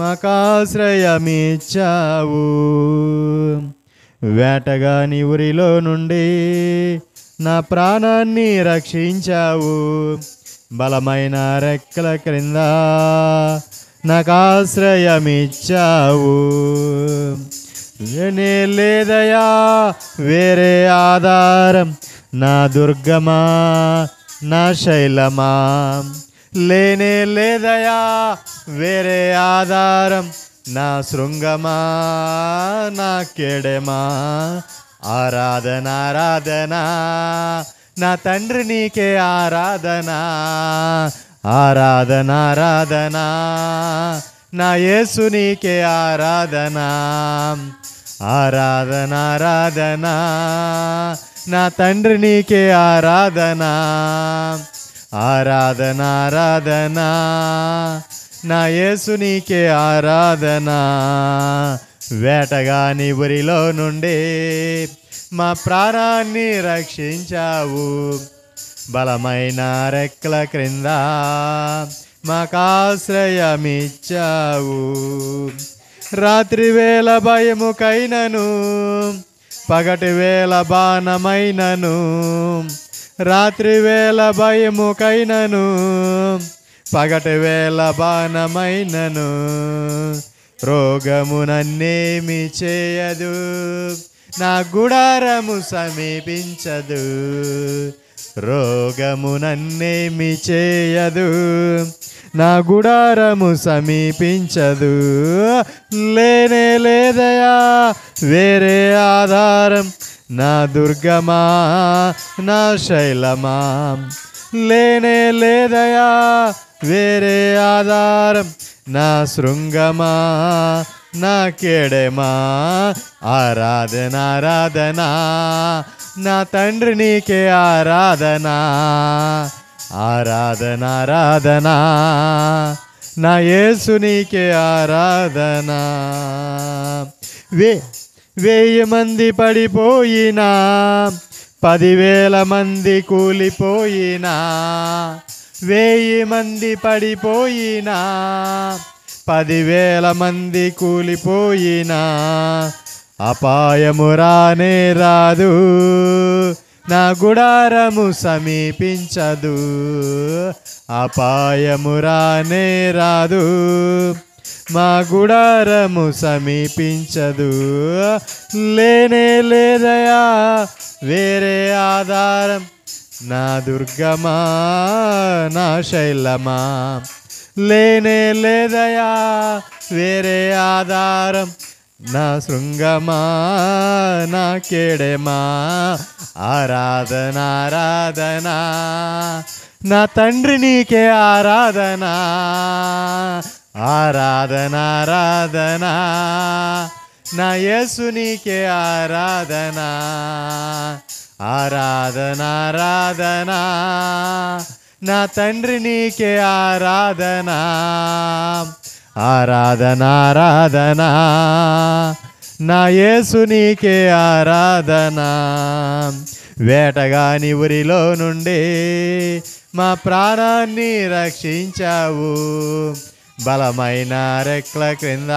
మాకాశ్రయమిచ్చావు. వేటగాని ఉరిలో నుండి నా ప్రాణాన్ని రక్షించావు. బలమైన రెక్కల క్రింద నాకు ఆశ్రయమిచ్చావు. లేనే లేదయా వేరే ఆధారం, నా దుర్గమా నా శైలమా. లేనే లేదయా వేరే ఆధారం, నా శృంగమా నా కేడెమా. ఆరాధన ఆరాధన నా తండ్రి నీకే ఆరాధన. ఆరాధన ఆరాధన నా యేసు నీకే ఆరాధన. ఆరాధన ఆరాధన నా తండ్రి నీకే ఆరాధన. ఆరాధన ఆరాధన నా యేసు నీకే ఆరాధన. వేటగాని ఉరిలో నుండి మా ప్రాణాన్ని రక్షించావు. బలమైన రెక్కల క్రింద మాకాశ్రయమిచ్చావు. రాత్రి వేళ భయముకైనను, పగటి వేళ బాణమైనను. రాత్రి వేళ భయముకైనను, పగటి వేళ బాణమైనను. రోగము నన్నేమి చేయదు, నా గుడారము సమీపించదు. రోగము నన్నేమి చేయదు, నా గుడారము సమీపించదు. లేనే లేదయా వేరే ఆధారం, నా దుర్గమా నా శైలమా. లేనే లేదయా వేరే ఆధారం, నా శృంగమా నా కేడెమా. ఆరాధన ఆరాధన నా తండ్రి నీకే ఆరాధన. ఆరాధన ఆరాధన నా యేసు నీకే ఆరాధన. 1000 మంది పడిపోయినా, 10,000 మంది కూలిపోయినా. 1000 మంది పడిపోయినా, 10,000 మంది కూలిపోయినా. అపాయము రానే రాదు, నా గుడారము సమీపించదు. అపాయము రానే రాదు, మా గుడారము సమీపించదు. లేనే లేదయా వేరే ఆధారం, నా దుర్గమా నా శైలమా. లేనే లేదయా వేరే ఆధారం, నా శృంగమా నా కేడెమా. ఆరాధన ఆరాధన నా తండ్రి నీకే ఆరాధన. ఆరాధన ఆరాధన నా యేసు నీకే ఆరాధన. ఆరాధన ఆరాధన నా తండ్రి నీకే ఆరాధన. ఆరాధన ఆరాధన నా యేసు నీకే ఆరాధన. వేటగాని ఉరిలో నుండి మా ప్రాణాన్ని రక్షించావు. బలమైన రెక్కల క్రింద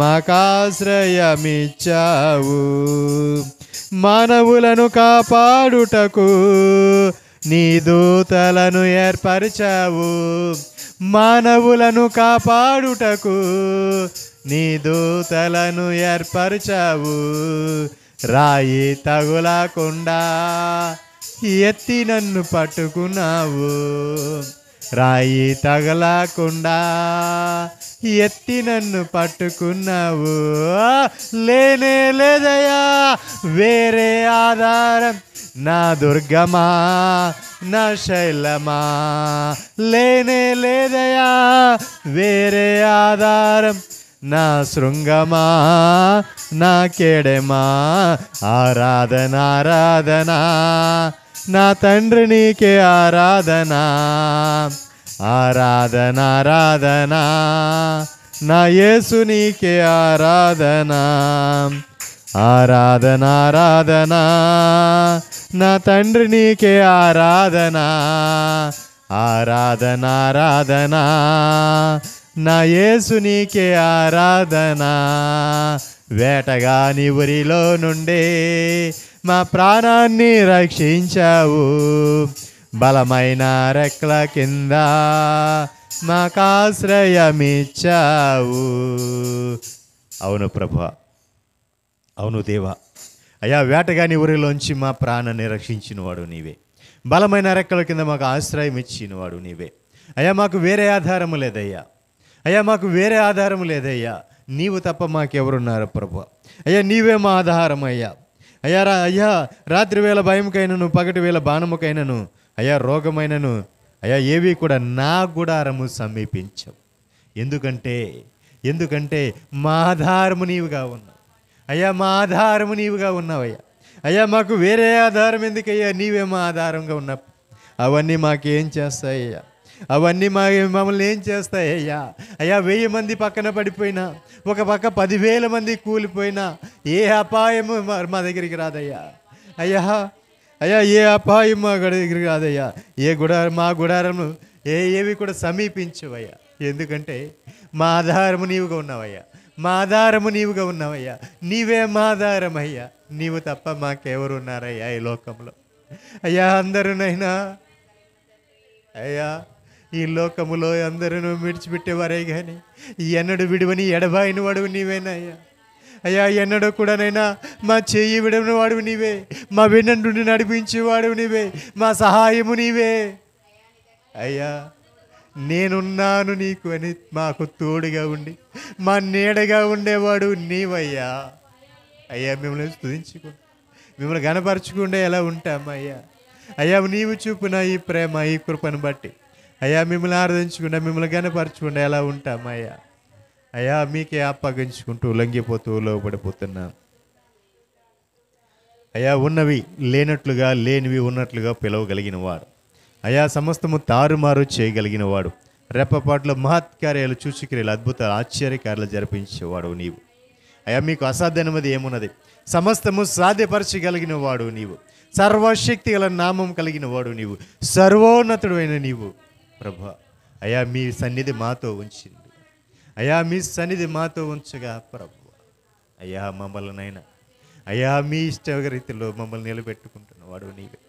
మాకాశ్రయమిచ్చావు. మానవులను కాపాడుటకు నీ దూతలను ఏర్పరిచావు. మానవులను కాపాడుటకు నీ దూతలను ఏర్పరిచావు. రాయి తగులకుండా ఎత్తి నన్ను పట్టుకున్నావు. రాయి తగలకుండా ఎత్తి నన్ను పట్టుకున్నావు. లేనే లేదయా వేరే ఆధారం, నా దుర్గమా నా శైలమా. లేనే లేదయా వేరే ఆధారం, నా శృంగమా నా కేడెమా. ఆరాధన ఆరాధన నా తండ్రి నీకే ఆరాధన. ఆరాధన ఆరాధన నా యేసు నీకే ఆరాధన. ఆరాధన ఆరాధన నా తండ్రి నీకే ఆరాధన. ఆరాధన ఆరాధన నా యేసు నీకే ఆరాధన. వేటగాని ఊరిలో నుండి మా ప్రాణాన్ని రక్షించావు, బలమైన రెక్కల కింద మాకాశ్రయమిచ్చావు. అవును ప్రభువా, అవును దేవా. అయ్యా, వేటగాని ఊరిలోంచి మా ప్రాణాన్ని రక్షించినవాడు నీవే, బలమైన రెక్కల కింద మాకు ఆశ్రయం ఇచ్చినవాడు నీవే. అయ్యా, మాకు వేరే ఆధారము లేదయ్యా. అయ్యా, మాకు వేరే ఆధారము లేదయ్యా. నీవు తప్ప మాకెవరున్నారు ప్రభువా. అయ్యా, నీవే మా ఆధారం అయ్యా. అయ్యా, రాత్రి వేళ భయంకైనను, పగటి వేళ బాణముకైనను, అయ్యా రోగమైనను, అయ్యా ఏవి కూడా నా గుడారము సమీపించవు. ఎందుకంటే మా ఆధారము నీవుగా ఉన్నావు అయ్యా. మా ఆధారము నీవుగా ఉన్నావయ్యా. అయ్యా, మాకు వేరే ఆధారం ఎందుకయ్యా? నీవే మా ఆధారంగా ఉన్నావు. అవన్నీ మాకేం చేస్తాయ్యా? అవన్నీ మమ్మల్ని ఏం చేస్తాయ్యా? అయ్యా, 1000 మంది పక్కన పడిపోయినా, ఒక పక్క 10,000 మంది కూలిపోయినా ఏ అపాయము మా దగ్గరికి రాదయ్యా. అయ్యా, ఏ అపాయం మా దగ్గరికి రాదయ్యా. మా గుడారము ఏవి కూడా సమీపించవయ్యా. ఎందుకంటే మా ఆధారము నీవుగా ఉన్నావయ్యా. మా ఆధారము నీవుగా ఉన్నావయ్యా. నీవే మా ఆధారం అయ్యా. నీవు తప్ప మాకెవరు ఉన్నారయ్యా ఈ లోకంలో? అయ్యా, అందరూనైనా అయ్యా ఈ లోకములో అందరూ విడిచిపెట్టేవారే కానీ ఎన్నడు విడువని ఎడబాయిన వాడు నీవేనయ్యా. అయ్యా, ఎన్నడూ కూడానైనా మా చెయ్యి విడవని వాడు నీవే, మా వెన్నంటి నడిపించేవాడు నీవే, మా సహాయము నీవే అయ్యా. నేనున్నాను నీకు అని మాకు తోడుగా ఉండి మా నీడగా ఉండేవాడు నీవయ్యా. అయ్యా, మిమ్మల్ని స్తుతించుకుంటూ మిమ్మల్ని గనపరచుకుంటే ఎలా ఉంటామయ్యా? అయ్యా, నీవు చూపున ఈ ప్రేమ, ఈ కృపను బట్టి అయ్యా మిమ్మల్ని ఆరాధించకుండా, మిమ్మల్ని గనపరచుకుంటే ఎలా ఉంటామయ్యా? అయ్యా, మీకే అప్పగించుకుంటూ లొంగిపోతూ లోబడిపోతున్నాం అయ్యా. ఉన్నవి లేనట్లుగా, లేనివి ఉన్నట్లుగా పిలవగలిగిన వాడు అయ్యా. సమస్తము తారుమారు చేయగలిగిన వాడు, రెప్పపాట్లో మహత్కార్యాలు, సూచక్రియలు, అద్భుతాలు, ఆశ్చర్యకార్యాలు జరిపించేవాడు నీవు అయ్యా. మీకు అసాధ్యమైనది ఏమున్నది? సమస్తము సాధ్యపరచగలిగిన వాడు నీవు, సర్వశక్తి గల నామం కలిగిన వాడు నీవు, సర్వోన్నతుడు అయిన నీవు ప్రభా. అయ్యా, మీ సన్నిధి మాతో ఉంచింది అయ్యా. మీ సన్నిధి మాతో ఉంచగా ప్రభు అయ్యా, మమ్మల్నైనా అయ్యా మీ ఇష్ట రీతిలో మమ్మల్ని నిలబెట్టుకుంటున్న వాడు నీవే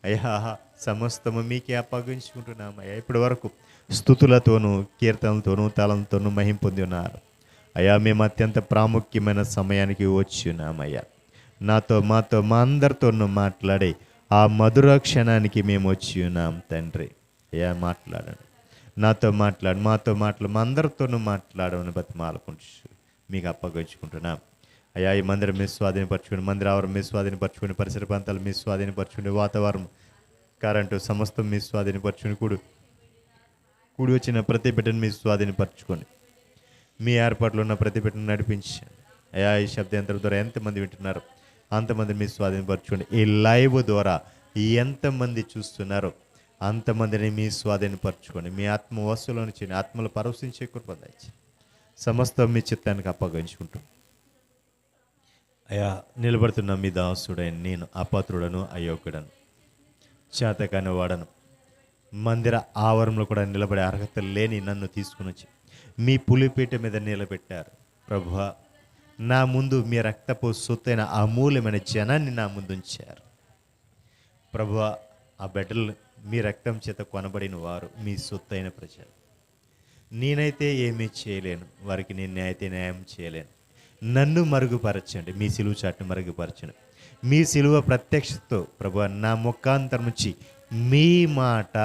అయ్యా. సమస్తము మీకే అప్పగించుకుంటున్నాము అయ్యా. ఇప్పటి వరకు స్తుతులతోనూ, కీర్తనలతోనూ, తాళంతోనూ మహిమ పొంది ఉన్నారు అయ్యా. మేము అత్యంత ప్రాముఖ్యమైన సమయానికి వచ్చి ఉన్నామయ్యా. నాతో, మాతో, మా అందరితోనూ మాట్లాడే ఆ మధుర క్షణానికి మేము వచ్చి ఉన్నాం తండ్రి. అయ్యా, మాట్లాడండి, నాతో మాట్లాడు, మాతో మాట్లాడు, మా అందరితోనూ మాట్లాడమని బతిమాలుకుంటూ మీకు అప్పగించుకుంటున్నాం అయ్యా. ఈ మందిరం మీ స్వాధీనపరచుకోండి, మందిర ఆవరం మీ స్వాధీనపరచుకోండి, పరిసర ప్రాంతాలు మీ స్వాధీనపరచుకోండి, వాతావరణం, కరెంటు సమస్తం మీ స్వాధీనపరచుకోండి. కూడి వచ్చిన ప్రతి బిడ్డను మీ స్వాధీనపరచుకోండి. మీ ఏర్పాట్లు ఉన్న ప్రతి బిడ్డను నడిపించండి అయ్యా. ఈ శబ్దయంత్రం ద్వారా ఎంతమంది వింటున్నారో అంతమంది మీ స్వాధీనపరచుకోండి. ఈ లైవ్ ద్వారా ఎంతమంది చూస్తున్నారో అంతమందిని మీ స్వాధీనపరచుకోండి. మీ ఆత్మ వస్తువులను చేయండి, ఆత్మలు పరవశించే కృప దయచేయండి. సమస్తం మీ చిత్తానికి అప్పగించుకుంటూ అయ్యా, నిలబడుతున్న మీ దాసుడైన నేను అపాత్రుడను, అయోగ్యుడను, చేతకాని వాడను. మందిర ఆవరణలో కూడా నిలబడే అర్హత లేని నన్ను తీసుకుని వచ్చి మీ పులిపీట మీద నిలబెట్టారు ప్రభువా. నా ముందు మీ రక్తపు సొత్తైన అమూల్యమైన జనాన్ని నా ముందు ఉంచారు ప్రభువా. ఆ బిడ్డలు మీ రక్తం చేత కొనబడిన వారు, మీ సొత్తైన ప్రజలు. నేనైతే ఏమీ చేయలేను, వారికి నేనైతే న్యాయం చేయలేను. నన్ను మరుగుపరచండి, మీ సిలువ చాటును మరుగుపరచండి. మీ సిలువ ప్రత్యక్షతతో ప్రభువా నా ముఖాంతరం నుంచి మీ మాట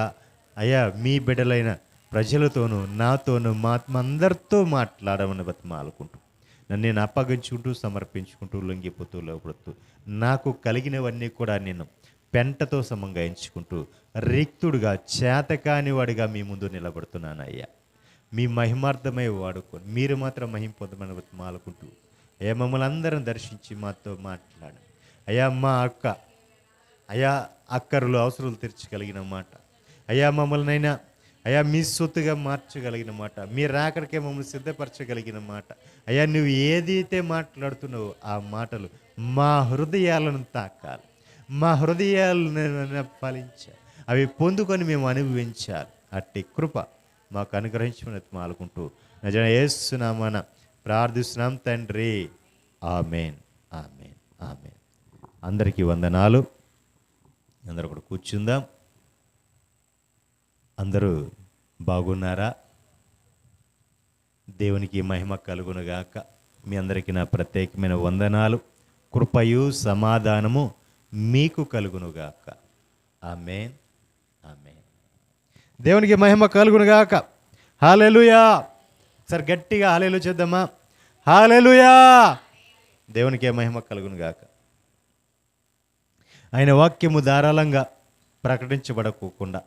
అయ్యా మీ బిడ్డలైన ప్రజలతోనూ, నాతోనూ, మా అందరితో మాట్లాడమని బతిమాలుకుంటూ నన్ను నేను అప్పగించుకుంటూ, సమర్పించుకుంటూ, లొంగిపోతూ, లోపడుతూ నాకు కలిగినవన్నీ కూడా నేను పెంటతో సమంగా ఎంచుకుంటూ రిక్తుడుగా, చేతకాని వాడిగా మీ ముందు నిలబడుతున్నాను అయ్యా. మీ మహిమార్థమై వాడుకొని మీరు మాత్రం మహిమ పొందమని బతిమాలుకుంటూ అయ్యా మమ్మల్ని అందరం దర్శించి మాతో మాట్లాడండి అయ్యా. మా అయ్యా అక్కరులు, అవసరాలు తీర్చగలిగిన మాట అయ్యా. మమ్మల్ని అయినా అయ్యా మీ సొత్తుగా మార్చగలిగిన మాట, మీరు రాకడికే మమ్మల్ని సిద్ధపరచగలిగిన మాట అయ్యా. నువ్వు ఏదైతే మాట్లాడుతున్నావో ఆ మాటలు మా హృదయాలను తాకాలి, మా హృదయాలను ఫలించాలి, అవి పొందుకొని మేము అనుభవించాలి. అట్టి కృప మాకు అనుగ్రహించమని మాలుకుంటూ నిజంగా యేసునామాన ప్రార్థిస్తున్నాం తండ్రి. ఆమేన్, ఆమేన్, ఆమేన్. అందరికీ వందనాలు. అందరూ కూడా కూర్చుందాం. అందరూ బాగున్నారా? దేవునికి మహిమ కలుగునుగాక. మీ అందరికీ నా ప్రత్యేకమైన వందనాలు. కృపయు సమాధానము మీకు కలుగునుగాక. ఆమేన్, ఆమేన్. దేవునికి మహిమ కలుగునుగాక. హల్లెలూయా. సరే గట్టిగా హల్లెలూయా చేద్దామా? హల్లెలూయా. దేవునికి మహిమ కలుగునుగాక. ఆయన వాక్యము ధారాళంగా ప్రకటించబడకోకుండా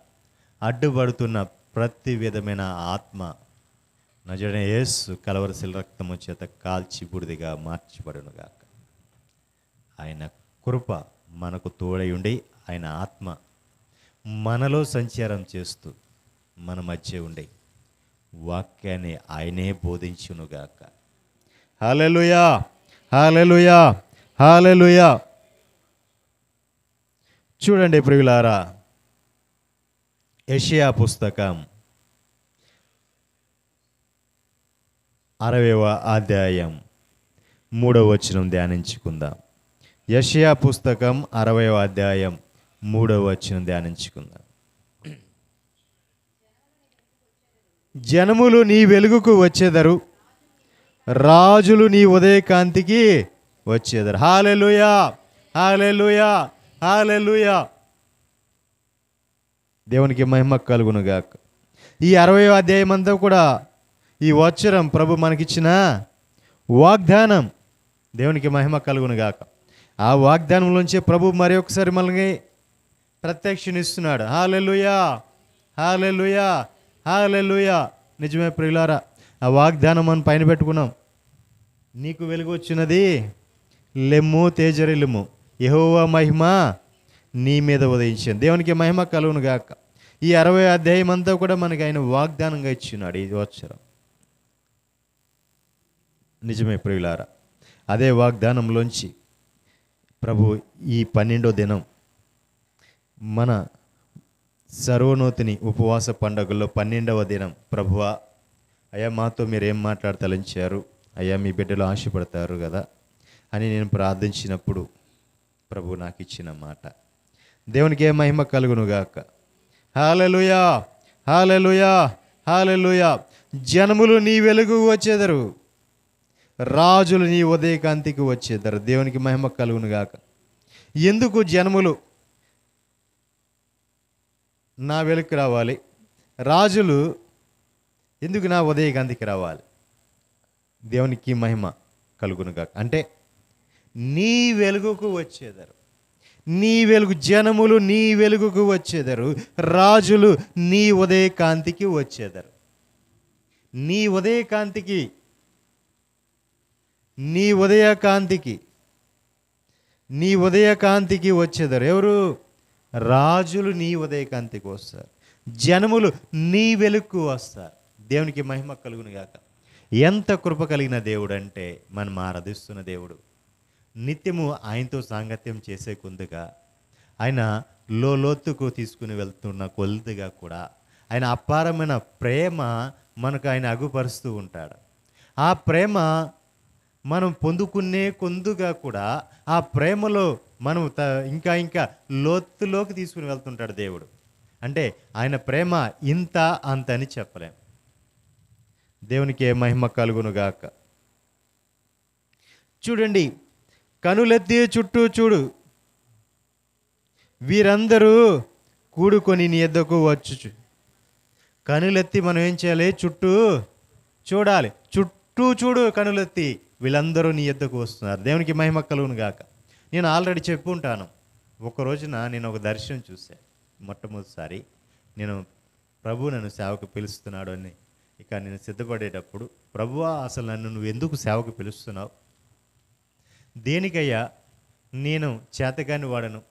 అడ్డుపడుతున్న ప్రతి విధమైన ఆత్మ నజరేయుడైన యేసు కలవరి శిలువ రక్తము చేత కాల్చి బూడిదగా మార్చబడునుగాక. ఆయన కృప మనకు తోడై ఉండి ఆయన ఆత్మ మనలో సంచారం చేస్తూ మన మధ్య ఉండి వాక్యాన్ని ఆయనే బోధించునుగాక. హల్లెలూయా, హల్లెలూయా, హల్లెలూయా. చూడండి ప్రియులారా, యెషయా పుస్తకం 60వ అధ్యాయం 3వ వచనం ధ్యానించుకుందాం. యెషయా పుస్తకం 60వ అధ్యాయం 3వ వచనం ధ్యానించుకుందాం. జనములు నీ వెలుగుకు వచ్చేదరు, రాజులు నీ ఉదయకాంతికి వచ్చేదరు. హల్లెలూయా, హల్లెలూయా, హల్లెలూయా. దేవునికి మహిమ కలుగునుగాక. ఈ 60వ అధ్యాయం అంతా కూడా ఈ వచనం ప్రభు మనకిచ్చిన వాగ్దానం. దేవునికి మహిమ కలుగునుగాక. ఆ వాగ్దానంలోంచి ప్రభు మరి ఒకసారి మనకి ప్రత్యక్షనిస్తున్నాడు. హల్లెలూయా, హల్లెలూయా, హల్లెలూయా. నిజమే ప్రియులారా, ఆ వాగ్దానం మనం పైన పెట్టుకున్నాం. నీకు వెలుగు వచ్చినది, లెమ్ము తేజరిల్లుము, యెహోవా మహిమ నీ మీద ఉదయించింది. దేవునికి మహిమ కలుగునుగాక. ఈ 60వ అధ్యాయం అంతా కూడా మనకి ఆయన వాగ్దానంగా ఇచ్చినాడు ఈ వచనం. నిజమే ప్రియులారా, అదే వాగ్దానంలోంచి ప్రభు ఈ 12వ దినం మన సర్వనూతని ఉపవాస పండుగల్లో 12వ దినం, ప్రభువా అయ్యా మాతో మీరు ఏం మాట్లాడతలించారు, అయ్యా మీ బిడ్డలు ఆశపడతారు కదా అని నేను ప్రార్థించినప్పుడు ప్రభు నాకు ఇచ్చిన మాట. దేవునికి ఏ మహిమ కలుగునుగాక. హల్లెలూయా, హల్లెలూయా, హల్లెలూయా. జనములు నీ వెలుగు వచ్చేదరు, రాజులు నీ ఉదయకాంతికి వచ్చేదరు. దేవునికి మహిమ కలుగునుగాక. ఎందుకు జనములు నా వెలుగుకి రావాలి, రాజులు ఎందుకు నా ఉదయకాంతికి రావాలి? దేవునికి మహిమ కలుగునుగాక. అంటే నీ వెలుగుకు వచ్చేదరు, నీ వెలుగు, జనములు నీ వెలుగుకు వచ్చేదరు, రాజులు నీ ఉదయకాంతికి వచ్చేదరు. నీ ఉదయకాంతికి, నీ ఉదయకాంతికి, నీ ఉదయకాంతికి వచ్చేదరు. ఎవరు? రాజులు నీ ఉదయకాంతికి వస్తారు, జనములు నీ వెలుగుకు వస్తారు. దేవునికి మహిమ కలుగునుగాక. ఎంత కృప కలిగిన దేవుడు అంటే మనం ఆరాధిస్తున్న దేవుడు. నిత్యము ఆయనతో సాంగత్యం చేసే కొందుగా, ఆయన లోతుకు తీసుకుని వెళ్తున్న కొలుదుగా కూడా ఆయన అపారమైన ప్రేమ మనకు ఆయన అగుపరుస్తూ ఉంటాడు. ఆ ప్రేమ మనం పొందుకునే కొందుగా కూడా ఆ ప్రేమలో మనం ఇంకా ఇంకా లోతులోకి తీసుకుని వెళ్తుంటాడు దేవుడు. అంటే ఆయన ప్రేమ ఇంత అంత అని చెప్పలేం. దేవునికి మహిమ కలుగునుగాక. చూడండి, కనులెత్తి చుట్టూ చూడు, వీరందరూ కూడుకొని నీ యొద్దకు వచ్చు. కనులెత్తి మనం ఏం చేయాలి? చుట్టూ చూడాలి. చుట్టూ చూడు, కనులెత్తి, వీళ్ళందరూ నీ యొద్దకు వస్తున్నారు. దేవునికి మహిమ కలుగునుగాక. నేను ఆల్రెడీ చెప్పుంటాను, ఒక రోజున నేను ఒక దర్శనం చూశాను. మొట్టమొదటిసారి నేను ప్రభు నన్ను సేవకు పిలుస్తున్నాడు అని ఇక నేను సిద్ధపడేటప్పుడు, ప్రభువా అసలు నన్ను నువ్వు ఎందుకు సేవకు పిలుస్తున్నావు? దేనికయ్యా? నేను చేతగాని వాడను,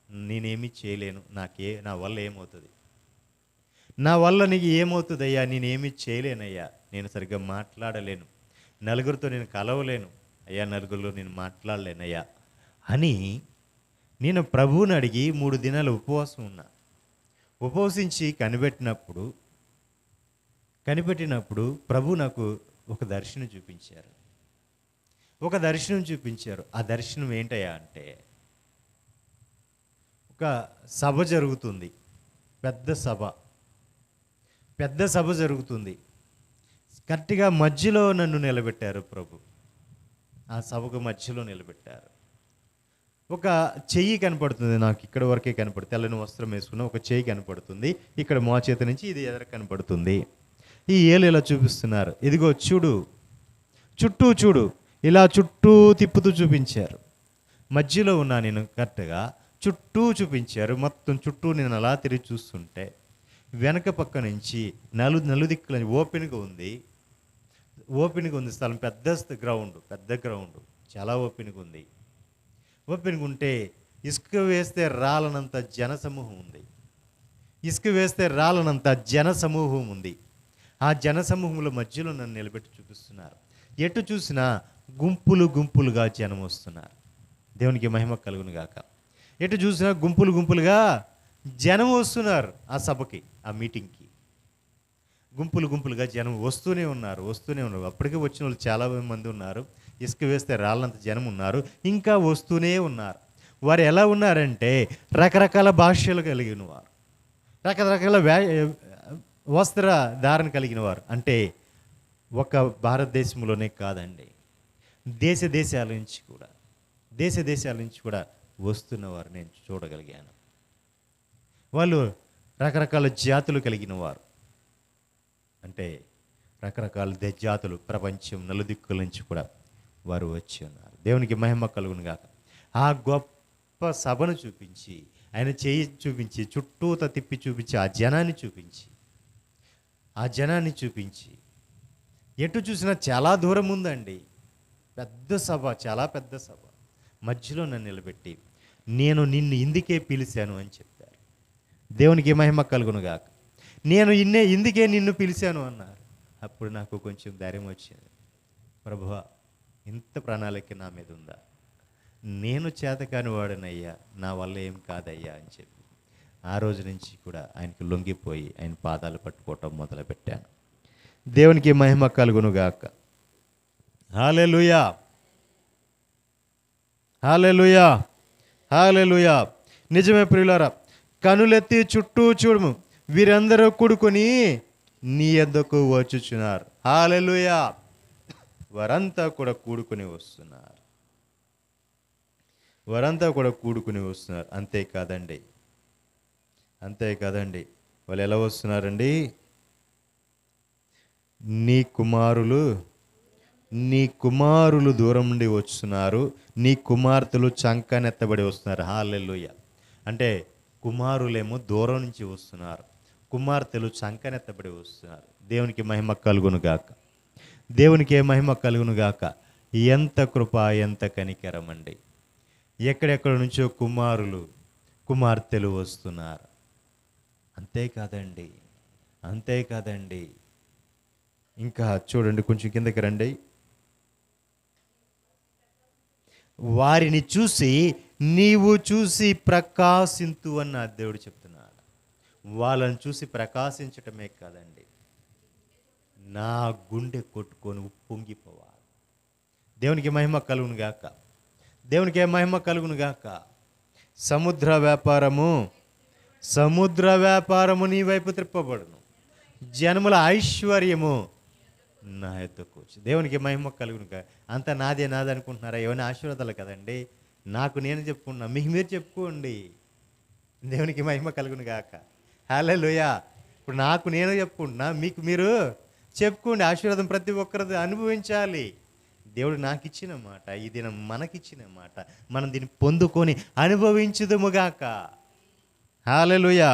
నేనేమీ చేయలేను, నా వల్ల ఏమవుతుంది? నా వల్ల నీకు ఏమవుతుందయ్యా? నేనేమీ చేయలేనయ్యా, నేను సరిగ్గా మాట్లాడలేను, నలుగురితో నేను కలవలేను అయ్యా, నలుగురిలో నేను మాట్లాడలేనయ్యా అని నేను ప్రభువుని అడిగి 3 దినాలు ఉపవాసం ఉన్నా. ఉపవసించి కనిపెట్టినప్పుడు కనిపెట్టినప్పుడు ప్రభు నాకు ఒక దర్శనం చూపించారు. ఆ దర్శనం ఏంటయ్యా అంటే, ఒక సభ జరుగుతుంది, పెద్ద సభ జరుగుతుంది. కరెక్ట్గా మధ్యలో నన్ను నిలబెట్టారు ప్రభు. ఆ సభకు మధ్యలో నిలబెట్టారు. ఒక చెయ్యి కనపడుతుంది నాకు, ఇక్కడ వరకే కనపడుతుంది. తెల్లని వస్త్రం వేసుకున్న ఒక చెయ్యి కనపడుతుంది. ఇక్కడ మోచేతి నుంచి ఇది ఎదురు కనపడుతుంది. ఈ ఏలు ఇలా చూపిస్తున్నారు. ఇదిగో చూడు, చుట్టూ చూడు, ఇలా చుట్టూ తిప్పుతూ చూపించారు. మధ్యలో ఉన్నా నేను, కరెక్ట్గా చుట్టూ చూపించారు. మొత్తం చుట్టూ నేను అలా తిరిగి చూస్తుంటే వెనక పక్క నుంచి నలుదిక్కుల ఓపెన్గా ఉంది స్థలం. పెద్ద గ్రౌండ్, చాలా ఓపెన్గా ఉంది. ఓపెన్గా ఉంటే ఇసుక వేస్తే రాలనంత జనసమూహం ఉంది. ఆ జనసమూహంలో మధ్యలో నన్ను నిలబెట్టి చూపిస్తున్నారు. ఎటు చూసినా గుంపులుగా జనం వస్తున్నారు. దేవునికి మహిమ కలుగును గాక. ఎటు చూసినా గుంపులుగా జనం వస్తున్నారు. ఆ సభకి, ఆ మీటింగ్కి గుంపులుగా జనం వస్తూనే ఉన్నారు. అప్పటికే వచ్చిన వాళ్ళు చాలా మంది ఉన్నారు. ఇసుక వేస్తే రాళ్ళంత జనం ఉన్నారు. ఇంకా వస్తూనే ఉన్నారు. వారు ఎలా ఉన్నారంటే రకరకాల భాషలు కలిగిన వారు, రకరకాల వస్త్ర ధారణ కలిగిన వారు. అంటే ఒక భారతదేశంలోనే కాదండి, దేశ దేశాల నుంచి కూడా వస్తున్నవారు నేను చూడగలిగాను. వాళ్ళు రకరకాల జాతులు కలిగిన వారు. అంటే రకరకాల జాతులు, ప్రపంచం నలుదిక్కుల నుంచి కూడా వారు వచ్చి ఉన్నారు. దేవునికి మహిమ కలుగును గాక. ఆ గొప్ప సభను చూపించి, ఆయన చేయి చూపించి, చుట్టూత తిప్పి చూపించి, ఆ జనాన్ని చూపించి ఎటు చూసినా చాలా దూరం ఉందండి. చాలా పెద్ద సభ. మధ్యలో నన్ను నిలబెట్టి, నేను నిన్ను ఇందుకే పిలిచాను అని చెప్పారు. దేవునికి మహిమ కలుగును గాక. నేను ఇందుకే నిన్ను పిలిచాను అన్నారు. అప్పుడు నాకు కొంచెం ధైర్యం వచ్చింది. ప్రభువా, ఇంత ప్రణాళిక నా మీద ఉందా? నేను చేతకాని వాడనయ్యా, నా వల్ల ఏం కాదయ్యా అని చెప్పి ఆ రోజు నుంచి కూడా ఆయనకి లొంగిపోయి ఆయన పాదాలు పట్టుకోవటం మొదలుపెట్టాను. దేవునికి మహిమ కలుగును గాక. హల్లెలూయా, హల్లెలూయా, హల్లెలూయా. నిజమే ప్రియులారా, కనులెత్తి చుట్టూ చూడుము, వీరందరూ కూడుకొని నీ యొద్దకు వచ్చుచున్నారు. హల్లెలూయా. వారంతా కూడా కూడుకొని వస్తున్నారు. అంతేకాదండి, వాళ్ళు ఎలా వస్తున్నారండి? నీ కుమారులు దూరం నుండి వస్తున్నారు, నీ కుమార్తెలు చంకనెత్తబడి వస్తున్నారు. హల్లెలూయా. అంటే కుమారులేమో దూరం నుంచి వస్తున్నారు, కుమార్తెలు చంకనెత్తబడి వస్తున్నారు. దేవునికి మహిమ కలుగును గాక. ఎంత కృప, ఎంత కనికరం అండి. ఎక్కడెక్కడ నుంచో కుమార్తెలు వస్తున్నారు. అంతేకాదండి, ఇంకా చూడండి, కొంచెం కిందకి రండి. వారిని చూసి నీవు చూసి ప్రకాశింతు అన్న దేవుడు చెప్తున్నాడు. వాళ్ళని చూసి ప్రకాశించటమే కాదండి, నా గుండె కొట్టుకొని ఉప్పొంగిపోవాలి. దేవునికి మహిమ కలుగును గాక. సముద్ర వ్యాపారము నీ వైపు త్రిప్పబడును, జనముల ఐశ్వర్యము నా యొద్దకు వచ్చి. దేవునికి మహిమ కలుగును గాక. అంత నాదే అనుకుంటున్నారా? ఏమైనా ఆశీర్వాదాలు కదండి. నాకు నేను చెప్పుకున్నా, మీకు మీరు చెప్పుకోండి. దేవునికి మహిమ కలుగును గాక. హల్లెలూయా. ఇప్పుడు నాకు నేను చెప్పుకుంటున్నా, మీకు మీరు చెప్పుకోండి. ఆశీర్వాదం ప్రతి ఒక్కరిది అనుభవించాలి. దేవుడు నాకు ఇచ్చిన మాట, ఈ దినం మనకిచ్చిన మాట, మనం దీన్ని పొందుకొని అనుభవించుదుముగాక. హల్లెలూయా.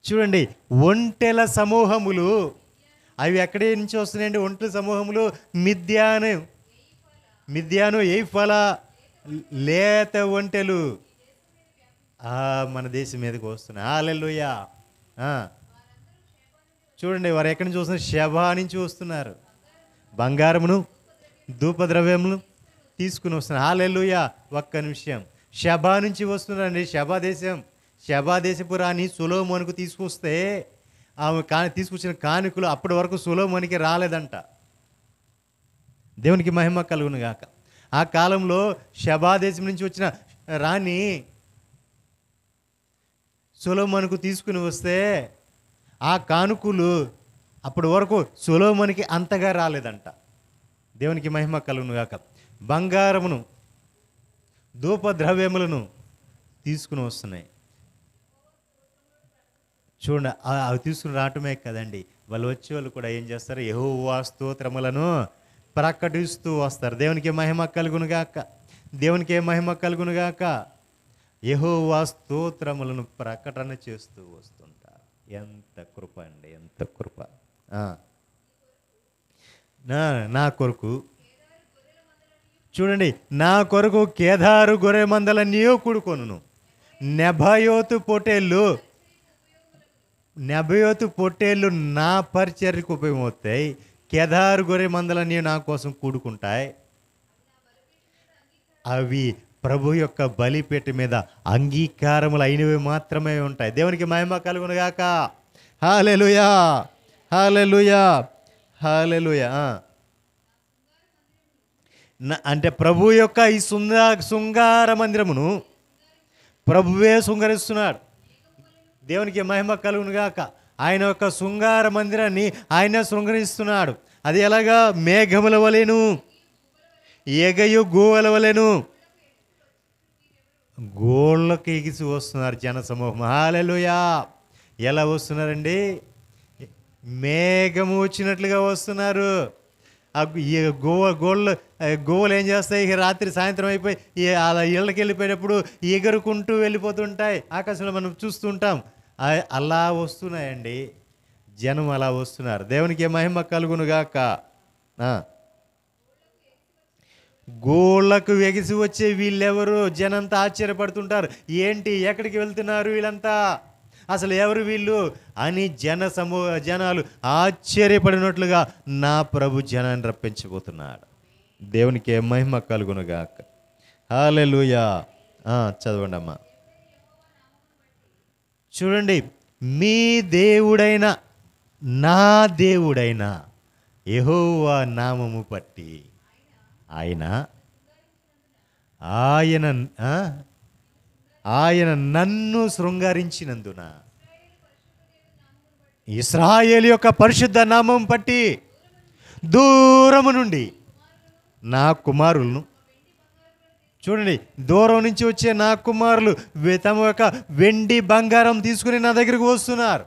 చూడండి, ఒంటెల సమూహములు, అవి ఎక్కడి నుంచి వస్తున్నాయండి? ఒంటెల సమూహములు మిద్యాను ఎయిఫల లేత ఒంటెలు మన దేశం మీదకి వస్తున్నాయి. హల్లెలూయా. చూడండి, వారు ఎక్కడి నుంచి వస్తున్నారు? షెబా నుంచి వస్తున్నారు. బంగారమును ధూపద్రవ్యములు తీసుకుని వస్తున్నారు. హల్లెలూయా. ఒక్క నిమిషం, షెబా నుంచి వస్తున్నారండి. షెబా దేశం, షెబా దేశపు రాణి సొలొమోనుకు తీసుకొస్తే ఆమె తీసుకొచ్చిన కానుకలు అప్పటి వరకు సొలొమోనుకి రాలేదంట. దేవునికి మహిమ కలుగును గాక. ఆ కాలంలో షెబా దేశం నుంచి వచ్చిన రాణి సొలొమోనుకు తీసుకుని వస్తే ఆ కానుకలు అప్పటి వరకు సొలొమోనుకి అంతగా రాలేదంట. దేవునికి మహిమ కలుగును గాక. బంగారమును ధూపద్రవ్యములను తీసుకుని వస్తున్నాయి. చూడండి, అవి తీసుకుని రావటమే కదండి, వాళ్ళు వచ్చేవాళ్ళు కూడా ఏం చేస్తారు? యెహోవా స్తోత్రములను ప్రకటిస్తూ వస్తారు. దేవునికి మహిమ కలుగును గాక. దేవునికి మహిమ కలుగును గాక. యెహోవా స్తోత్రములను ప్రకటన చేస్తూ వస్తుంటారు. ఎంత కృప అండి, ఎంత కృప. నా కొరకు చూడండి, నా కొరకు కేదారు గొర్రె మందలన్నీ కూడుకొనును. నెబయోతు పొట్టేళ్ళు నా పరిచర్యకు ఉపయోగమవుతాయి. కేదారు గొర్రె మందలన్నీ నా కోసం కూడుకుంటాయి. అవి ప్రభు యొక్క బలిపీఠ మీద అంగీకారములు అయినవి మాత్రమే ఉంటాయి. దేవునికి మహిమ కలుగును గాక. హల్లెలూయా, హల్లెలూయా, హల్లెలూయా. అంటే ప్రభు యొక్క ఈ శృంగార మందిరమును ప్రభువే శృంగరిస్తున్నాడు. దేవునికి మహిమ కలుగును గాక. ఆయన యొక్క శృంగార మందిరాన్ని ఆయన శృంగరిస్తున్నాడు. అది ఎలాగా? మేఘముల వలెను, ఎగయు గోవల వలెను. గోళ్ళకి ఎగిసి వస్తున్నారు జన సమూహం. హల్లెలూయా. ఎలా వస్తున్నారండి? మేఘము వచ్చినట్లుగా వస్తున్నారు. గోవులు ఏం చేస్తాయి? రాత్రి సాయంత్రం అయిపోయి అలా ఇళ్ళకి వెళ్ళిపోయినప్పుడు ఎగురుకుంటూ వెళ్ళిపోతుంటాయి. ఆకాశంలో మనం చూస్తుంటాం. అలా వస్తున్నాయండి జనం, అలా వస్తున్నారు. దేవునికి మహిమ కలుగును గాక. గోళ్ళకు ఎగిసి వచ్చే వీళ్ళెవరు? జనంతా ఆశ్చర్యపడుతుంటారు. ఏంటి, ఎక్కడికి వెళ్తున్నారు వీళ్ళంతా, అసలు ఎవరు వీళ్ళు అని జనాలు ఆశ్చర్యపడినట్లుగా నా ప్రభు జనాన్ని రప్పించబోతున్నాడు. దేవునికి మహిమ కలుగును గాక. హల్లెలూయా. చదవండి అమ్మా. చూడండి, మీ దేవుడైన నా దేవుడైన యెహోవా నామము పట్టి ఆయన నన్ను శృంగారించినందున, ఇశ్రాయేలు యొక్క పరిశుద్ధ నామం పట్టి దూరము నుండి నా కుమారులను, చూడండి, దూరం నుంచి వచ్చే నా కుమారులు తమ యొక్క వెండి బంగారం తీసుకుని నా దగ్గరకు వస్తున్నారు.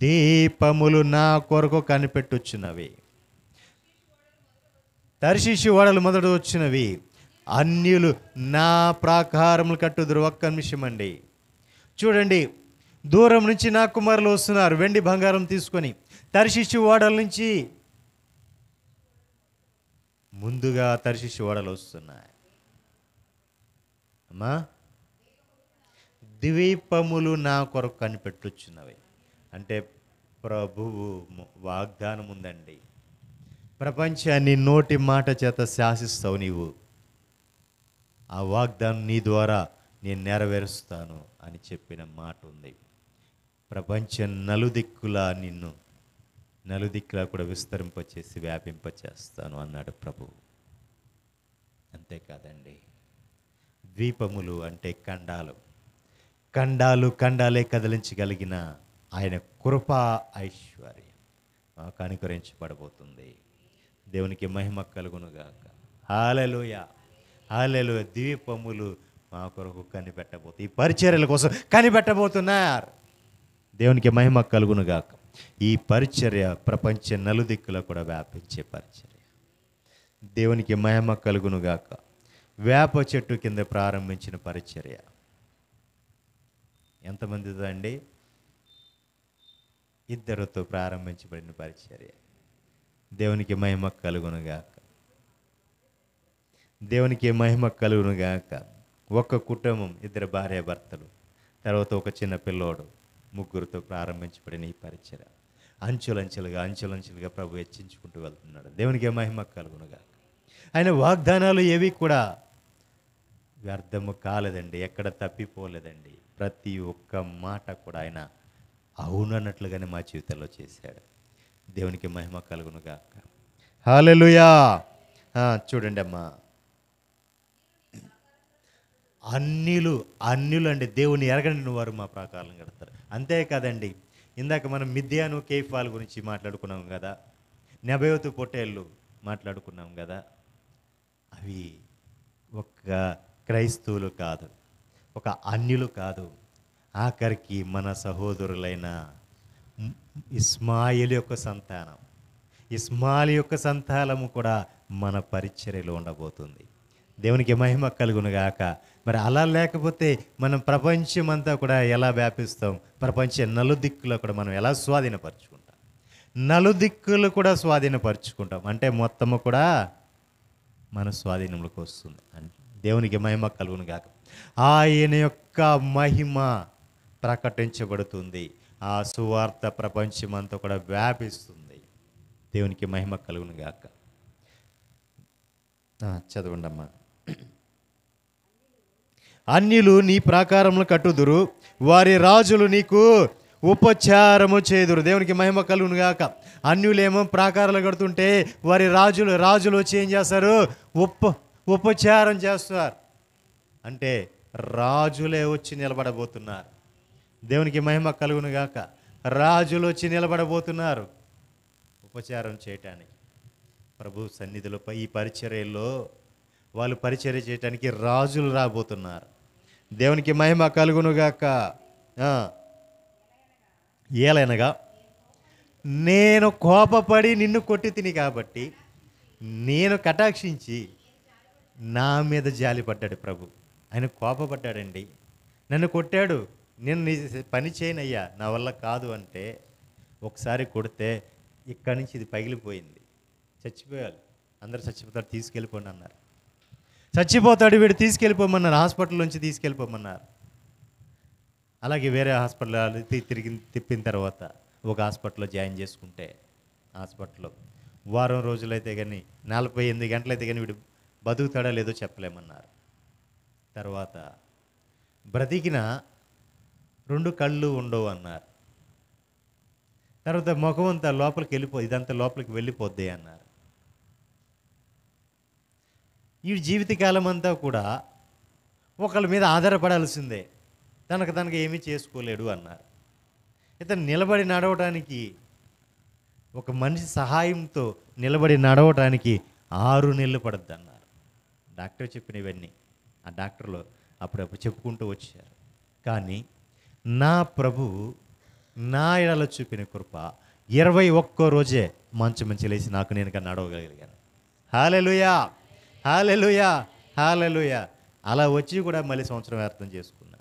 దీపములు నా కొరకు కనిపెట్టుచున్నవి, తర్షీషు ఓడలు మొదట వచ్చినవి, అన్యులు నా ప్రాకారములు కట్టుదురు. ఒక్క నిమిషం అండి. చూడండి, దూరం నుంచి నా కుమారులు వస్తున్నారు వెండి బంగారం తీసుకొని. తర్షీషు ఓడల నుంచి ముందుగా తర్షీషు ఓడలు వస్తున్నాయి. అమ్మా, ద్వీపములు నా కొరకు కనిపెట్టుచున్నవి అంటే ప్రభువు వాగ్దానం ఉందండి. ప్రపంచాన్ని నోటి మాట చేత శాసిస్తావు నీవు. ఆ వాగ్దానం నీ ద్వారా నేను నెరవేరుస్తాను అని చెప్పిన మాట ఉంది. ప్రపంచం నలుదిక్కులా కూడా విస్తరింపచేసి వ్యాపింపచేస్తాను అన్నాడు ప్రభువు. అంతేకాదండి, ద్వీపములు అంటే ఖండాలే కదిలించగలిగిన ఆయన కృపా ఐశ్వర్యం కనుకరించబడబోతుంది. దేవునికి మహిమ కలుగునుగాక. హల్లెలూయా, హల్లెలూయా. ద్వీపములు మా కొరకు కనిపెట్టబోతుంది, ఈ పరిచర్యల కోసం కనిపెట్టబోతున్నారు. దేవునికి మహిమ కలుగునుగాక. ఈ పరిచర్య ప్రపంచ నలుదిక్కులో కూడా వ్యాపించే పరిచర్య. దేవునికి మహిమ కలుగునుగాక. వేప చెట్టు కింద ప్రారంభించిన పరిచర్య ఎంతమందితో అండి? ఇద్దరితో ప్రారంభించబడిన పరిచర్య. దేవునికి మహిమ కలుగునుగాక. దేవునికి మహిమ కలుగునుగాక. ఒక కుటుంబం, ఇద్దరు భార్యాభర్తలు, తర్వాత ఒక చిన్న పిల్లోడు, ముగ్గురితో ప్రారంభించబడిన ఈ పరిచర్య అంచులంచులుగా ప్రభు హెచ్చించుకుంటూ వెళ్తున్నాడు. దేవునికి మహిమ కలుగునుగాక. ఆయన వాగ్దానాలు ఏవి కూడా వ్యర్థము కాలేదండి, ఎక్కడ తప్పిపోలేదండి. ప్రతి ఒక్క మాట కూడా ఆయన అవును అన్నట్లుగానే మా జీవితంలో చేశాడు. దేవునికి మహిమ కలుగును గాక. హల్లెలూయా. చూడండి అమ్మా, అన్యులు అండి దేవుని ఎరగని వారు మా ప్రాకారం కడతారు. అంతేకాదండి, ఇందాక మనం మిద్యాను కేఫాల గురించి మాట్లాడుకున్నాం కదా, నెబయోతు పొట్టేళ్ళు మాట్లాడుకున్నాం కదా. అవి ఒక క్రైస్తవులు కాదు, ఒక అన్యులు కాదు, ఆఖరికి మన సహోదరులైన ఇస్మాయిల్ యొక్క సంతానం. ఇస్మాయిల్ యొక్క సంతానము కూడా మన పరిచర్యలో ఉండబోతుంది. దేవునికి మహిమ కలుగును గాక. మరి అలా లేకపోతే మనం ప్రపంచం అంతా కూడా ఎలా వ్యాపిస్తాం? ప్రపంచ నలుదిక్కులో కూడా మనం ఎలా స్వాధీనపరచుకుంటాం? నలుదిక్కులు కూడా స్వాధీనపరచుకుంటాం అంటే మొత్తము కూడా మన స్వాధీనంలోకి వస్తుంది. దేవునికి మహిమ కలుగును గాక. ఆయన యొక్క మహిమ ప్రకటించబడుతుంది, ఆ సువార్త ప్రపంచమంతా కూడా వ్యాపిస్తుంది. దేవునికి మహిమ కలుగును గాక. చదవండి అమ్మా. అన్యులు నీ ప్రాకారములు కట్టుదురు, వారి రాజులు నీకు ఉపచారము చేదురు. దేవునికి మహిమ కలుగును గాక. అన్యులేమో ప్రాకారాలు కడుతుంటే వారి రాజులు వచ్చి ఏం చేస్తారు? ఉపచారం చేస్తారు. అంటే రాజులే వచ్చి నిలబడబోతున్నారు. దేవునికి మహిమ కలుగును గాక. రాజులు వచ్చి నిలబడబోతున్నారు ఉపచారం చేయటానికి ప్రభు సన్నిధిలో. ఈ పరిచర్యలో వాళ్ళు పరిచర్య చేయటానికి రాజులు రాబోతున్నారు. దేవునికి మహిమ కలుగును గాక. ఏలైనగా నేను కోపపడి నిన్ను కొట్టి తిని కాబట్టి నేను కటాక్షించి నా మీద జాలిపడ్డాడు ప్రభు. ఆయన కోపపడ్డాడండి, నన్ను కొట్టాడు, నేను నీ పని చేయనయ్యా, నా వల్ల కాదు అంటే ఒకసారి కొడితే ఇక్కడి నుంచి ఇది పగిలిపోయింది, చచ్చిపోయాలి, అందరూ చచ్చిపోతాడు, తీసుకెళ్ళిపోండి అన్నారు. చచ్చిపోతాడు వీడు, తీసుకెళ్ళిపోమన్నారు, హాస్పిటల్ నుంచి తీసుకెళ్ళిపోమన్నారు. అలాగే వేరే హాస్పిటల్ తిప్పిన తర్వాత ఒక హాస్పిటల్లో జాయిన్ చేసుకుంటే, హాస్పిటల్లో వారం రోజులైతే కానీ 48 గంటలైతే కానీ వీడు బతుకుతాడా లేదో చెప్పలేమన్నారు. తర్వాత బ్రతికిన 2 కళ్ళు ఉండవు అన్నారు. తర్వాత ముఖం అంతా లోపలికి ఇదంతా లోపలికి వెళ్ళిపోద్ది అన్నారు. ఈ జీవితకాలం అంతా కూడా ఒకళ్ళ మీద ఆధారపడాల్సిందే, తనకు ఏమీ చేసుకోలేడు అన్నారు. ఇతను నిలబడి నడవటానికి, ఒక మనిషి సహాయంతో నిలబడి నడవటానికి 6 నెలలు పడుద్ది అన్నారు. డాక్టర్ చెప్పినవన్నీ ఆ డాక్టర్లు అప్పుడప్పుడు చెప్పుకుంటూ వచ్చారు. కానీ నా ప్రభు నా ఎడల చూపిన కృప 21 రోజే మంచి లేచి నాకు నేను నడవగలిగాను. హల్లెలూయా, హల్లెలూయా, హల్లెలూయా. అలా వచ్చి కూడా మళ్ళీ సంవత్సరం వ్యర్థం చేసుకున్నా.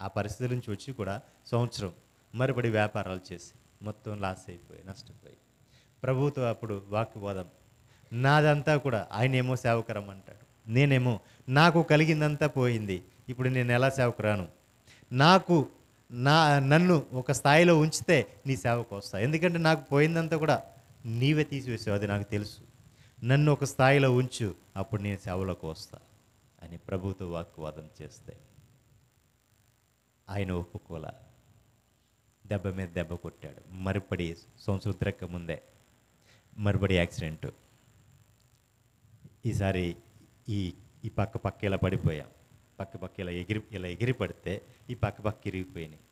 ఆ పరిస్థితి నుంచి వచ్చి కూడా సంవత్సరం మరుపడి వ్యాపారాలు చేసి మొత్తం లాస్ అయిపోయి నష్టపోయి ప్రభుతో అప్పుడు వాక్యబోధం నాదంతా కూడా, ఆయనేమో సేవకరం అంటాడు, నేనేమో నాకు కలిగిందంతా పోయింది, ఇప్పుడు నేను ఎలా సేవకురాను? నన్ను ఒక స్థాయిలో ఉంచితే నీ సేవకు వస్తా, ఎందుకంటే నాకు పోయిందంతా కూడా నీవే తీసివేసావు, అది నాకు తెలుసు. నన్ను ఒక స్థాయిలో ఉంచు, అప్పుడు నేను సేవలోకి వస్తా అని ప్రభుతో వాక్యవాదం చేస్తే ఆయన ఒప్పుకోల. దెబ్బ మీద దెబ్బ కొట్టాడు. మరుపడి సంవత్సరం తిరక్క ముందే మరుపడి యాక్సిడెంట్. ఈసారి ఈ పక్క ఇలా పడిపోయాం. పక్క ఇలా ఎగిరి పడితే ఈ పక్క ఇరిగిపోయినాయి.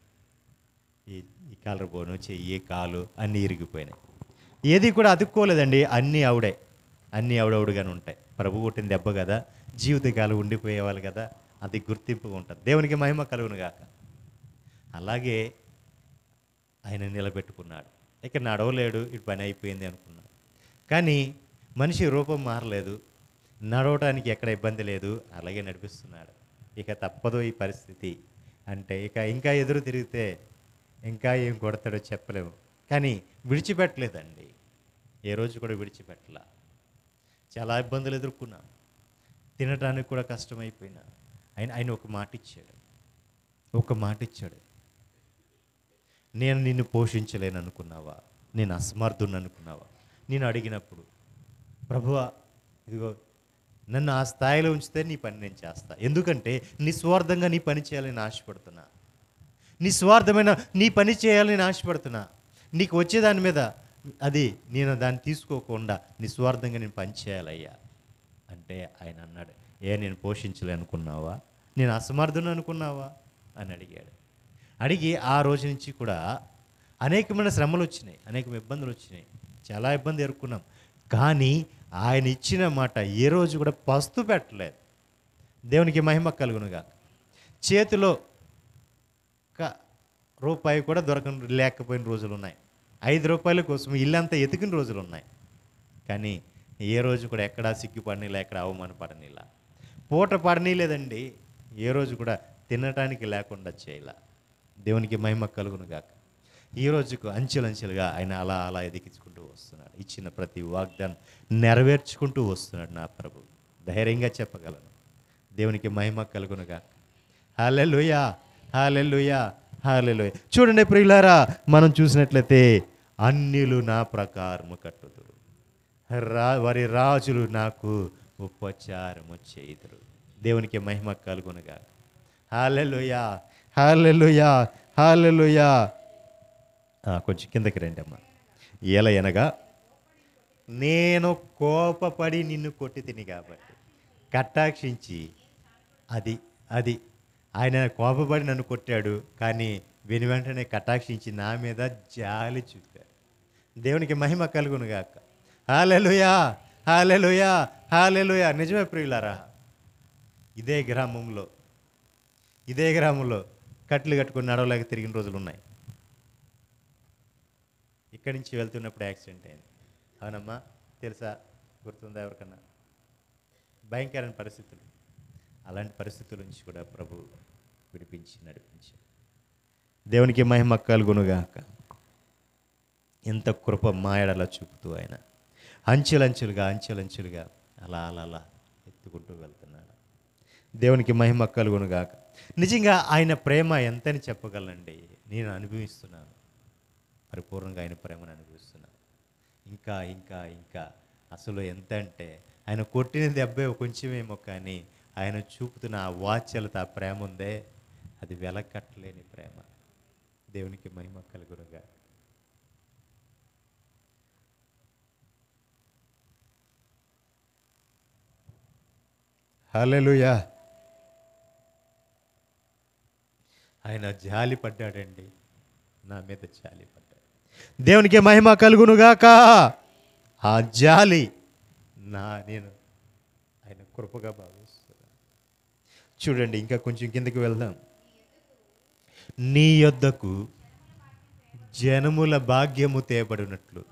ఈ కాలర్ బోను, చెయ్యి, కాలు అన్నీ ఇరిగిపోయినాయి. ఏది కూడా అతుక్కోలేదండి, అన్నీ ఆవిడవుడుగానే ఉంటాయి. ప్రభు కొట్టిన దెబ్బ కదా, జీవితకాలం ఉండిపోయేవాళ్ళు కదా, అది గుర్తింపుగా ఉంటుంది. దేవునికి మహిమ కలుగును గాక. అలాగే ఆయన నిలబెట్టుకున్నాడు. ఇక నడవలేడు, ఇటు పని అయిపోయింది అనుకున్నాడు. కానీ మనిషి రూపం మారలేదు, నడవటానికి ఎక్కడ ఇబ్బంది లేదు, అలాగే నడిపిస్తున్నాడు. ఇక తప్పదు ఈ పరిస్థితి అంటే, ఇంకా ఎదురు తిరిగితే ఇంకా ఏం కొడతాడో చెప్పలేము. కానీ విడిచిపెట్టలేదండి, ఏ రోజు కూడా విడిచిపెట్టలా. చాలా ఇబ్బందులు ఎదుర్కొన్నాం, తినడానికి కూడా కష్టమైపోయినా ఆయన ఒక మాట ఇచ్చాడు, నేను నిన్ను పోషించలేను అనుకున్నావా? నేను అసమర్థుని అనుకున్నావా? నేను అడిగినప్పుడు ప్రభువా ఇదిగో నన్ను ఆ స్థాయిలో ఉంచితే నీ పని నేను చేస్తా. ఎందుకంటే నిస్వార్థంగా నీ పని చేయాలని ఆశపడుతున్నా. నిస్వార్థమైన నీ పని చేయాలని ఆశపడుతున్నా. నీకు వచ్చేదాని మీద అది నేను దాన్ని తీసుకోకుండా నిస్వార్థంగా నేను పని చేయాలయ్యా అంటే ఆయన అన్నాడు, నేను పోషించలే అనుకున్నావా, నేను అసమర్థుని అనుకున్నావా అని అడిగాడు. అడిగి ఆ రోజు నుంచి కూడా అనేకమైన శ్రమలు వచ్చినాయి, అనేకమైన ఇబ్బందులు వచ్చినాయి, చాలా ఇబ్బంది ఎదుర్కొన్నాం. కానీ ఆయన ఇచ్చిన మాట ఏ రోజు కూడా పస్తు పెట్టలేదు. దేవునికి మహిమ కలుగునుగా. చేతిలో రూపాయి కూడా లేకపోయిన రోజులు ఉన్నాయి. 5 రూపాయల కోసం ఇల్లంతా ఎతికిన రోజులు ఉన్నాయి. కానీ ఏ రోజు కూడా ఎక్కడా సిగ్గుపడనీలా, ఎక్కడ అవమానపడనీలా, పూట పడనీలేదండి. ఏ రోజు కూడా తినటానికి లేకుండా చేయలా. దేవునికి మహిమ కలుగునుగాక. ఈ రోజుకు అంచెలంచెలుగా ఆయన అలా అలా ఎదిగించుకుంటూ వస్తున్నాడు. ఇచ్చిన ప్రతి వాగ్దానం నెరవేర్చుకుంటూ వస్తున్నాడు నా ప్రభు. ధైర్యంగా చెప్పగలను. దేవునికి మహిమ కలుగునుగాక. హల్లెలూయా, హల్లెలూయా, హల్లెలూయా. చూడండి ప్రియులారా, మనం చూసినట్లయితే అన్యులు నా ప్రకారము కట్టుదురు, వారి రాజులు నాకు ఉపచారము చేయుదురు. దేవునికి మహిమ కలుగునుగాక. హల్లెలూయా, హల్లెలూయా, హల్లెలూయా. కొంచెం కిందకి రండి అమ్మా. ఎలయనగా నేను కోపపడి నిన్ను కొట్టి తిని కాబట్టి కటాక్షించి అది అది ఆయన కోపపడి నన్ను కొట్టాడు, కానీ వెను వెంటనే కటాక్షించి నా మీద జాలి చూపాడు. దేవునికి మహిమ కలుగునుగాక. హల్లెలూయా, హల్లెలూయా, హల్లెలూయా. నిజమే ప్రియులారా, ఇదే గ్రామంలో కట్లు కట్టుకుని నడవలేక తిరిగిన రోజులు ఉన్నాయి. ఇక్కడి నుంచి వెళ్తున్నప్పుడు యాక్సిడెంట్ అయింది. అవునమ్మా, తెలుసా, గుర్తుందా ఎవరికన్నా? భయంకరమైన పరిస్థితులు. అలాంటి పరిస్థితుల నుంచి కూడా ప్రభు విడిపించి నడిపించాడు. దేవునికి మహిమ కలుగునుగాక. ఎంత కృప మాయడలా చూపుతూ ఆయన అంచెలంచెలుగా అలా అలా అలా ఎత్తుకుంటూ వెళ్తున్నాడు. దేవునికి మహిమ కలుగునుగాక. నిజంగా ఆయన ప్రేమ ఎంతని చెప్పగలనండి. నేను అనుభవిస్తున్నాను, పరిపూర్ణంగా ఆయన ప్రేమను అనుభవిస్తున్నాను. ఇంకా ఇంకా ఇంకా అసలు ఎంత అంటే ఆయన కొట్టిన దెబ్బే కొంచెమేమో, కానీ ఆయన చూపుతున్న ఆ వాత్సల్యత, ఆ ప్రేమ ఉందే, అది వెలకట్టలేని ప్రేమ. దేవునికి మహిమ కలుగునుగాక. హల్లెలూయా. ఆయన జాలి పడ్డాడండి, నా మీద జాలి పడ్డాడు. దేవునికి మహిమ కలుగునుగాక. ఆ జాలి నేను ఆయన కృపగా భావిస్తున్నాను. చూడండి, ఇంకా కొంచెం కిందకి వెళ్దాం. నీ యొద్దకు జనముల భాగ్యము తేబడినట్లు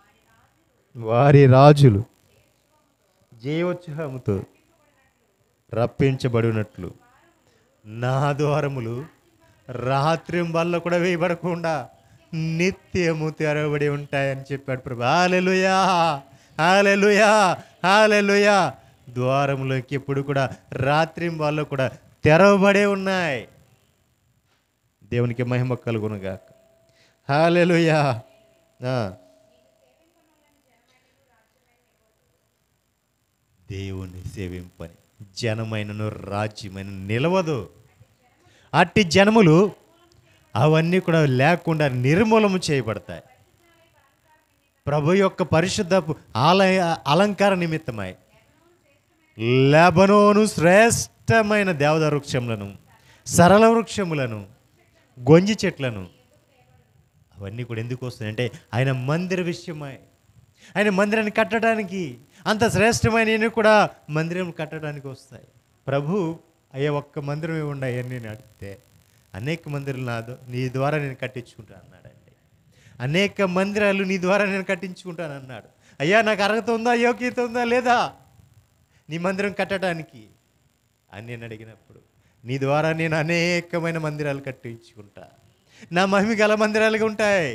వారి రాజులు జయోత్సాహముతో రప్పించబడినట్లు నా ద్వారములు రాత్రింబల్ల కూడా వేయబడకుండా నిత్యము తెరవబడి ఉంటాయని చెప్పాడు ప్రభు. హల్లెలూయా, హల్లెలూయా, హల్లెలూయా. ద్వారములోకి ఎప్పుడు కూడా రాత్రింబల్ల కూడా తెరవబడే ఉన్నాయి. దేవునికి మహిమ కలుగునుగాక. హల్లెలూయా. దేవుని సేవింపని జనమైనను రాజ్యమైన నిలవదు. అట్టి జనములు అవన్నీ కూడా లేకుండా నిర్మూలము చేయబడతాయి. ప్రభు యొక్క పరిశుద్ధపు అలంకార నిమిత్తమై లెబనోను శ్రేష్టమైన దేవదారు వృక్షములను, సరళ వృక్షములను, గొంజి చెట్లను, అవన్నీ కూడా ఎందుకు వస్తాయి అంటే ఆయన మందిర విషయమై, ఆయన మందిరాన్ని కట్టడానికి, అంత శ్రేష్టమైన కూడా మందిరం కట్టడానికి వస్తాయి. ప్రభు అయ్యే ఒక్క మందిరమే ఉన్నాయి అని నేను అడిగితే, అనేక మందిరాలు నీ ద్వారా నేను కట్టించుకుంటాను అన్నాడండి. అనేక మందిరాలు నీ ద్వారా నేను కట్టించుకుంటాను అన్నాడు. అయ్యా, నాకు అర్హత ఉందా, యోగ్యత ఉందా లేదా నీ మందిరం కట్టడానికి అని నేను అడిగినప్పుడు, నీ ద్వారా నేను అనేకమైన మందిరాలు కట్టించుకుంటా, నా మహిమ గల మందిరాలుగా ఉంటాయి,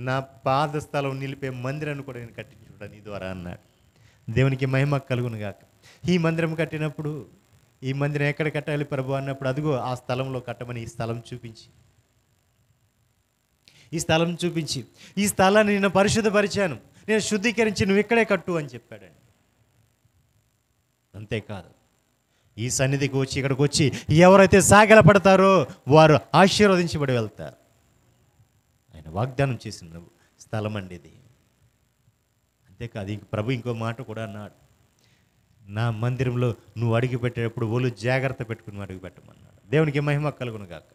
నా పాద స్థలం నిలిపే మందిరాన్ని కూడా నేను కట్టించుకుంటా నీ ద్వారా అన్నాడు. దేవునికి మహిమ కలుగునుగాక. ఈ మందిరం కట్టినప్పుడు, ఈ మందిరం ఎక్కడ కట్టాలి ప్రభు అన్నప్పుడు, అదిగో ఆ స్థలంలో కట్టమని ఈ స్థలం చూపించి, ఈ స్థలాన్ని నేను పరిశుద్ధపరిచాను, నేను శుద్ధీకరించి నువ్వు ఇక్కడే కట్టు అని చెప్పాడండి. అంతేకాదు, ఈ సన్నిధికి వచ్చి ఇక్కడికి వచ్చి ఎవరైతే సాగలపడతారో వారు ఆశీర్వదించబడి వెళ్తారు. ఆయన వాగ్దానం చేసిన స్థలం అండి ఇది. అంతేకాదు, ప్రభు ఇంకో మాట కూడా అన్నాడు, నా మందిరంలో నువ్వు అడుగు పెట్టేటప్పుడు ఒళ్ళు జాగ్రత్త పెట్టుకుని అడుగు పెట్టమన్నాడు. దేవునికి మహిమ కలుగును గాక.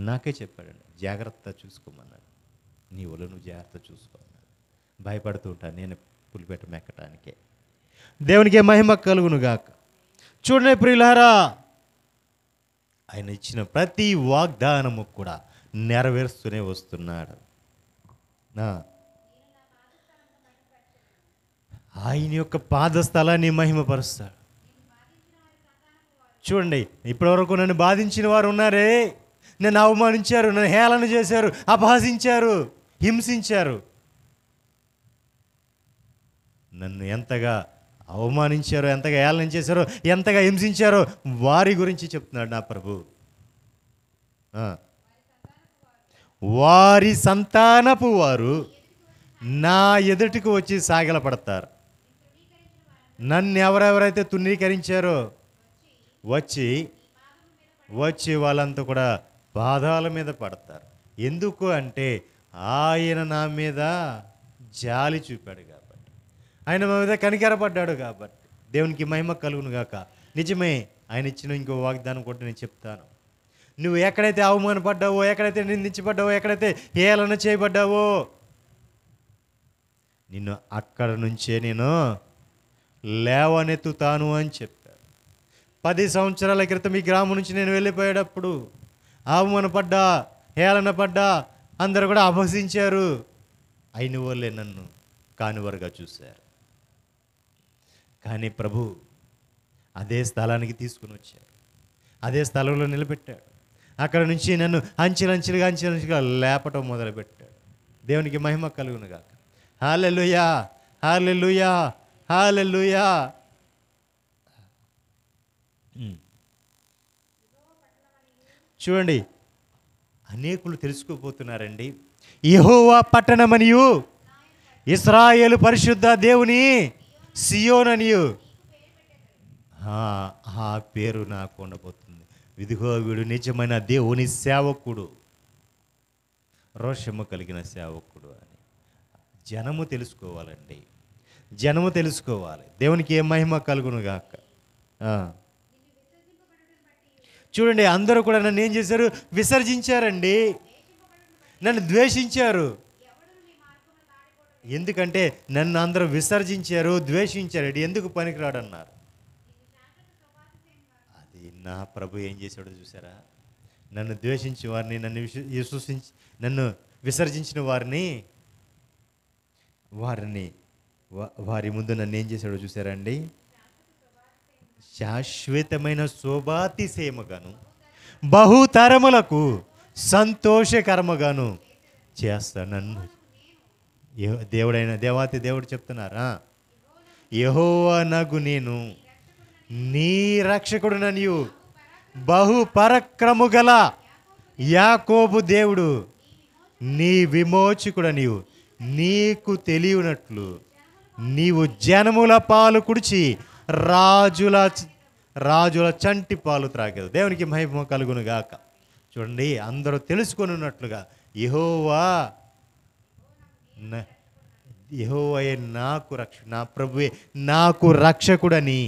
నాకే చెప్పాడండి, జాగ్రత్త చూసుకోమన్నాడు. నీ ఒళ్ళు నువ్వు జాగ్రత్త చూసుకోమన్నాడు. భయపడుతూ ఉంటాను నేను పులిపెట్ట మెక్కటానికే. దేవునికి మహిమ కలుగును గాక. చూడండి ప్రియులారా, ఆయన ఇచ్చిన ప్రతి వాగ్దానము కూడా నెరవేరుస్తూనే వస్తున్నాడు. ఆయన యొక్క పాదస్థలాన్ని మహిమపరుస్తాడు. చూడండి, ఇప్పటివరకు నన్ను బాధించిన వారు ఉన్నారే, నన్ను అవమానించారు, నన్ను హేళన చేశారు, అపహసించారు, హింసించారు. నన్ను ఎంతగా అవమానించారో, ఎంతగా హేళన చేశారో, ఎంతగా హింసించారో వారి గురించి చెప్తున్నాడు నా ప్రభు. వారి సంతానపు వారు నా ఎదుటికి వచ్చి సాగిలపడతారు. నన్ను ఎవరెవరైతే తునీకరించారో వచ్చి వాళ్ళంతా కూడా పాదాల మీద పడతారు. ఎందుకు అంటే ఆయన నా మీద జాలి చూపాడు కాబట్టి, ఆయన మా మీద కనికరపడ్డాడు కాబట్టి. దేవునికి మహిమ కలుగును గాక. నిజమే, ఆయన ఇచ్చిన ఇంకో వాగ్దానం కూడా నేను చెప్తాను. నువ్వు ఎక్కడైతే అవమానపడ్డావో, ఎక్కడైతే నిందించబడ్డావో, ఎక్కడైతే హేళన చేయబడ్డావో, నిన్ను అక్కడ నుంచే నేను లేవనెత్తుతాను అని చెప్పాడు. 10 సంవత్సరాల క్రితం ఈ గ్రామం నుంచి నేను వెళ్ళిపోయేటప్పుడు అవమానపడ్డా, హేళన పడ్డా, అందరూ కూడా అపహసించారు. అయిన వాళ్ళే నన్ను కానివారుగా చూశారు. కానీ ప్రభు అదే స్థలానికి తీసుకుని వచ్చాడు, అదే స్థలంలో నిలబెట్టాడు. అక్కడ నుంచి నన్ను అంచెలంచెలుగా లేపటం మొదలుపెట్టాడు. దేవునికి మహిమ కలుగును గాక. హల్లెలూయా, హల్లెలూయా, హల్లెలూయా. చూడండి, అనేకులు తెలుసుకోపోతున్నారండి. యెహోవా పట్టణమనియు ఇశ్రాయేలు పరిశుద్ధ దేవుని సియోననియు ఆ పేరు నాకు ఉండబోతుంది. ఇదిగో వీడు నిజమైన దేవుని సేవకుడు, రోషము కలిగిన సేవకుడు అని జనము తెలుసుకోవాలండి. జనము తెలుసుకోవాలి. దేవునికి ఏ మహిమ కలుగును గాక. చూడండి, అందరూ కూడా నన్ను ఏం చేశారు? విసర్జించారండి, నన్ను ద్వేషించారు. ఎందుకంటే నన్ను అందరూ విసర్జించారు, ద్వేషించారు. ఎందుకు పనికిరాడన్నారు. అది నా ప్రభు ఏం చేశాడో చూసారా? నన్ను ద్వేషించిన వారిని, నన్ను విసర్జించిన వారి ముందు నన్ను ఏం చేశాడో చూసారా అండి? శాశ్వతమైన శోభాతిశయముగాను బహుతరములకు సంతోషకరముగాను చేస్తాను నన్ను. దేవాతి దేవుడు చెప్తున్నారా, యెహోవా నగు నేను నీ రక్షకుడు ననియు బహు పరక్రము గల యాకోబు దేవుడు నీ విమోచకుడనియు నీకు తెలియనట్లు నీవు జనముల పాలు కుడిచి రాజుల చంటి పాలు త్రాగేది. దేవునికి మహిమ కలుగును గాక. చూడండి, అందరూ తెలుసుకొని ఉన్నట్లుగా యెహోవాయే నాకు నా ప్రభువే నాకు రక్షకుడని.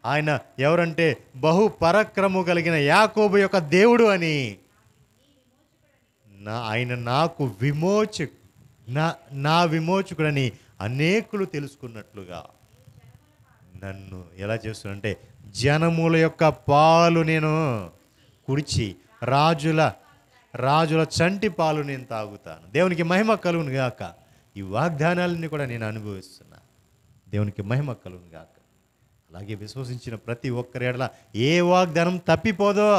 ఆయన ఎవరంటే బహు పరాక్రమము కలిగిన యాకోబు యొక్క దేవుడు అని. ఆయన నాకు నా విమోచకుడని అనేకులు తెలుసుకున్నట్లుగా నన్ను ఎలా చేస్తున్నంటే జనముల యొక్క పాలు నేను కుడిచి రాజుల చంటి పాలు నేను తాగుతాను. దేవునికి మహిమ కలుగును గాక. ఈ వాగ్దానాలన్నీ కూడా నేను అనుభవిస్తున్నా. దేవునికి మహిమ కలుగును గాక. అలాగే విశ్వసించిన ప్రతి ఒక్కరి ఎడల ఏ వాగ్దానం తప్పిపోదో.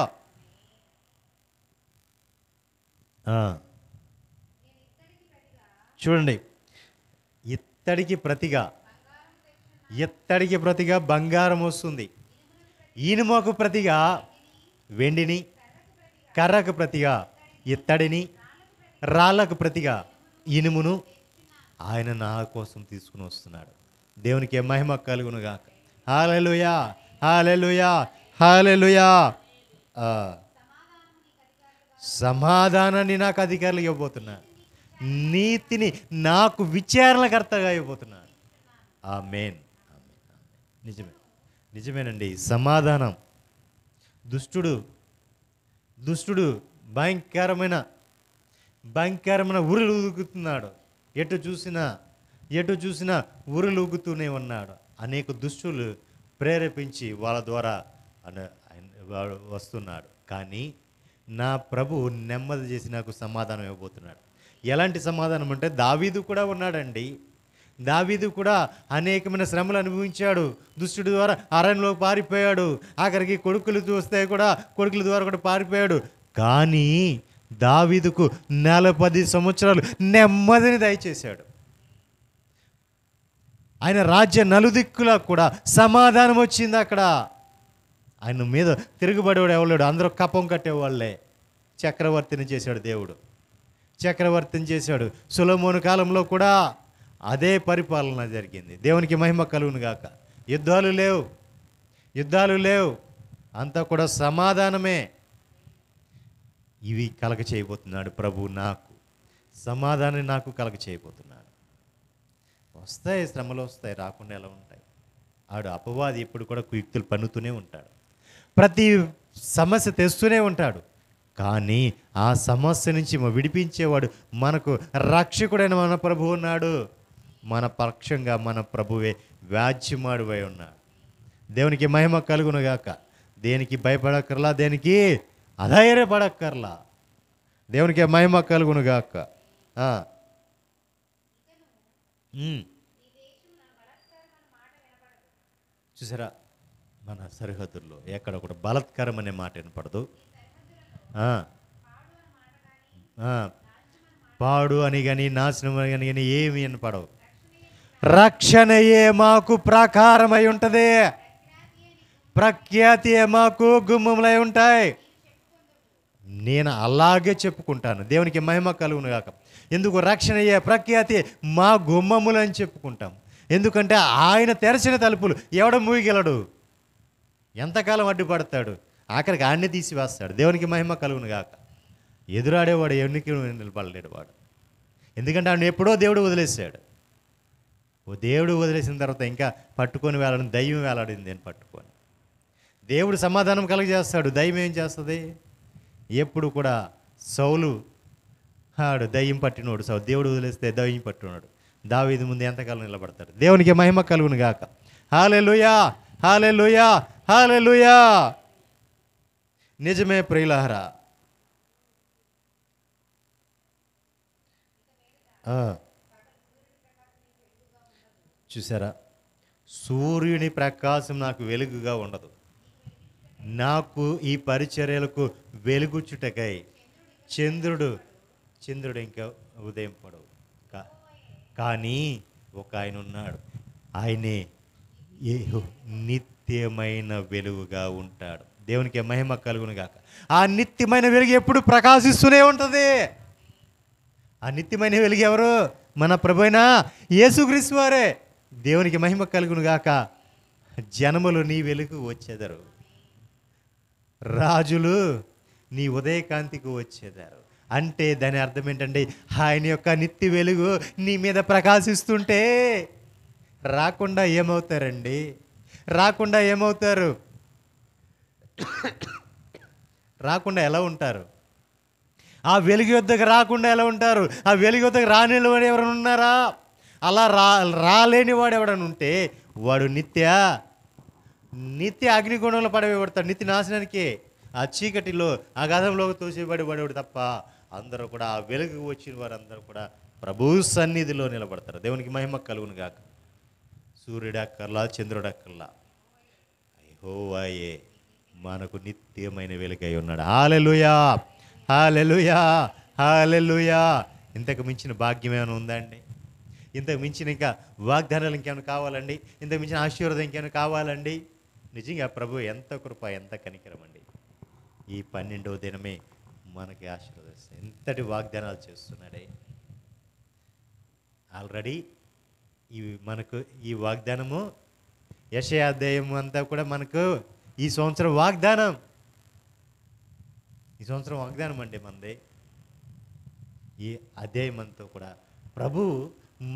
చూడండి, ఇత్తడికి ప్రతిగా బంగారం వస్తుంది, ఇనుముకు ప్రతిగా వెండిని, కర్రకు ప్రతిగా ఇత్తడిని, రాళ్ళకు ప్రతిగా ఇనుమును ఆయన నా కోసం తీసుకుని వస్తున్నాడు. దేవునికి మహిమ కలుగును గాక. హల్లెలూయా, హల్లెలూయా, హల్లెలూయా. సమాధానాన్ని నాకు అధికారులు ఇవ్వబోతున్నా, నీతిని నాకు విచారణకర్తగా ఇవ్వబోతున్నా. ఆమేన్. నిజమే, నిజమేనండి. సమాధానం. దుష్టుడు దుష్టుడు భయంకరమైన ఉరులు ఊగుతున్నాడు. ఎటు చూసినా ఉరులు ఊగుతూనే ఉన్నాడు. అనేక దుష్టులు ప్రేరేపించి వాళ్ళ ద్వారా వాడు వస్తున్నాడు. కానీ నా ప్రభు నెమ్మది చేసి నాకు సమాధానం ఇవ్వబోతున్నాడు. ఎలాంటి సమాధానం అంటే, దావీదు కూడా ఉన్నాడండి. దావీదు కూడా అనేకమైన శ్రమలు అనుభవించాడు. దుష్టుడి ద్వారా అరణ్యంలో పారిపోయాడు. ఆఖరికి కొడుకుల ద్వారా కూడా పారిపోయాడు. కానీ దావీదుకు 40 సంవత్సరాలు నెమ్మదిని దయచేశాడు. ఆయన రాజ్య నలుదిక్కులా కూడా సమాధానం వచ్చింది. అక్కడ ఆయన మీద తిరుగుబడేవాడు ఎవలేడు, అందరూ కప్పం కట్టేవాళ్ళే. చక్రవర్తిని చేశాడు దేవుడు, చక్రవర్తిని చేశాడు. సొలొమోను కాలంలో కూడా అదే పరిపాలన జరిగింది. దేవునికి మహిమ కలుగును గాక. యుద్ధాలు లేవు, అంతా కూడా సమాధానమే. ఇవి కలగ చేయబోతున్నాడు ప్రభు. నాకు సమాధానం నాకు కలగ చేయబోతున్నాడు. వస్తాయి, శ్రమలు వస్తాయి, రాకుండా ఎలా ఉంటాయి? ఆడు అపవాది ఎప్పుడు కూడా కుయుక్తులు పన్నుతూనే ఉంటాడు, ప్రతి సమస్య తెస్తూనే ఉంటాడు. కానీ ఆ సమస్య నుంచి విడిపించేవాడు మనకు రక్షకుడైన మన ప్రభు ఉన్నాడు. మన పక్షంగా మన ప్రభువే వ్యాజ్యమాడువై ఉన్నాడు. దేవునికి మహిమ కలుగునుగాక. దేనికి భయపడక్కర్లా, దేనికి అధైర్యపడక్కర్లా. దేవునికి మహిమ కలుగునుగాక. చూసారా, మన సరిహద్దుల్లో ఎక్కడ కూడా బలత్కారం అనే మాట వినపడదు. పాడు అని కానీ నాశనం అని కానీ ఏమి వినపడవు. రక్షణయే మాకు ప్రాకారమై ఉంటుంది, ప్రఖ్యాతి మాకు గుమ్మములై ఉంటాయి. నేను అలాగే చెప్పుకుంటాను. దేవునికి మహిమ కలుగును గాక. ఎందుకు? రక్షణయే ప్రఖ్యాతి మా గుమ్మములు అని చెప్పుకుంటాం. ఎందుకంటే ఆయన తెరచిన తలుపులు ఎవడ మూయగలడు? ఎంతకాలం అడ్డుపడతాడు? ఆఖరికి ఆడిని తీసివేస్తాడు. దేవునికి మహిమ కలుగును గాక. ఎదురాడేవాడు ఎన్నికి నిలబడలేడు వాడు. ఎందుకంటే ఆయన ఎప్పుడో దేవుడు వదిలేశాడు. దేవుడు వదిలేసిన తర్వాత ఇంకా పట్టుకొని వేలాడిన దయ్యం వేలాడింది. నేను పట్టుకొని దేవుడు సమాధానం కలుగజేస్తాడు. దయ్యం ఏం చేస్తుంది? ఎప్పుడు కూడా సౌలు ఆడు దయ్యం పట్టినోడు. దేవుడు వదిలేస్తే దయ్యం పట్టినాడు. దావీదు ముందు ఎంతకాలం నిలబడతాడు? దేవునికి మహిమ కలుగును గాక. హల్లెలూయా, హల్లెలూయా, హల్లెలూయా. నిజమే ప్రియులారా. చూసారా, సూర్యుని ప్రకాశం నాకు వెలుగుగా ఉండదు. నాకు ఈ పరిచర్యలకు వెలుగుచుటకై చంద్రుడు ఇంకా ఉదయం పడవు. కానీ ఒక ఆయన ఉన్నాడు, ఆయనే నిత్యమైన వెలుగుగా ఉంటాడు. దేవునికి మహిమ కలుగును గాక. ఆ నిత్యమైన వెలుగు ఎప్పుడు ప్రకాశిస్తూనే ఉంటుంది. ఆ నిత్యమైన వెలుగు ఎవరు? మన ప్రభువైన యేసుక్రీస్తు వారే. దేవునికి మహిమ కలుగును గాక. జనములు నీ వెలుగు వచ్చేదరు, రాజులు నీ ఉదయకాంతికి వచ్చేదారు. అంటే దాని అర్థం ఏంటంటే, ఆయన యొక్క నిత్య వెలుగు నీ మీద ప్రకాశిస్తుంటే రాకుండా ఏమవుతారండి? రాకుండా ఏమవుతారు? రాకుండా ఎలా ఉంటారు? ఆ వెలుగు యొద్దకు రాకుండా ఎలా ఉంటారు? ఆ వెలుగు యొద్దకు రాని వాడు ఎవరైనా ఉన్నారా? అలా రాలేని వాడు ఎవడని ఉంటే వాడు నిత్య అగ్నిగుణంలో పడవేయబడతాడు, నిత్య నాశనానికి. ఆ చీకటిలో ఆ గతంలోకి తోసేబడేవాడు తప్ప అందరూ కూడా ఆ వెలుగు వచ్చిన వారందరూ కూడా ప్రభు సన్నిధిలో నిలబడతారు. దేవునికి మహిమ కలుగును గాక. సూర్యుడక్కర్లా, చంద్రుడక్కర్లా, యెహోవాయే మనకు నిత్యమైన వెలుగై ఉన్నాడు. హల్లెలూయా, హల్లెలూయా, హల్లెలూయా. ఇంతకు మించిన భాగ్యం ఏమైనా ఉందా అండి? ఇంతకు మించిన ఇంకా వాగ్దానాలు ఇంకేమైనా కావాలండి? ఇంతకు మించిన ఆశీర్వాదం ఇంకేమైనా కావాలండి? నిజంగా ప్రభు ఎంత కృప, ఎంత కనికరం అండి. ఈ 12వ దినమే మనకి ఆశీర్వదిస్తాయి. ఎంతటి వాగ్దానాలు చేస్తున్నాడే. ఆల్రెడీ మనకు ఈ వాగ్దానము యెషయా అధ్యాయం అంతా కూడా మనకు ఈ సంవత్సరం వాగ్దానం. ఈ సంవత్సరం వాగ్దానం అండి మనది. ఈ అధ్యాయం అంతా కూడా ప్రభు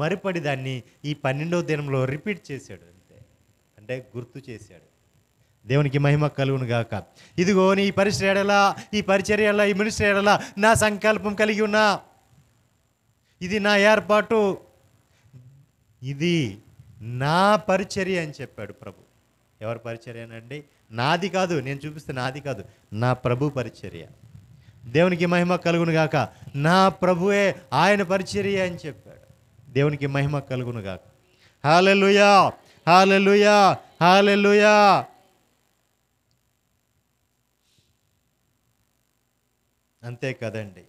మరిపడి దాన్ని ఈ 12వ దినంలో రిపీట్ చేశాడు. అంతే, అంటే గుర్తు చేశాడు. దేవునికి మహిమ కలుగును గాక. ఇదిగో నీ ఈ పరిచర్యలా ఈ మినిస్ట్రీ నా సంకల్పం కలిగి ఉన్నా, ఇది నా ఏర్పాటు, ఇది నా పరిచర్య అని చెప్పాడు ప్రభు. ఎవరి పరిచర్యనండి? నాది కాదు, నేను చూపిస్తే నాది కాదు, నా ప్రభు పరిచర్య. దేవునికి మహిమ కలుగును గాక. నా ప్రభువే ఆయన పరిచర్య అని చెప్పాడు. దేవునికి మహిమ కలుగును గాక. హల్లెలూయా, హల్లెలూయా, హల్లెలూయా. అంతే కదండి.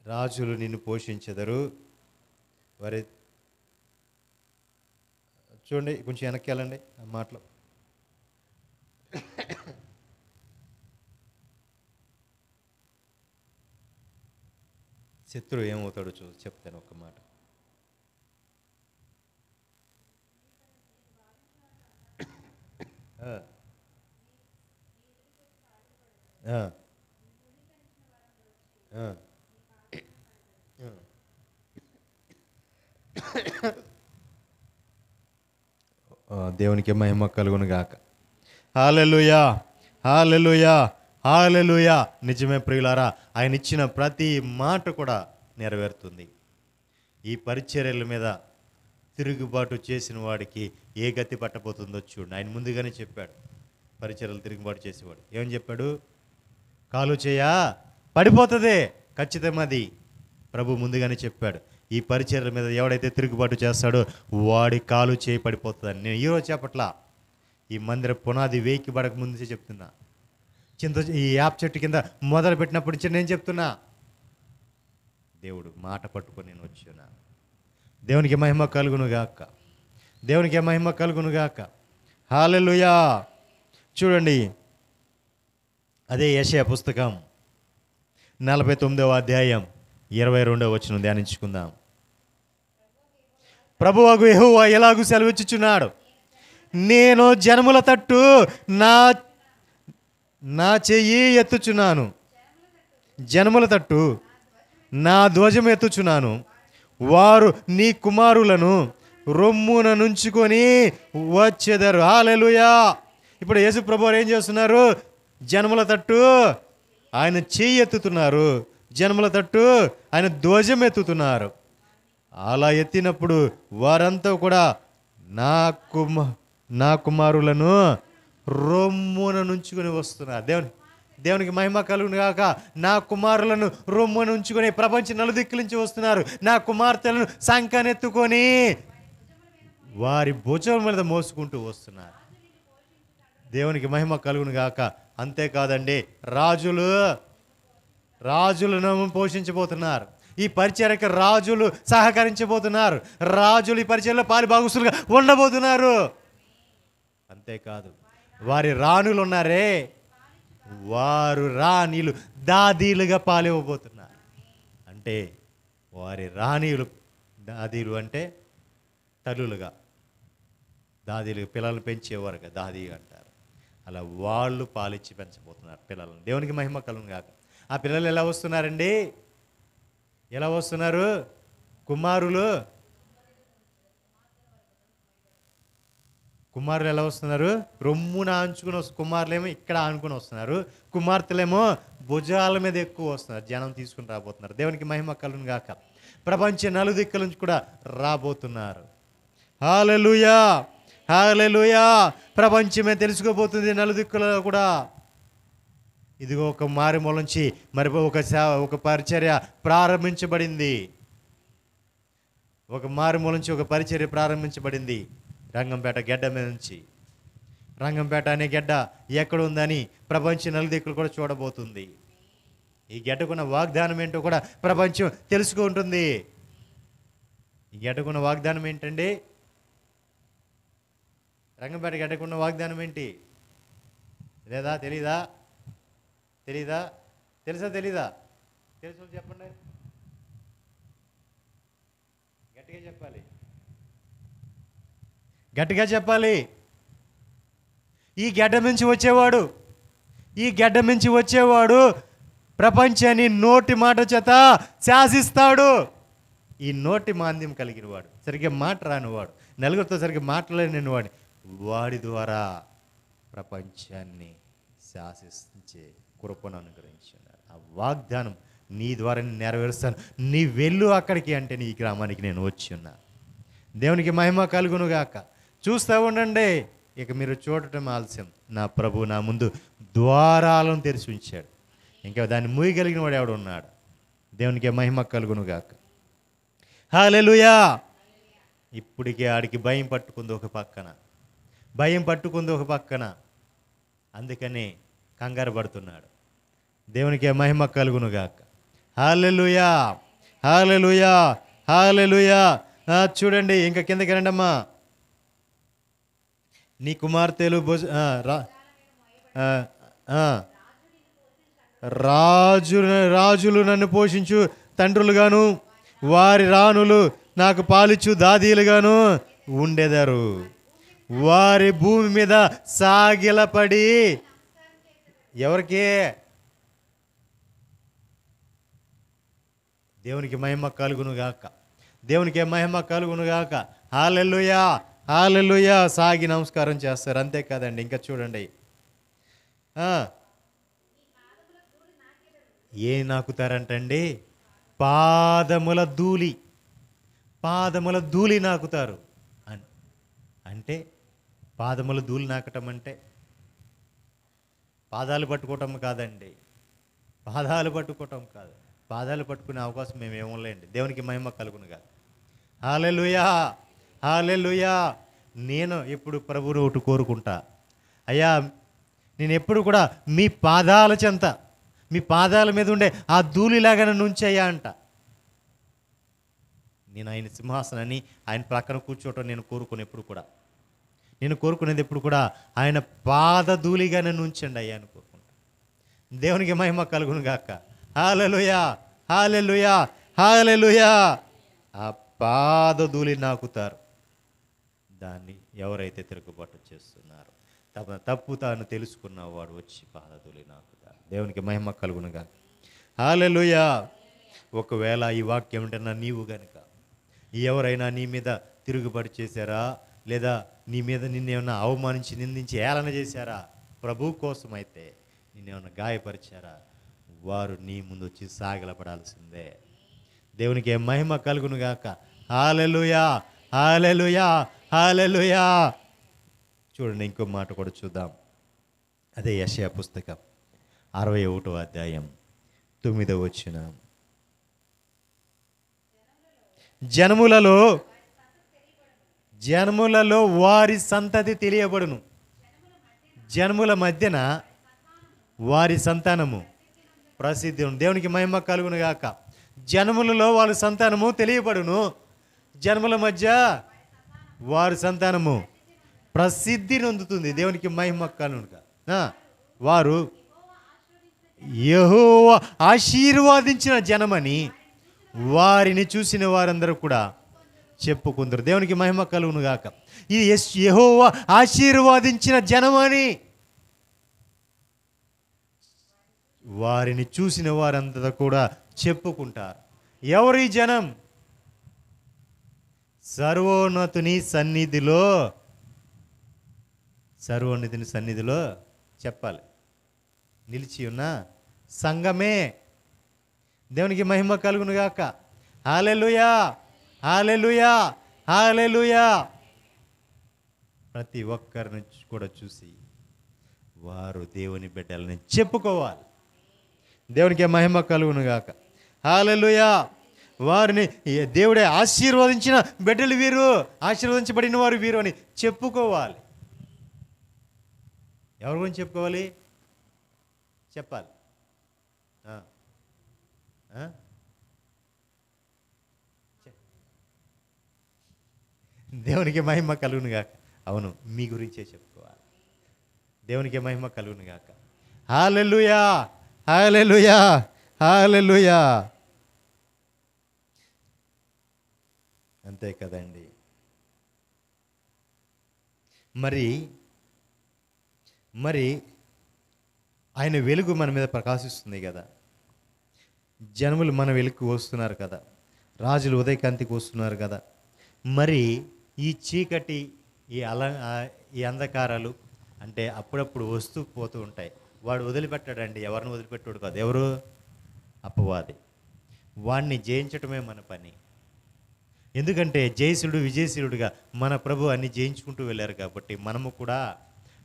రాజులు నిన్ను పోషించెదరు. వారి చూడండి, కొంచెం వెనక్కి వెళ్ళండి ఆ మాటలు. శత్రువు ఏమవుతాడో చెప్తాను ఒక మాట. దేవునికి మహిమ కలుగును గాక. హల్లెలూయా, హల్లెలూయా, హల్లెలూయా. నిజమే ప్రియులారా, ఆయన ఇచ్చిన ప్రతి మాట కూడా నెరవేరుతుంది. ఈ పరిచర్యల మీద తిరుగుబాటు చేసిన వాడికి ఏ గతి పట్టబోతుందో చూడండి. ఆయన ముందుగానే చెప్పాడు. పరిచర్యలు తిరుగుబాటు చేసేవాడు ఏమని చెప్పాడు? కాలు చేయా పడిపోతుంది, ఖచ్చితంగా అది ప్రభు ముందుగానే చెప్పాడు. ఈ పరిచర్యల మీద ఎవడైతే తిరుగుబాటు చేస్తాడో వాడి కాలు చేయి పడిపోతుందని. నేను ఈరోజు చెప్పట్లా, ఈ మందిర పునాది వేయికి పడక ముందే చెప్తున్నా. ఈ యాప్ చెట్టు కింద మొదలు పెట్టినప్పటి నుంచి నేను చెప్తున్నా. దేవుడు మాట పట్టుకొని నేను వచ్చున్నా. దేవునికి మహిమ కలుగును గాక. దేవునికి మహిమ కలుగును గాక. హల్లెలూయా. చూడండి, అదే యెషయా పుస్తకం 49వ అధ్యాయం 22వ వచనం ధ్యానించుకుందాం. ప్రభువగు యెహోవా ఎలాగూ సెలవిచ్చుచున్నాడు, నేను జనముల తట్టు నా చెయ్యి ఎత్తుచున్నాను, జనముల తట్టు నా ధ్వజం ఎత్తుచున్నాను, వారు నీ కుమారులను రొమ్మున నుంచుకొని వచ్చెదరు. హల్లెలూయా. ఇప్పుడు యేసు ప్రభువారు ఏం చేస్తున్నారు? జనముల తట్టు ఆయన చెయ్యి ఎత్తుతున్నారు, జనముల తట్టు ఆయన ధ్వజం ఎత్తుతున్నారు. అలా ఎత్తినప్పుడు వారంతా కూడా నా కుమారులను రొమ్మున నుంచుకొని వస్తున్నారు. దేవునికి మహిమ కలుగును గాక. నా కుమారులను రొమ్మున ఉంచుకొని ప్రపంచ నలుదిక్కుల నుంచి వస్తున్నారు. నా కుమార్తెలను సంకనెత్తుకొని వారి భుజం మీద మోసుకుంటూ వస్తున్నారు. దేవునికి మహిమ కలుగును గాక. అంతేకాదండి, రాజులను పోషించబోతున్నారు. ఈ పరిచర్యకు రాజులు సహకరించబోతున్నారు. రాజులు ఈ పరిచర్యలో పాలి భాగస్తులుగా ఉండబోతున్నారు. అంతేకాదు, వారి రాణులు ఉన్నారే, వారు రాణిలు దాదీలుగా పాలివ్వబోతున్నారు. అంటే వారి రాణిలు, దాదీలు అంటే తల్లులుగా, దాదీలు పిల్లలు పెంచేవారుగా దాదీ అంటారు. అలా వాళ్ళు పాలిచ్చి పెంచబోతున్నారు పిల్లలను. దేవునికి మహిమ కలుగును గాక. ఆ పిల్లలు ఎలా వస్తున్నారండి? ఎలా వస్తున్నారు? కుమారులు ఎలా వస్తున్నారు? రొమ్మున ఆంచుకుని కుమారులేమో ఇక్కడ ఆనుకుని వస్తున్నారు, కుమార్తెలేమో భుజాల మీద ఎక్కువ వస్తున్నారు. జనం తీసుకుని రాబోతున్నారు. దేవునికి మహిమ కలుగును గాక. ప్రపంచ నలుదిక్కుల నుంచి కూడా రాబోతున్నారు. హల్లెలూయా, హల్లెలూయా. ప్రపంచమే తెలుసుకోబోతుంది నలుదిక్కులలో కూడా. ఇదిగో ఒక మారుమూల నుంచి మరి ఒక పరిచర్య ప్రారంభించబడింది. ఒక మారుమూల నుంచి ఒక పరిచర్య ప్రారంభించబడింది. రంగంపేట గడ్డ మీద నుంచి. రంగంపేట అనే గడ్డ ఎక్కడ ఉందని ప్రపంచ నలుదిక్కులు కూడా చూడబోతుంది. ఈ గడ్డకున్న వాగ్దానం ఏంటో కూడా ప్రపంచం తెలుసుకుంటుంది. ఈ గడ్డకున్న వాగ్దానం ఏంటండి? రంగంపేట గడ్డకున్న వాగ్దానం ఏంటి? తెలీదా? తెలుసా తెలీదా? తెలుసు చెప్పండి, గట్టిగా చెప్పాలి. గట్టిగా చెప్పాలి. ఈ గడ్డ నుంచి వచ్చేవాడు ప్రపంచాన్ని నోటి మాట చేత శాసిస్తాడు. ఈ నోటి మాంద్యం కలిగిన వాడు, సరిగ్గా మాట రానివాడు, నలుగురితో సరిగ్గా మాట్లాడలేని వాడు, వాడి ద్వారా ప్రపంచాన్ని శాసించే కృపను అనుగ్రహించున్నాడు. ఆ వాగ్దానం నీ ద్వారా నెరవేరుస్తాను, నీ వెళ్ళు అక్కడికి అంటే నీ గ్రామానికి నేను వచ్చి ఉన్నా. దేవునికి మహిమ కలుగునుగాక. చూస్తూ ఉండండి. ఇక మీరు చూడటం ఆలస్యం. నా ప్రభు నా ముందు ద్వారాలను తెరిచి ఉంచాడు. ఇంకా దాన్ని మూయగలిగిన వాడు ఎవడు ఉన్నాడు? దేవునికి మహిమ కలుగునుగాక. హల్లెలూయా. ఇప్పటికే ఆడికి భయం పట్టుకుంది ఒక పక్కన, అందుకని కంగారు పడుతున్నాడు. దేవునికి మహిమ కలుగునుగాక. హల్లెలూయా, హల్లెలూయా, హల్లెలూయా. చూడండి, ఇంకా కిందకి రండమ్మా. నీ కుమార్తెలు రాజులు నన్ను పోషించు తండ్రులుగాను, వారి రాణులు నాకు పాలిచ్చు దాదీలుగాను ఉండెదరు. వారి భూమి మీద సాగిలపడి ఎవరికి? దేవునికి మహిమ కలుగునుగాక. దేవునికి మహిమ కలుగునుగాక. హల్లెలూయా, హల్లెలూయా. సాగి నమస్కారం చేస్తారు. అంతే కాదండి, ఇంకా చూడండి. ఏ నాకుతారంటండి? పాదముల ధూళి నాకుతారు. అంటే పాదముల ధూళి నాకటం అంటే పాదాలు పట్టుకోవటం కాదండి, పాదాలు పట్టుకునే అవకాశం మేము ఏమోలేండి. దేవునికి మహిమ కలుగునుగా. హల్లెలూయా, హల్లెలూయా. నేను ఎప్పుడు ప్రభువుని ఒకటి కోరుకుంటా, అయ్యా నేను ఎప్పుడు కూడా మీ పాదాల చెంత, మీ పాదాల మీద ఉండే ఆ ధూళిలాగా నన్ను ఉంచయ్యా అంట. నేను ఆయన సింహాసనాన్ని, ఆయన ప్రక్కన కూర్చోవటం నేను కోరుకునేది ఎప్పుడు కూడా ఆయన పాద ధూళిగా నన్ను ఉంచండి అయ్యా అని కోరుకుంటా. దేవునికి మహిమ కలుగును గాక. హల్లెలూయా, హల్లెలూయా, హల్లెలూయా. ఆ పాద ధూళి నాకుతారు. దాన్ని ఎవరైతే తిరుగుబాటు చేస్తున్నారో, తమ తప్పు తాను తెలుసుకున్నవాడు వచ్చి పాద ధూళి నాకుతారు. దేవునికి మహిమ కలుగును గాక. హల్లెలూయా. ఒకవేళ ఈ వాక్యం వింటున్నా నీవు గనుక ఎవరైనా నీ మీద తిరుగుబాటు చేశారా, లేదా నీ మీద నిన్నేమన్నా అవమానించి నిందించి ఏలన చేశారా, ప్రభు కోసం అయితే నిన్నేమన్నా గాయపరిచారా, వారు నీ ముందు వచ్చి సాగిలపడాల్సిందే. దేవునికి మహిమ కలుగును గాక. హల్లెలూయా, హల్లెలూయా, హల్లెలూయా. చూడండి, ఇంకో మాట కూడా చూద్దాం. అదే యెషయా పుస్తకం 61వ అధ్యాయం 9వ వచనం. జనములలో వారి సంతతి తెలియబడును. జనముల మధ్యన వారి సంతానము ప్రసిద్ధి. దేవునికి మహిమ కలుగును గాక. జనములలో వారి సంతానము తెలియబడును. జనముల మధ్య వారి సంతానము ప్రసిద్ధి నొందుతుంది. దేవునికి మహిమ కలుగును గాక. వారు యెహోవా ఆశీర్వదించిన జనమని వారిని చూసిన వారందరూ కూడా చెప్పుకుందరు. దేవునికి మహిమ కలుగును గాక. ఇది యెహోవా ఆశీర్వదించిన జనమని వారిని చూసిన వారందరూ కూడా చెప్పుకుంటారు. ఎవరు ఈ జనం? సర్వోన్నతుని సన్నిధిలో చెప్పాలి నిలిచి ఉన్న సంఘమే. దేవునికి మహిమ కలుగును గాక. హల్లెలూయా, హల్లెలూయా, హల్లెలూయా. ప్రతి ఒక్కరిని కూడా చూసి వారు దేవుని బిడ్డలని చెప్పుకోవాలి. దేవునికి మహిమ కలుగును గాక. హల్లెలూయా. వారిని దేవుడే ఆశీర్వదించిన బిడ్డలు వీరు, ఆశీర్వదించబడిన వారు వీరు అని చెప్పుకోవాలి. ఎవరి గురించి చెప్పుకోవాలి? చెప్పాలి. దేవునికి మహిమ కలుగును గాక. అవును, మీ గురించే చెప్పుకోవాలి. దేవునికి మహిమ కలుగును గాక. హల్లెలూయా, హల్లెలూయా, హల్లెలూయా. అంతే కదండి. మరి మరి ఆయన వెలుగు మన మీద ప్రకాశిస్తుంది కదా, జనములు మన వెలుగుకు వస్తున్నారు కదా, రాజులు ఉదయకాంతికి వస్తున్నారు కదా. మరి ఈ చీకటి, ఈ అంధకారాలు అంటే అప్పుడప్పుడు వస్తూ పోతూ ఉంటాయి. వాడు వదిలిపెట్టాడండి, ఎవరిని వదిలిపెట్టాడు కాదు. ఎవరు? అపవాది. వాడిని జయించటమే మన పని. ఎందుకంటే జయశీలుడు విజయశీలుడుగా మన ప్రభు అన్ని జయించుకుంటూ వెళ్ళారు కాబట్టి మనము కూడా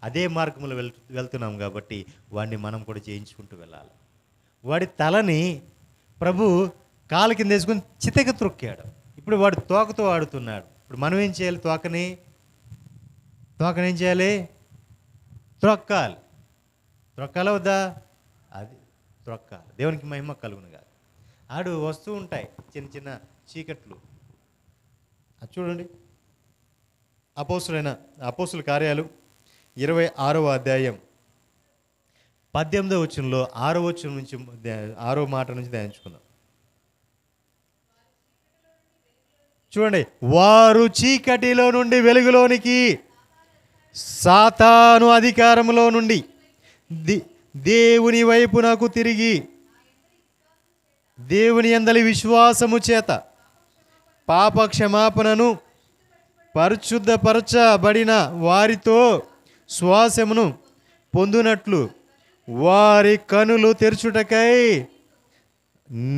అదే మార్గంలో వెళ్తున్నాం కాబట్టి వాడిని మనం కూడా జయించుకుంటూ వెళ్ళాలి. వాడి తలని ప్రభు కాలు కింద వేసుకొని చితక త్రొక్కాడు. ఇప్పుడు వాడు తోకతో ఆడుతున్నాడు. ఇప్పుడు మనం ఏం చేయాలి? తోకని ఏం చేయాలి? త్రొక్కాలి. త్రొక్కాలా వద్దా? అది త్రొక్కాలి. దేవునికి మహిమ కలుగును కాదు. ఆడు వస్తూ ఉంటాయి చిన్న చిన్న చీకట్లు. అది చూడండి, అపోస్తుల కార్యాలు 26వ అధ్యాయం 18వ వచనంలో 6వ వచనం నుంచి 6వ మాట నుంచి ధ్యానించుకుందాం. చూడండి, వారు చీకటిలో నుండి వెలుగులోనికి, సాతాను అధికారంలో నుండి దేవుని వైపునకు తిరిగి దేవుని యందలి విశ్వాసము చేత పాప క్షమాపణను పరిశుద్ధపరచబడిన వారితో శ్వాసమును పొందునట్లు వారి కనులు తెరుచుటకై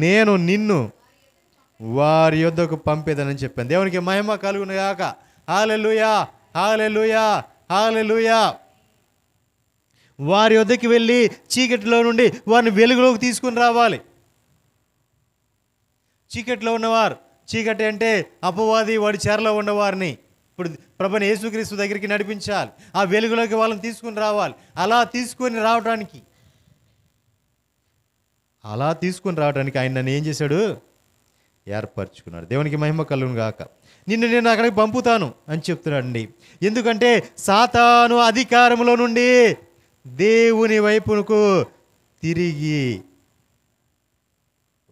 నేను నిన్ను వారి యొద్దకు పంపేదనని చెప్పాను. దేవునికి మహిమ కలుగును గాక. హల్లెలూయా, హల్లెలూయా, హల్లెలూయా. వారి యొద్దకి వెళ్ళి చీకటిలో నుండి వారిని వెలుగులోకి తీసుకుని రావాలి. చీకటిలో ఉన్నవారు, చీకటి అంటే అపవాది, వాడి చెరలో ఉన్నవారిని ఇప్పుడు ప్రభుని యేసుక్రీస్తు దగ్గరికి నడిపించాలి. ఆ వెలుగులోకి వాళ్ళని తీసుకుని రావాలి. అలా తీసుకొని రావడానికి ఆయన నన్ను ఏం చేశాడు? ఏర్పరచుకున్నాడు. దేవునికి మహిమ కలుగును గాక. నిన్ను నేను అక్కడికి పంపుతాను అని చెప్తున్నాడండి. ఎందుకంటే సాతాను అధికారంలో నుండి దేవుని వైపునకు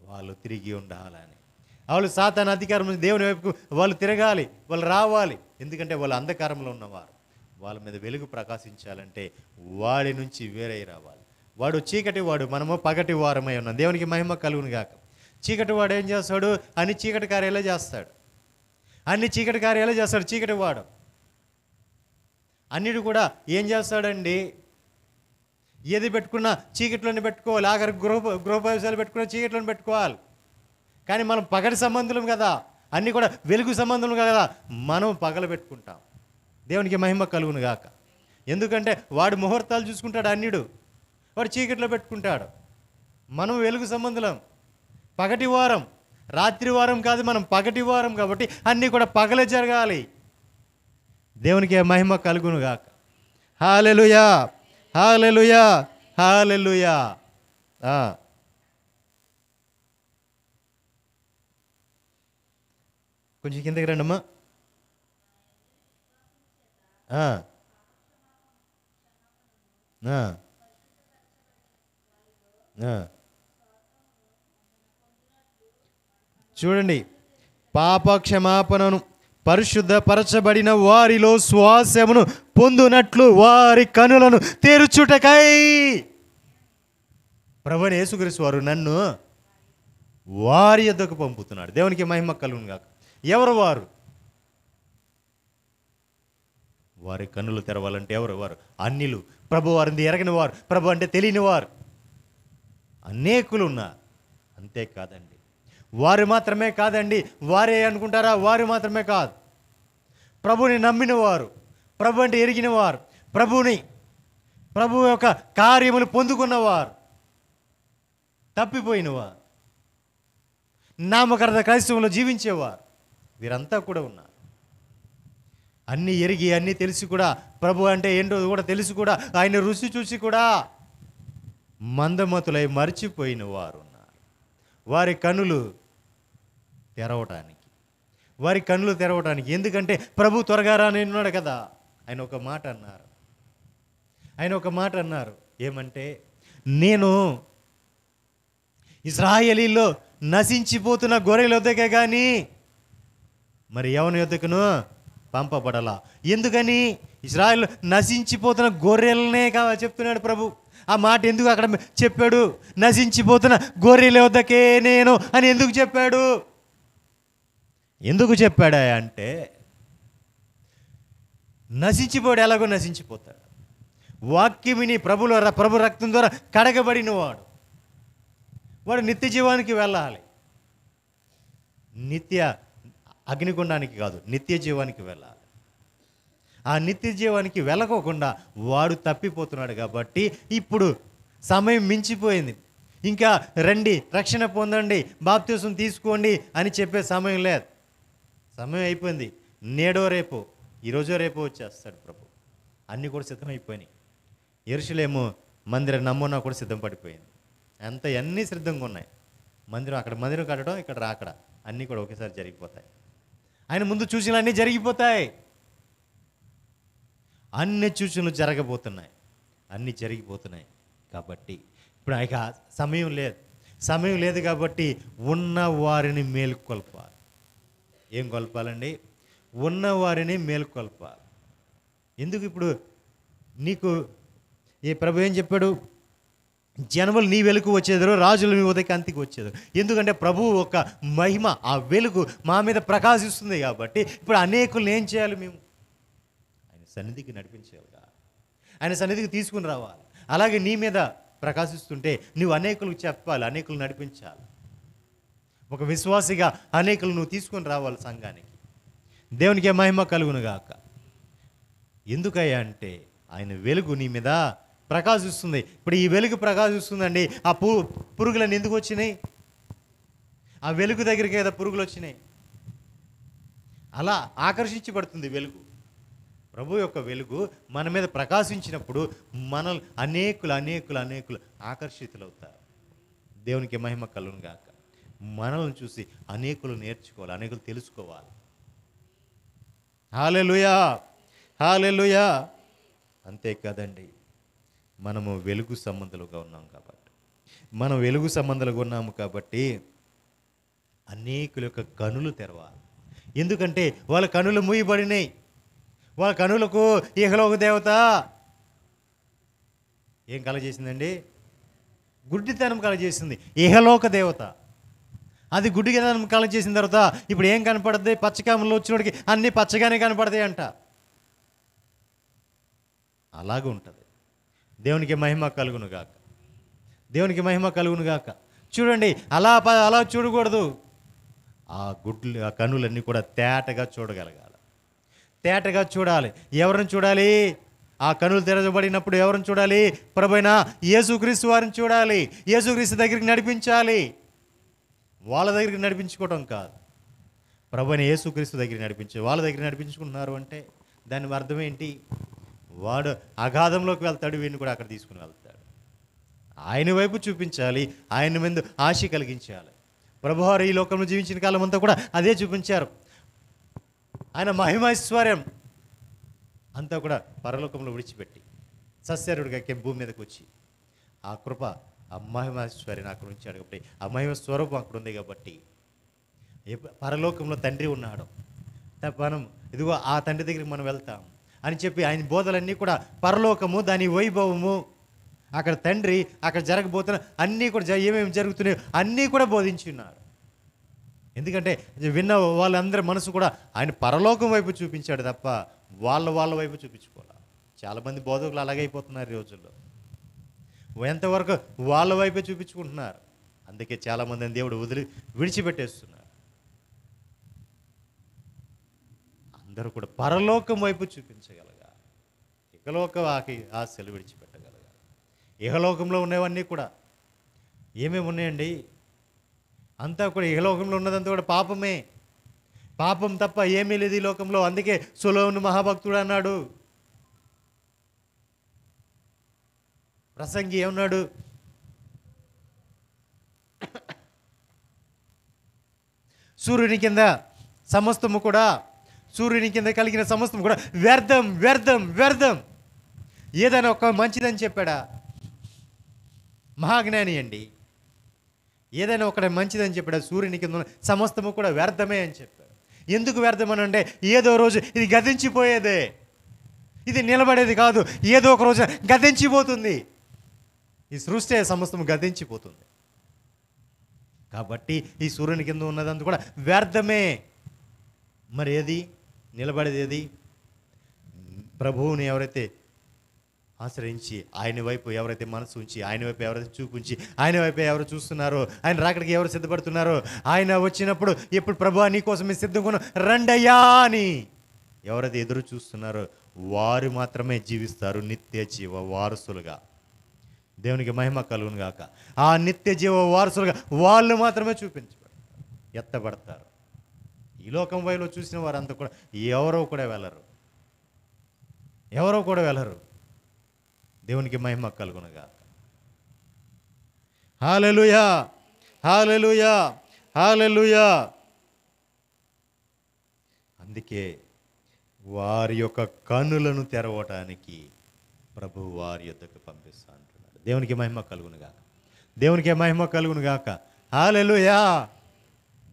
వాళ్ళు తిరిగి ఉండాలని. వాళ్ళు సాతాను అధికారం నుంచి దేవుని వైపుకు వాళ్ళు తిరగాలి, వాళ్ళు రావాలి. ఎందుకంటే వాళ్ళు అంధకారంలో ఉన్నవారు. వాళ్ళ మీద వెలుగు ప్రకాశించాలంటే వాడి నుంచి వేరే రావాలి. వాడు చీకటి వాడు, మనము పగటి వారమై ఉన్నాం. దేవునికి మహిమ కలుగును గాక. చీకటి వాడు ఏం చేస్తాడు? అన్ని చీకటి కార్యాలే చేస్తాడు. చీకటి వాడు అన్నిటి కూడా ఏం చేస్తాడండి? ఏది పెట్టుకున్నా చీకట్లోనే పెట్టుకోవాలి. ఆఖరి గృహప్రవేశాలు పెట్టుకున్నా చీకట్లోనే పెట్టుకోవాలి. కానీ మనం పగటి సంబంధులం కదా, అన్నీ కూడా వెలుగు సంబంధం కదా, మనం పగల పెట్టుకుంటాం. దేవునికి మహిమ కలుగును గాక. ఎందుకంటే వాడు ముహూర్తాలు చూసుకుంటాడు, అన్యుడు వాడు చీకట్లో పెట్టుకుంటాడు. మనం వెలుగు సంబంధులం, పగటి వారం, రాత్రి వారం కాదు, మనం పగటి వారం కాబట్టి అన్నీ కూడా పగలే జరగాలి. దేవునికి మహిమ కలుగును గాక. హల్లెలూయా, హల్లెలూయా, హల్లెలూయా. కొంచెం కిందకి రండమ్మా. చూడండి, పాప క్షమాపణను పరిశుద్ధపరచబడిన వారిలో శ్వాసమును పొందునట్లు వారి కనులను తెరుచుటకై ప్రభువైన యేసుక్రీస్తు వారు నన్ను వారి యొద్దకు పంపుతున్నాడు. దేవునికి మహిమ కలుగును గాక. ఎవరు వారు? వారి కన్నులు తెరవాలంటే ఎవరు? వారు అన్యులు, ప్రభు వారిని ఎరగని వారు, ప్రభు అంటే తెలియని వారు అనేకులు ఉన్నారు. అంతేకాదండి, వారు మాత్రమే కాదండి. వారే అనుకుంటారా? వారు మాత్రమే కాదు. ప్రభుని నమ్మిన వారు, ప్రభు అంటే ఎరిగిన వారు, ప్రభు యొక్క కార్యములు పొందుకున్నవారు, తప్పిపోయినవారు, నామకార్థ క్రైస్తవంలో జీవించేవారు, వీరంతా కూడా ఉన్నారు. అన్నీ ఎరిగి అన్నీ తెలిసి కూడా, ప్రభు అంటే ఏంటో కూడా తెలిసి కూడా, ఆయన రుచి చూసి కూడా మందమతులై మర్చిపోయిన వారు ఉన్నారు. వారి కన్నులు తెరవటానికి, ఎందుకంటే ప్రభు త్వరగా రాని ఉన్నాడు కదా. ఆయన ఒక మాట అన్నారు. ఏమంటే, నేను ఇశ్రాయేలీలో నశించిపోతున్న గొర్రెల యొద్దకే కానీ మరి ఎవరి యొద్దకును పంపబడలా. ఎందుకని? ఇశ్రాయేలు నశించిపోతున్న గొర్రెలనే చెప్తున్నాడు ప్రభు. ఆ మాట ఎందుకు అక్కడ చెప్పాడు? నశించిపోతున్న గొర్రెల వద్దకే నేను అని ఎందుకు చెప్పాడు? ఎందుకు చెప్పాడా అంటే, నశించిపోయాడు. ఎలాగో నశించిపోతాడు. వాక్యం విని ప్రభు రక్తం ద్వారా కడగబడిన వాడు నిత్య జీవానికి వెళ్ళాలి. నిత్య అగ్నిగుండానికి కాదు, నిత్య జీవానికి వెళ్ళాలి. ఆ నిత్య జీవానికి వెళ్ళకోకుండా వాడు తప్పిపోతున్నాడు. కాబట్టి ఇప్పుడు సమయం మించిపోయింది. ఇంకా రండి, రక్షణ పొందండి, బాప్తిసం తీసుకోండి అని చెప్పే సమయం లేదు. సమయం అయిపోయింది. నేడో రేపో, ఈరోజో రేపో వచ్చేస్తాడు ప్రభు. అన్నీ కూడా సిద్ధమైపోయినాయి. యెరూషలేము మందిర నమూనా కూడా సిద్ధం పడిపోయింది. అన్నీ సిద్ధంగా ఉన్నాయి. అక్కడ మందిరం కట్టడం, ఇక్కడ రాకడ అన్నీ కూడా ఒకేసారి జరిగిపోతాయి. ఆయన ముందు సూచనలు అన్నీ జరిగిపోతాయి. అన్ని సూచనలు జరగబోతున్నాయి, అన్నీ జరిగిపోతున్నాయి. కాబట్టి ఇప్పుడు ఇక సమయం లేదు కాబట్టి ఉన్న వారిని మేలుకొల్పాలి. ఏం కొల్పాలండి? ఉన్న వారిని మేలుకొల్పాలి. ఎందుకు? ఇప్పుడు నీకు ఏ ప్రభు ఏం చెప్పాడు? జనములు నీ వెలుగు వచ్చేదరు, రాజులు నీ ఉదయకి అంతికి వచ్చేదరు. ఎందుకంటే ప్రభు ఒక మహిమ, ఆ వెలుగు మా మీద ప్రకాశిస్తుంది. కాబట్టి ఇప్పుడు అనేకులను ఏం చేయాలి? మేము ఆయన సన్నిధికి నడిపించాలిగా, ఆయన సన్నిధికి తీసుకుని రావాలి. అలాగే నీ మీద ప్రకాశిస్తుంటే నువ్వు అనేకులకు చెప్పాలి, అనేకులు నడిపించాలి. ఒక విశ్వాసిగా అనేకులు నువ్వు తీసుకొని రావాలి సంఘానికి. దేవునికి మహిమ కలుగును గాక. ఎందుకయ్యా అంటే ఆయన వెలుగు నీ మీద ప్రకాశిస్తుంది. ఇప్పుడు ఈ వెలుగు ప్రకాశిస్తుందండి. ఆ పురుగులన్నీ ఎందుకు వచ్చినాయి? ఆ వెలుగు దగ్గరికి కదా పురుగులు వచ్చినాయి. అలా ఆకర్షించబడుతుంది వెలుగు. ప్రభు యొక్క వెలుగు మన మీద ప్రకాశించినప్పుడు అనేకులు ఆకర్షితులవుతారు. దేవునికి మహిమ కలుగును గాక. మనల్ని చూసి అనేకులు నేర్చుకోవాలి, అనేకులు తెలుసుకోవాలి. హల్లెలూయా, హల్లెలూయా. అంతే కదండి, మనము వెలుగు సంబంధులుగా ఉన్నాము కాబట్టి అనేకుల యొక్క కనులు తెరవాలి. ఎందుకంటే వాళ్ళ కనులు మూయబడినాయి. వాళ్ళ కనులకు ఇహలోక దేవత ఏం కలగజేసిందండి? గుడ్డితనం కలగజేసింది. ఇహలోక దేవత అది గుడ్డితనం కలగజేసిన తర్వాత ఇప్పుడు ఏం కనపడుతుంది? పచ్చకామంలో వచ్చినోడికి అన్నీ పచ్చగానే కనపడతాయి అంట. అలాగే ఉంటుంది. దేవునికి మహిమ కలుగును గాక. దేవునికి మహిమ కలుగును గాక. చూడండి, అలా చూడకూడదు. ఆ కనులన్నీ కూడా తేటగా చూడగలగాలి. తేటగా చూడాలి. ఎవరిని చూడాలి? ఆ కనులు తెరవబడినప్పుడు ఎవరిని చూడాలి? ప్రభువైన యేసుక్రీస్తు వారిని చూడాలి. యేసుక్రీస్తు దగ్గరికి నడిపించాలి. వాళ్ళ దగ్గరికి నడిపించుకోవటం కాదు, ప్రభువైన యేసుక్రీస్తు దగ్గరికి వాళ్ళ దగ్గర నడిపించుకుంటున్నారు అంటే దాని అర్థం ఏంటి? వాడు అగాధంలోకి వెళ్తాడు, వీడిని కూడా అక్కడ తీసుకుని వెళ్తాడు. ఆయన వైపు చూపించాలి, ఆయన మీద ఆశ కలిగించాలి. ప్రభువారు ఈ లోకంలో జీవించిన కాలం అంతా కూడా అదే చూపించారు. ఆయన మహిమైశ్వర్యం అంతా కూడా పరలోకంలో విడిచిపెట్టి సస్యరుడిగా భూమి మీదకి వచ్చి ఆ కృప, ఆ మహిమైశ్వర్యం అక్కడ ఉంచాడు. కాబట్టి ఆ మహిమ స్వరూపం అక్కడ ఉంది. కాబట్టి పరలోకంలో తండ్రి ఉన్నాడు, మనం ఇదిగో ఆ తండ్రి దగ్గరికి మనం వెళ్తాం అని చెప్పి ఆయన బోధలన్నీ కూడా పరలోకము, దాని వైభవము, అక్కడ తండ్రి, అక్కడ జరగబోతున్న అన్నీ కూడా ఏమేమి జరుగుతున్నాయో అన్నీ కూడా బోధించి ఉన్నారు. ఎందుకంటే విన్న వాళ్ళందరి మనసు కూడా ఆయన పరలోకం వైపు చూపించాడు తప్ప వాళ్ళ వైపు చూపించుకోవాలి. చాలామంది బోధకులు అలాగే అయిపోతున్నారు ఈ రోజుల్లో. ఎంతవరకు వాళ్ళ వైపే చూపించుకుంటున్నారు. అందుకే చాలామందిని దేవుడు విడిచిపెట్టేస్తున్నారు. అందరూ కూడా పరలోకం వైపు చూపించగలగాలి. ఇహలోక ఆశలు విడిచిపెట్టగలగాలి. ఇహలోకంలో ఉన్నవన్నీ కూడా ఏమేమి ఉన్నాయండి? అంతా కూడా ఇహలోకంలో ఉన్నదంతా కూడా పాపమే. పాపం తప్ప ఏమీ లేదు ఈ లోకంలో. అందుకే సొలొమోను మహాభక్తుడు అన్నాడు, ప్రసంగి ఏమన్నాడు? సూర్యుని కింద కలిగిన సమస్తము కూడా వ్యర్థం, వ్యర్థం, వ్యర్థం. ఏదైనా ఒక మంచిదని చెప్పాడా? మహాజ్ఞాని అండి. ఏదైనా ఒకటి మంచిదని చెప్పాడు. సూర్యుని కింద సమస్తము కూడా వ్యర్థమే అని చెప్పాడు. ఎందుకు వ్యర్థం అని అంటే ఏదో రోజు ఇది గతించిపోయేదే. ఇది నిలబడేది కాదు, ఏదో ఒక రోజు గతించిపోతుంది. ఈ సృష్టి సమస్తం గతించిపోతుంది. కాబట్టి ఈ సూర్యుని కింద ఉన్నదంతా కూడా వ్యర్థమే. మరి ఏది నిలబడేది? ఏది? ప్రభువుని ఎవరైతే ఆశ్రయించి ఆయన వైపు ఎవరైతే మనసు ఉంచి, ఆయన వైపు ఎవరైతే చూపుంచి, ఆయన వైపు ఎవరు చూస్తున్నారో, ఆయన రాకడికి ఎవరు సిద్ధపడుతున్నారో, ఆయన వచ్చినప్పుడు ఎప్పుడు ప్రభువా నీ కోసమే సిద్ధంగా రండయ్యా అని ఎవరైతే ఎదురు చూస్తున్నారో వారు మాత్రమే జీవిస్తారు నిత్య జీవ వారసులుగా. దేవునికి మహిమ కలుగును గాక. ఆ నిత్య జీవ వారసులుగా వాళ్ళు మాత్రమే చూపించబడతారు, ఎత్తబడతారు. ఈ లోకం వైలో చూసిన వారంతా కూడా ఎవరో కూడా వెళ్ళరు. దేవునికి మహిమ కలుగును గాక. హల్లెలూయా, హల్లెలూయా, హల్లెలూయా. అందుకే వారి యొక్క కన్నులను తెరవటానికి ప్రభు వారి యొద్దకు పంపిస్తా అంటున్నాడు. దేవునికి మహిమ కలుగును గాక. దేవునికే మహిమ కలుగును గాక. హల్లెలూయా.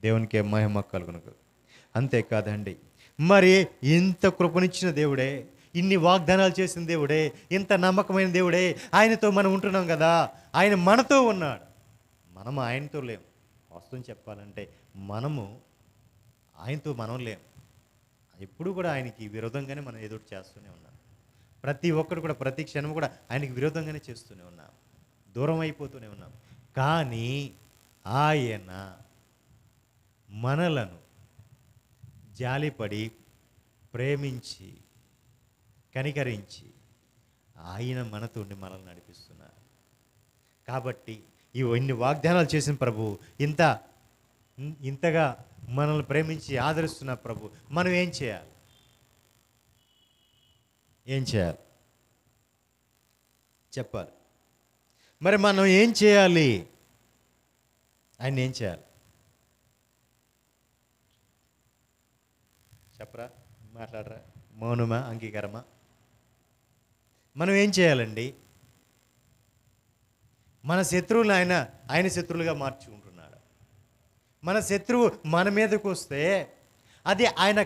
దేవునికే మహిమ కలుగును గాక. అంతేకాదండి, మరి ఇంత కృపనిచ్చిన దేవుడే, ఇన్ని వాగ్దానాలు చేసిన దేవుడే, ఇంత నమ్మకమైన దేవుడే, ఆయనతో మనం ఉంటున్నాం కదా. ఆయన మనతో ఉన్నాడు, మనం ఆయనతో లేం. వాస్తవం చెప్పాలంటే మనము ఆయనతో మనం లేం. ఎప్పుడు కూడా ఆయనకి విరోధంగానే మనం ఎదురు చేస్తూనే ఉన్నాం. ప్రతి ఒక్కరు కూడా ప్రతి క్షణం కూడా ఆయనకి విరోధంగానే చేస్తూనే ఉన్నాం, దూరం అయిపోతూనే ఉన్నాం. కానీ ఆయన మనలను జాలిపడి ప్రేమించి కనికరించి ఆయన మనతో ఉండి మనల్ని నడిపిస్తున్నారు. కాబట్టి ఇన్ని వాగ్దానాలు చేసిన ప్రభు, ఇంతగా మనల్ని ప్రేమించి ఆదరిస్తున్న ప్రభు, మనం ఏం చేయాలి? చెప్పాలి. మరి మనం ఏం చేయాలి? ఆయన ఏం చేయాలి చెప్పరా? మాట్లాడరా? మౌనమా? అంగీకారమా? మనం ఏం చేయాలండి? మన శత్రువులు ఆయన శత్రువులుగా మార్చుకుంటున్నాడు. మన శత్రువు మన మీదకు వస్తే అది ఆయన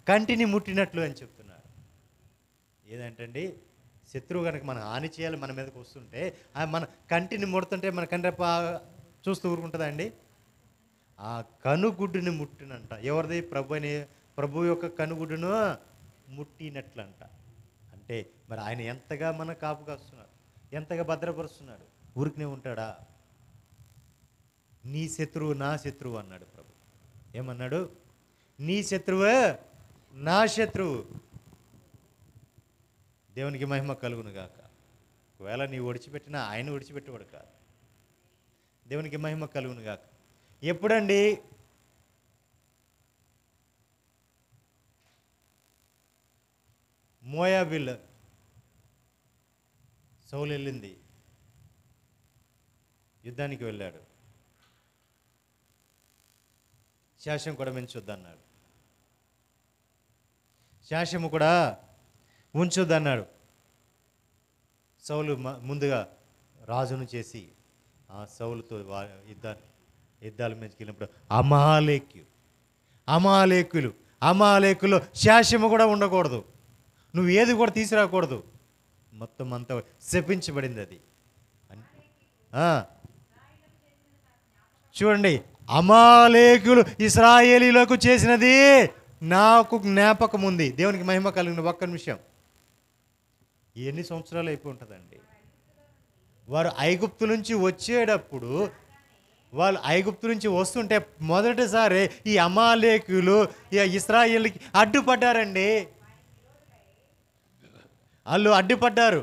కంటిని ముట్టినట్లు అని చెప్తున్నాడు. ఏదంటండి, శత్రువు కనుక మనం హాని చేయాలి మన మీదకి వస్తుంటే, మన కంటిని ముడుతుంటే మన కంటి చూస్తూ ఊరుకుంటుందా అండి? ఆ కనుగుడ్డుని ముట్టినంట. ఎవరిది? ప్రభు యొక్క కనుగుడ్డును ముట్టినట్లంట. అంటే మరి ఆయన ఎంతగా మన కాపు కాస్తున్నాడు, ఎంతగా భద్రపరుస్తున్నాడు. ఊరికనే ఉంటాడా? నీ శత్రువు నా శత్రువు అన్నాడు ప్రభు. ఏమన్నాడు? నీ శత్రువే నా శత్రువు. దేవునికి మహిమ కలుగును గాక. ఒకవేళ నీ ఒడిచిపెట్టినా ఆయన ఒడిచిపెట్టేవాడు కాదు. దేవునికి మహిమ కలుగును గాక. ఎప్పుడండి? మోయాబీలు సౌలు వెళ్ళింది, యుద్ధానికి వెళ్ళాడు. శాసనం కూడా ఉంచొద్దన్నాడు. శాసము కూడా ఉంచొద్దన్నాడు. సౌలు ముందుగా రాజును చేసి ఆ సౌలుతో యుద్ధాల మీదకి వెళ్ళినప్పుడు అమాలేకులు శాసము కూడా ఉండకూడదు, నువ్వు ఏది కూడా తీసుకురాకూడదు. మొత్తం అంతా శపించబడింది అది. చూడండి, అమాలేకులు ఇశ్రాయేలీలకు చేసినది నాకు జ్ఞాపకం ఉంది. దేవునికి మహిమ కలిగిన ఒక్క నిమిషం. ఎన్ని సంవత్సరాలు అయిపోయి ఉంటుందండి? వారు ఐగుప్తు నుంచి వచ్చేటప్పుడు, వాళ్ళు ఐగుప్తు నుంచి వస్తుంటే మొదటిసారి ఈ అమాలేకులు ఇశ్రాయేలుకి అడ్డుపడ్డారండి. వాళ్ళు అడ్డుపడ్డారు.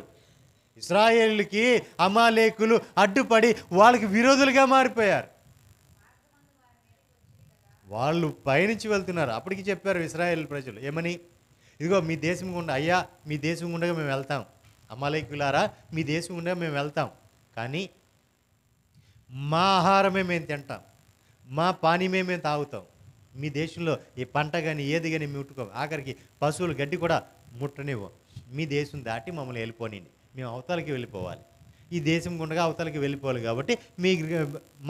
ఇశ్రాయేలుకి అమాలేకులు అడ్డుపడి వాళ్ళకి విరోధులుగా మారిపోయారు. వాళ్ళు పైనుంచి వెళ్తున్నారు. అప్పటికి చెప్పారు ఇశ్రాయేల్ ప్రజలు ఏమని? ఇదిగో మీ దేశం గుండా, అయ్యా మీ దేశం గుండగా మేము వెళ్తాం, అమాలేకులారా మీ దేశం గుండా మేము వెళ్తాం, కానీ మా ఆహారమే మేము తింటాం, మా పానీయమే మేము తాగుతాం, మీ దేశంలో ఈ పంట కానీ ఏది కానీ ముట్టుకోం, ఆఖరికి పశువులు గడ్డి కూడా ముట్టనివ్వం, మీ దేశం దాటి మమ్మల్ని వెళ్ళిపోనండి, మేము అవతలకి వెళ్ళిపోవాలి, ఈ దేశం గుండగా అవతలకి వెళ్ళిపోవాలి, కాబట్టి మీ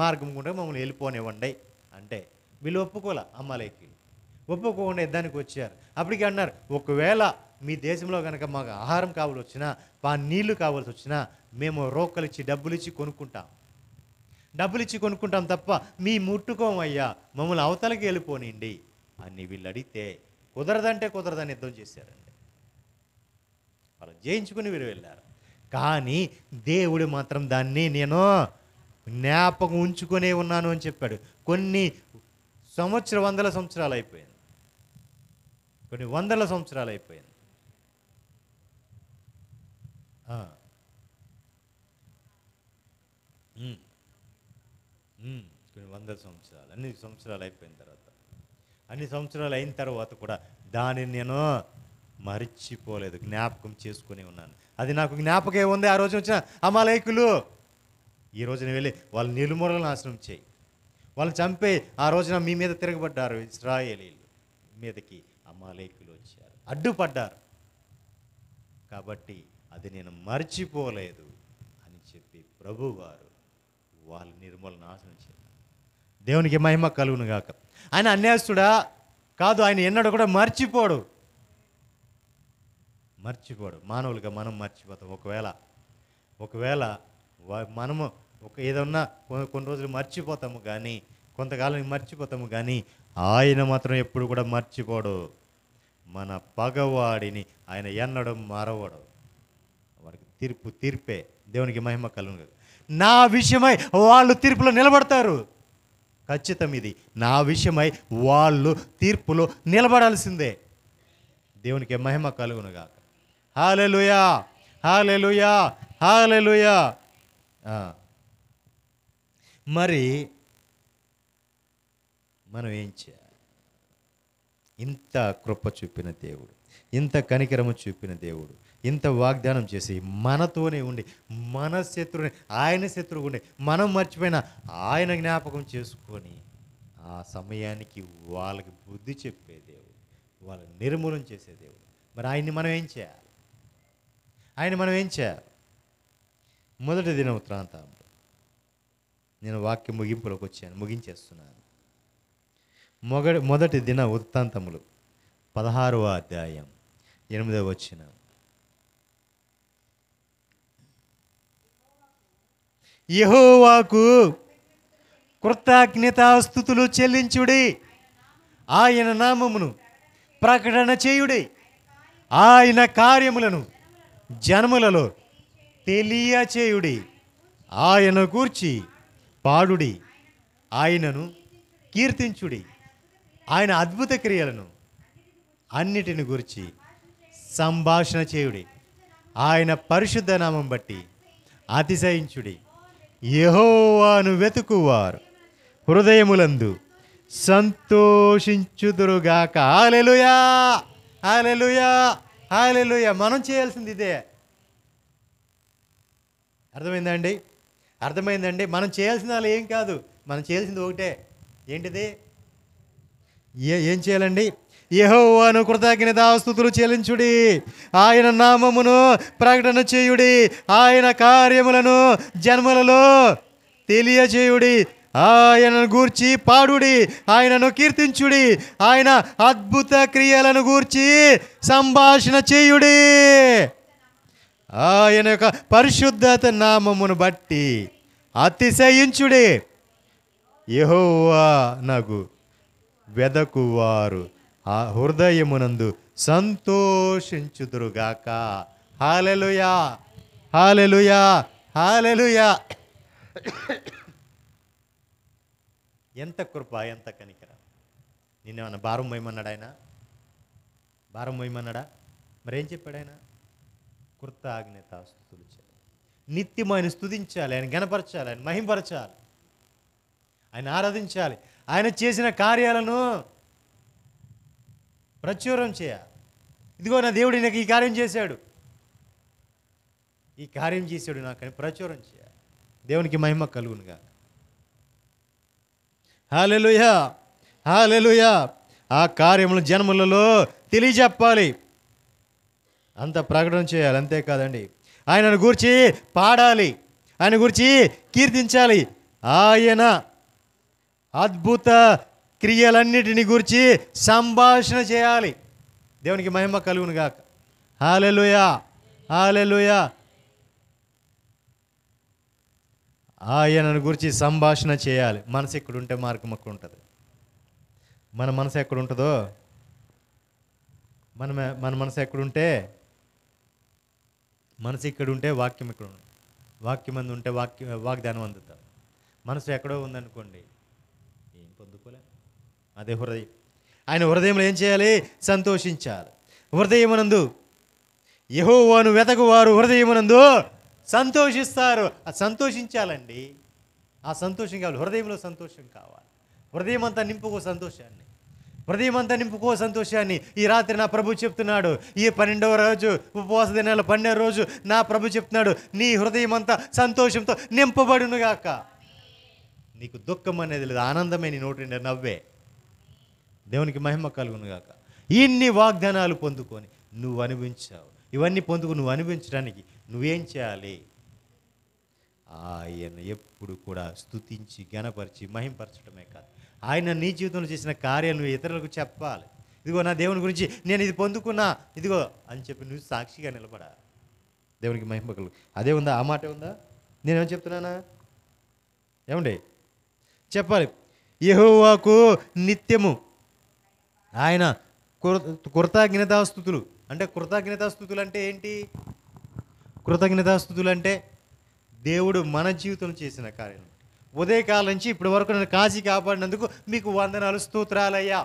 మార్గం గుండగా మమ్మల్ని వెళ్ళిపోనివ్వండి అంటే వీళ్ళు ఒప్పుకోలే. అమాలేకీయులు ఒప్పుకోకుండా యుద్ధానికి వచ్చారు. అప్పటికి అన్నారు, ఒకవేళ మీ దేశంలో కనుక మాకు ఆహారం కావాల్సి వచ్చినా, నీళ్లు కావాల్సి వచ్చినా మేము రోకలిచ్చి డబ్బులిచ్చి కొనుక్కుంటాం తప్ప మీ ముట్టుకోమయ్యా, మమ్మల్ని అవతలకి వెళ్ళిపోనిండి అని వీళ్ళు అడిగితే కుదరదని యుద్ధం చేశారండి. వాళ్ళు జయించుకుని వీరు వెళ్ళారు. కానీ దేవుడు మాత్రం దాన్ని నేను జ్ఞాపకం ఉంచుకొనే ఉన్నాను అని చెప్పాడు. కొన్ని వందల సంవత్సరాలు అయిపోయింది. కొన్ని వందల సంవత్సరాలు అయిపోయింది. కొన్ని వందల సంవత్సరాలు, అన్ని సంవత్సరాలు అయిపోయిన తర్వాత కూడా దానిని నేను మర్చిపోలేదు, జ్ఞాపకం చేసుకుని ఉన్నాను. అది నాకు జ్ఞాపకం ఉంది. ఆ రోజు వచ్చిన అమాలేకులు ఈ రోజున వెళ్ళి వాళ్ళ నిర్మూలన నాశనం చేయి, వాళ్ళని చంపే ఆ రోజున మీ మీద తిరగబడ్డారు. ఇశ్రాయేలీయుల మీదకి అమాలేకులు వచ్చారు, అడ్డుపడ్డారు. కాబట్టి అది నేను మర్చిపోలేదు అని చెప్పి ప్రభువారు వాళ్ళ నిర్మూలన నాశనం చేయాలి. దేవునికి మహిమ కలుగును గాక. ఆయన అన్యాయస్తుడా కాదు, ఆయన ఎన్నడూ కూడా మర్చిపోడు. మానవులుగా మనం మర్చిపోతాం. ఒకవేళ మనము ఏదన్నా కొన్ని రోజులు మర్చిపోతాము, కానీ కొంతకాలం మర్చిపోతాము, కానీ ఆయన మాత్రం ఎప్పుడు కూడా మర్చిపోడు. మన పగవాడిని ఆయన ఎన్నడూ మరవడు. వారికి తీర్పే. దేవునికి మహిమ కలుగును. నా విషయమై వాళ్ళు తీర్పులో నిలబడతారు. ఖచ్చితం ఇది. నా విషయమై వాళ్ళు తీర్పులో నిలబడాల్సిందే. దేవునికి మహిమ కలుగునుగా. హల్లెలూయా, హల్లెలూయా, హల్లెలూయా. మరి మనం ఏం చేయాలి? ఇంత కృప చూపిన దేవుడు, ఇంత కనికరము చూపిన దేవుడు, ఇంత వాగ్దానం చేసి మనతోనే ఉండి మన శత్రువుని, ఆయన శత్రువు ఉండి మనం మర్చిపోయిన ఆయన జ్ఞాపకం చేసుకొని ఆ సమయానికి వాళ్ళకి బుద్ధి చెప్పే దేవుడు, వాళ్ళని నిర్మూలన చేసే దేవుడు. మరి ఆయన్ని మనం ఏం చేయాలి? మొదటి దిన వృత్తాంతంలో నేను వాక్య ముగింపులోకి వచ్చాను, ముగించేస్తున్నాను. మొదటి దిన వృత్తాంతములు 16వ అధ్యాయం 8వ వచనం. యెహోవాకు కృతజ్ఞతాస్తుతులు చెల్లించుడి, ఆయన నామమును ప్రకటన చేయుడి, ఆయన కార్యములను జనములలో తెలియచేయుడి, ఆయన గూర్చి పాడుడి, ఆయనను కీర్తించుడి, ఆయన అద్భుత క్రియలను అన్నిటిని గురించి సంభాషణ చేయుడి, ఆయన పరిశుద్ధ నామం బట్టి అతిశయించుడి. యెహోవాను వెతుకువారు హృదయములందు సంతోషించుదురుగాక. హల్లెలూయా, హల్లెలూయా, హల్లెలూయా. మనం చేయాల్సింది ఇదే. అర్థమైందండి? మనం చేయాల్సిన వాళ్ళు ఏం కాదు, మనం చేయాల్సింది ఒకటే. ఏంటిది? ఏం చేయాలండి? యెహోవాను కృతజ్ఞతాస్తుతులు చెల్లించుడి, ఆయన నామమును ప్రకటన చేయుడి, ఆయన కార్యములను జన్మలలో తెలియచేయుడి, ఆయనను గూర్చి పాడుడి, ఆయనను కీర్తించుడి, ఆయన అద్భుత క్రియలను గూర్చి సంభాషణ చేయుడి, ఆయన యొక్క పరిశుద్ధత నామమును బట్టి అతిశయించుడి. యెహోవా నాకు వెదకువారు ఆ హృదయమునందు సంతోషించుదురుగాక. హల్లెలూయా, హల్లెలూయా, హల్లెలూయా. ఎంత కృప, ఎంత కనికరం. నిన్నేమన్నా భారం మోయమన్నాడు ఆయన? మరి ఏం చెప్పాడు ఆయన? కృతజ్ఞతాస్తుతులు చేయాలి, నిత్యం ఆయన స్తుతించాలి, ఆయన గణపరచాలి, ఆయన మహింపరచాలి, ఆయన ఆరాధించాలి, ఆయన చేసిన కార్యాలను ప్రచురం చేయాలి. ఇదిగో నా దేవుడు నాకు ఈ కార్యం చేశాడు, నాకని ప్రచురం చేయాలి. దేవునికి మహిమ కలుగునుగా. హల్లెలూయా, హల్లెలూయా. ఆ కార్యములు జనములలో తెలియజెప్పాలి, అంత ప్రకటన చేయాలి. అంతేకాదండి, ఆయనను గూర్చి పాడాలి, ఆయన గూర్చి కీర్తించాలి, ఆయన అద్భుత క్రియలన్నిటిని గురించి సంభాషణ చేయాలి. దేవునికి మహిమ కలుగును గాక. హల్లెలూయా, హల్లెలూయా. ఆయనను గురించి సంభాషణ చేయాలి. మనసు ఎక్కడుంటే మార్గం అక్కడ ఉంటుంది. మన మనసు ఎక్కడుంటుందో, మన మనసు ఎక్కడుంటే, మనసు ఇక్కడ ఉంటే వాక్యం ఇక్కడ ఉంటుంది. వాక్యం అందు ఉంటే వాగ్దానం అందుతాం. మనసు ఎక్కడో ఉందనుకోండి, ఏం పొందుకోలే. అదే హృదయం. ఆయన హృదయంలో ఏం చేయాలి? సంతోషించాలి. హృదయమునందు యెహోవాను వెతకువారు హృదయమునందు సంతోషిస్తారు. సంతోషించాలండి. ఆ సంతోషం కావాలి. హృదయంలో సంతోషం కావాలి. హృదయం అంతా నింపుకో సంతోషాన్ని. హృదయం అంతా నింపుకో సంతోషాన్ని. ఈ రాత్రి నా ప్రభు చెప్తున్నాడు, ఈ 12వ రోజు ఉపవాస దినాల 12వ రోజు నా ప్రభు చెప్తున్నాడు, నీ హృదయం అంతా సంతోషంతో నింపబడునుగాక. నీకు దుఃఖం అనేది లేదు, ఆనందమే నీ నోటి నిండా నవ్వే. దేవునికి మహిమ కలుగునుగాక. ఇన్ని వాగ్దానాలు పొందుకొని నువ్వు అనుభవించావు. ఇవన్నీ పొందుకొని నువ్వు అనుభవించడానికి నువ్వేం చేయాలి? ఆయన ఎప్పుడు కూడా స్తుతించి ఘనపరిచి మహింపరచడమే కాదు, ఆయన నీ జీవితంలో చేసిన కార్యాలు నువ్వు ఇతరులకు చెప్పాలి. ఇదిగో నా దేవుని గురించి నేను ఇది పొందుకున్నా, ఇదిగో అని చెప్పి నువ్వు సాక్షిగా నిలబడాలి. దేవునికి మహిమ కలుగు. అదే ఉందా? ఆ మాట ఉందా? నేనేమో చెప్తున్నానా? ఏమండి చెప్పాలి. యెహోవాకు నిత్యము ఆయన కృతజ్ఞతాస్తుతులు. అంటే కృతజ్ఞతాస్తుతులు అంటే ఏంటి? కృతజ్ఞతాస్తుతులు అంటే దేవుడు మన జీవితంలో చేసిన కార్యం. ఉదయకాలం నుంచి ఇప్పటి వరకు నన్ను కాచి కాపాడినందుకు మీకు వందనాలు, స్తోత్రాలయ్యా.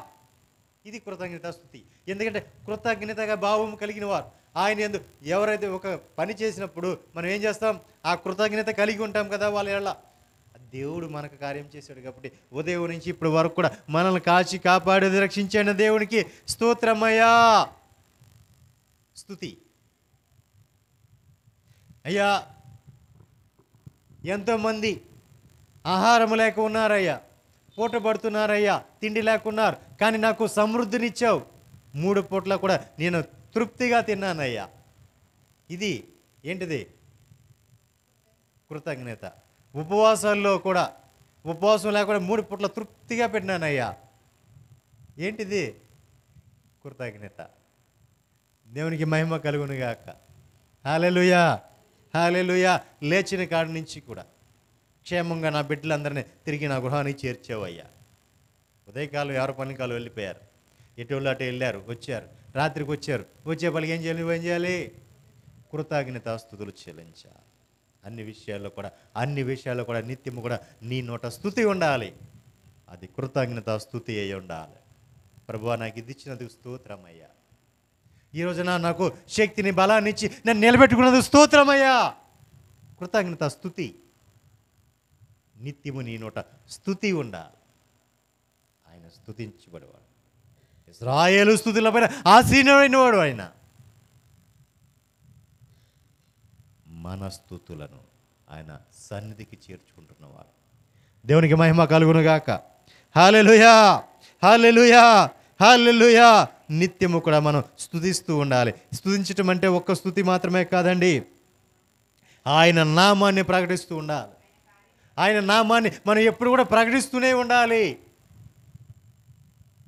ఇది కృతజ్ఞతాస్తుతి. ఎందుకంటే కృతజ్ఞతగా భావం కలిగిన వారు ఆయన యందు ఎవరైతే ఒక పని చేసినప్పుడు మనం ఏం చేస్తాం? ఆ కృతజ్ఞత కలిగి ఉంటాం కదా. వాళ్ళ ఎలా దేవుడు మనకు కార్యం చేశాడు కాబట్టి ఉదయం నుంచి ఇప్పటి వరకు కూడా మనల్ని కాచి కాపాడేది రక్షించిన దేవునికి స్తోత్రమయ్యా, స్తుతి అయ్యా. ఎంతోమంది ఆహారము లేక ఉన్నారయ్యా, పూటపడుతున్నారయ్యా, తిండి లేకున్నారు, కానీ నాకు సమృద్ధినిచ్చావు. 3 పూట్ల కూడా నేను తృప్తిగా తిన్నానయ్యా. ఇది ఏంటిది? కృతజ్ఞత. ఉపవాసాల్లో కూడా ఉపవాసం లేకుండా 3 పూట్ల తృప్తిగా పెట్టినానయ్యా. ఏంటిది? కృతజ్ఞత. దేవునికి మహిమ కలుగునుగాక. హల్లెలూయా, హల్లెలూయా. లేచిన కాడి నుంచి కూడా క్షేమంగా నా బిడ్డలందరినీ తిరిగి నా గృహానికి చేర్చావయ్యా. ఉదయకాలం ఎవరి పని కాలు వెళ్ళిపోయారు, ఎటువంటి అటు వెళ్ళారు, వచ్చారు, రాత్రికి వచ్చారు. వచ్చే పనికి ఏం చేయాలి? నువ్వేం చేయాలి? కృతజ్ఞతాస్తుతులు చెల్లించాలి. అన్ని విషయాల్లో కూడా నిత్యము కూడా నీ నోట స్తుతి ఉండాలి. అది కృతజ్ఞతాస్తుతి అయి ఉండాలి. ప్రభువా, నాకు ఇది ఇచ్చినందుకు స్తోత్రమయ్యా. ఈ రోజున నాకు శక్తిని, బలాన్ని ఇచ్చి నన్ను నిలబెట్టుకున్నందుకు స్తోత్రమయ్యా. కృతజ్ఞతాస్తుతి. నిత్యము నీ నోట స్తుతి ఉండాలి. ఆయన స్తుతించబడేవాడు. ఇశ్రాయేలు స్తుతులపైన ఆసీనుడైన వాడు ఆయన. మన స్తుతులను ఆయన సన్నిధికి చేర్చుకుంటున్నవాడు. దేవునికి మహిమ కలుగునుగాక. హల్లెలూయా, హల్లెలూయా, హల్లెలూయా. నిత్యము కూడా మనం స్తుతిస్తూ ఉండాలి. స్తుతించటం అంటే ఒక్క స్తుతి మాత్రమే కాదండి, ఆయన నామాన్ని ప్రకటిస్తూ ఉండాలి. ఆయన నామాన్ని మనం ఎప్పుడు కూడా ప్రకటిస్తూనే ఉండాలి.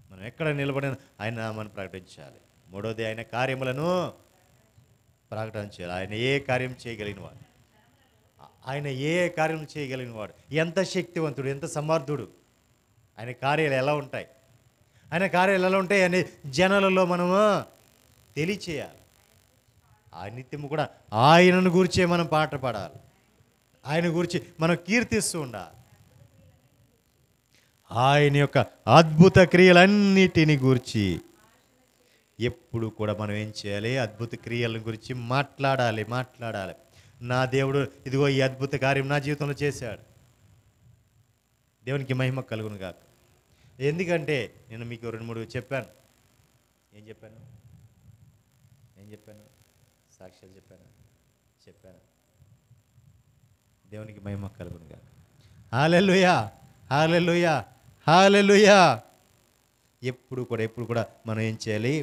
మనం ఎక్కడ నిలబడిన ఆయన నామాన్ని ప్రకటించాలి. 3వది ఆయన కార్యములను ప్రకటించాలి. ఆయన ఏ కార్యం చేయగలిగిన వాడు, ఆయన ఏ కార్యం చేయగలిగిన వాడు, ఎంత శక్తివంతుడు, ఎంత సమర్థుడు, ఆయన కార్యాలు ఎలా ఉంటాయి, ఆయన కార్యాలు ఎలా ఉంటాయి అని జనాలలో మనము తెలియచేయాలి. ఆ నిత్యము కూడా ఆయనను గురించే మనం పాట పాడాలి. ఆయన గురించి మనం కీర్తిస్తూ ఉండాలి. ఆయన యొక్క అద్భుత క్రియలన్నిటిని గురించి ఎప్పుడు కూడా మనం ఏం చేయాలి? అద్భుత క్రియల గురించి మాట్లాడాలి. నా దేవుడు ఇదిగో ఈ అద్భుత కార్యం నా జీవితంలో చేశాడు. దేవునికి మహిమ కలుగును గాక. ఎందుకంటే నేను మీకు 2-3 చెప్పాను. ఏం చెప్పాను? సాక్ష్యాలు చెప్పాను. దేవునికి మహిమ కలుగును గాక. హల్లెలూయా, హల్లెలూయా, హల్లెలూయా. ఎప్పుడు కూడా మనం ఏం చేయాలి?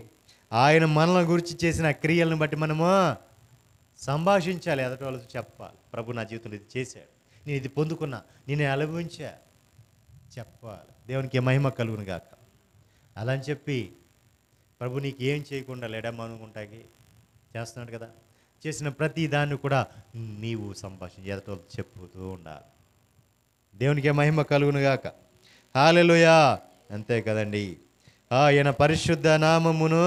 ఆయన మనల గురించి చేసిన క్రియలను బట్టి మనము సంభాషించాలి. ఎదుటి వాళ్ళతో చెప్పాలి. ప్రభు నా జీవితంలో ఇది చేశాడు, నేను ఇది పొందుకున్నా, నేను అనుభవించా చెప్పాలి. దేవునికి మహిమ కలుగును గాక. అలా అని చెప్పి ప్రభు నీకు ఏం చేయకుండా లేడమ్మా అనుకుంటాకి చేస్తున్నాడు కదా. చేసిన ప్రతి దాన్ని కూడా నీవు సంభాషణ ఎదటోళ్ళతో చెప్పుతూ ఉండాలి. దేవునికి మహిమ కలుగునుగాక. హల్లెలూయా. అంతే కదండి. ఆయన పరిశుద్ధ నామమును,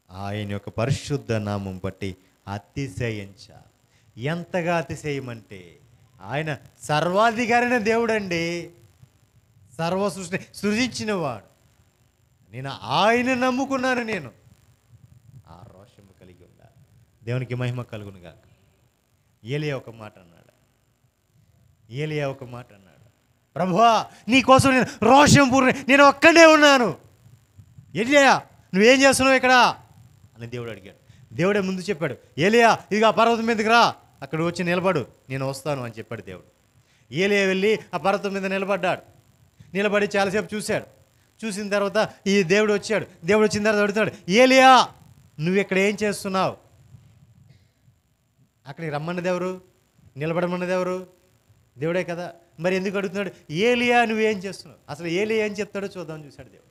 ఆయన యొక్క పరిశుద్ధ నామం బట్టి అతిశయించాలి. ఎంతగా అతిశయమంటే ఆయన సర్వాధికారైన దేవుడండి, సర్వ సృజించినవాడు. నేను ఆయన నమ్ముకున్నాను. నేను ఆ రోషము కలిగి ఉండాలి. దేవునికి మహిమ కలుగునుగాక. ఏలియా ఒక మాట అన్నాడు, ప్రభువా నీ కోసం నేను రోషం నేను ఒక్కడే ఉన్నాను. ఏలియా నువ్వేం చేస్తున్నావు ఇక్కడ అని దేవుడు అడిగాడు. దేవుడే ముందు చెప్పాడు, ఏలియా ఇదిగా పర్వతం మీదకి రా, అక్కడ వచ్చి నిలబడు, నేను వస్తాను అని చెప్పాడు దేవుడు. ఏలియా వెళ్ళి ఆ పర్వతం మీద నిలబడి చాలాసేపు చూశాడు. చూసిన తర్వాత ఈ దేవుడు వచ్చాడు. దేవుడు వచ్చిన తర్వాత అడుగుతాడు, ఏలియా నువ్వు ఇక్కడ ఏం చేస్తున్నావు? అక్కడికి రమ్మన్నది ఎవరు? నిలబడమన్నది ఎవరు? దేవుడే కదా. మరి ఎందుకు అడుగుతున్నాడు? ఏలియా నువ్వేం చేస్తున్నావు? అసలు ఏలియా ఏం చెప్తాడో చూద్దాం చూశాడు దేవుడు.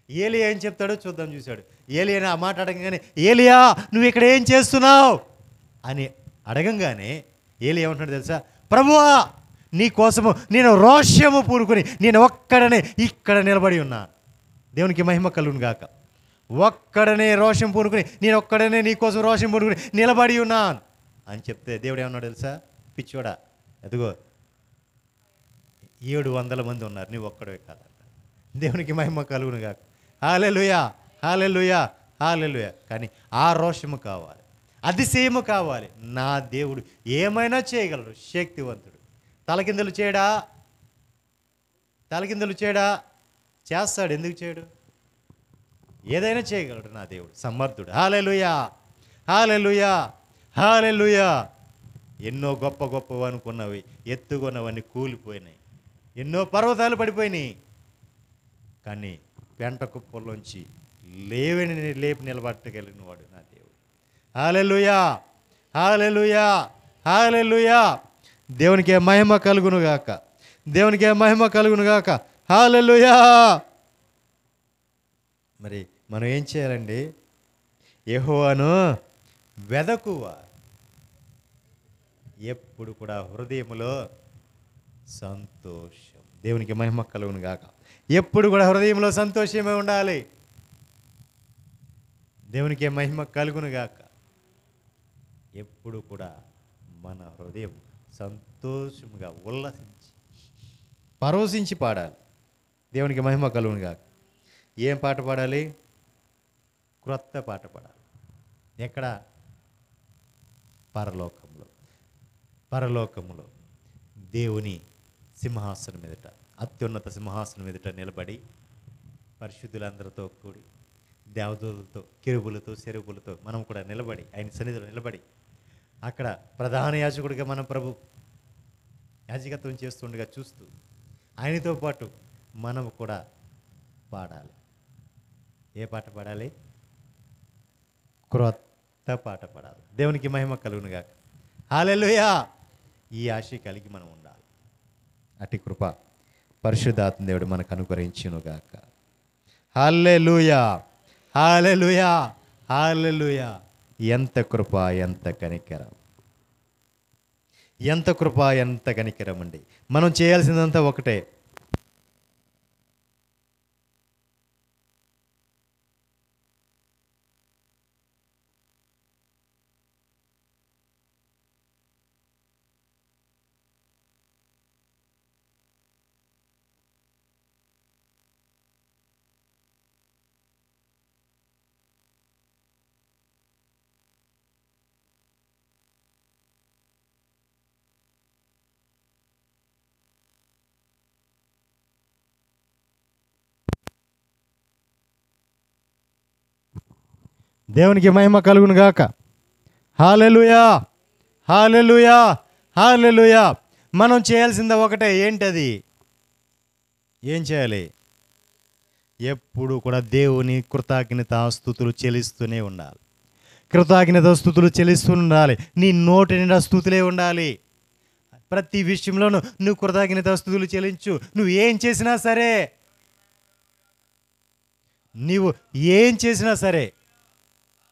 ఏలియా ఏం చెప్తాడో చూద్దాం చూశాడు. ఏలియాని ఆ మాట అడగంగానే, ఏలియా నువ్వు ఇక్కడ ఏం చేస్తున్నావు అని అడగంగానే ఏలియా ఏమంటున్నాడు తెలుసా? ప్రభువా నీ కోసము నేను రోషము పూనుకొని నేను ఒక్కడనే ఇక్కడ నిలబడి ఉన్నాను. దేవునికి మహిమ కలుగును గాక. ఒక్కడనే రోషం పూనుకొని నేను ఒక్కడనే నీ కోసం రోషం పూనుకొని నిలబడి ఉన్నాను అని చెప్తే దేవుడు ఏమన్నాడు తెలుసా? పిచ్చోడా, ఎదుగో 700 మంది ఉన్నారు, నువ్వు ఒక్కడే కాదంట. దేవునికి మహిమ కలుగును గాక. హల్లెలూయా, హల్లెలూయా, హల్లెలూయా. కానీ ఆ రోషము కావాలి, అతిశయము కావాలి. నా దేవుడు ఏమైనా చేయగలడు, శక్తివంతుడు. తలకిందులు చేయడా? చేస్తాడు. ఎందుకు చేయడు? ఏదైనా చేయగలడు నా దేవుడు, సమర్థుడు. హల్లెలూయా, హల్లెలూయా, హల్లెలూయా. ఎన్నో గొప్పవి అనుకున్నవి, ఎత్తుకున్నవన్నీ కూలిపోయినాయి, ఎన్నో పర్వతాలు పడిపోయినాయి. కానీ పెంట కుప్పల్లోంచి లేపి నిలబట్టగలిగిన వాడు నా దేవుడు. హల్లెలూయా, హల్లెలూయా, హల్లెలూయా. దేవునికే మహిమ కలుగునుగాక. దేవునికే మహిమ కలుగునుగాక. హల్లెలూయా. మరి మనం ఏం చేయాలండి? యెహోవాను వెదకువా ఎప్పుడు కూడా హృదయములో సంతోషం. దేవునికి మహిమ కలుగునుగాక. ఎప్పుడు కూడా హృదయంలో సంతోషమే ఉండాలి. దేవునికి మహిమ కలుగునుగాక. ఎప్పుడు కూడా మన హృదయం సంతోషముగా ఉల్లసించి పరవశించి పాడాలి. దేవునికి మహిమ కలుగునుగాక. ఏం పాట పాడాలి? క్రొత్త పాట పాడాలి. ఎక్కడ? పరలోకములో దేవుని సింహాసనం ఎదుట, అత్యున్నత సింహాసనం ఎదుట నిలబడి పరిశుద్ధులందరితో కూడి దేవదూతలతో, కెరూబులతో, సెరూబులతో మనం కూడా నిలబడి ఆయన సన్నిధిలో నిలబడి అక్కడ ప్రధాన యాజకుడిగా మన ప్రభు యాజకత్వం చేస్తుండగా చూస్తూ ఆయనతో పాటు మనం కూడా పాడాలి. ఏ పాట పాడాలి? క్రొత్త పాట పాడాలి. దేవునికి మహిమ కలుగునుగాక. హల్లెలూయా. ఈ ఆశ కలిగి మనం ఉండాలి. అట్టి కృప పరిశుద్ధాత్మ దేవుడు మనకు అనుగ్రహించునుగాక. హల్లెలూయా, హల్లెలూయా, హల్లెలూయా. ఎంత కృప, ఎంత కనికరం, ఎంత కృప, ఎంత కనికరం అండి. మనం చేయాల్సిందంతా ఒకటే. దేవునికి మహిమ కలుగును గాక. హల్లెలూయా, హల్లెలూయా, హల్లెలూయా. మనం చేయాల్సింది ఒకటే. ఏంటది? ఏం చేయాలి? ఎప్పుడు కూడా దేవుని కృతజ్ఞత స్తుతులు చెల్లిస్తూనే ఉండాలి. కృతజ్ఞత స్తుతులు చెల్లిస్తూ ఉండాలి. నీ నోటి నిండా స్తుతులే ఉండాలి. ప్రతి విషయంలోనూ నువ్వు కృతజ్ఞత స్తుతులు చెల్లించు. నువ్వు ఏం చేసినా సరే నీవు ఏం చేసినా సరే,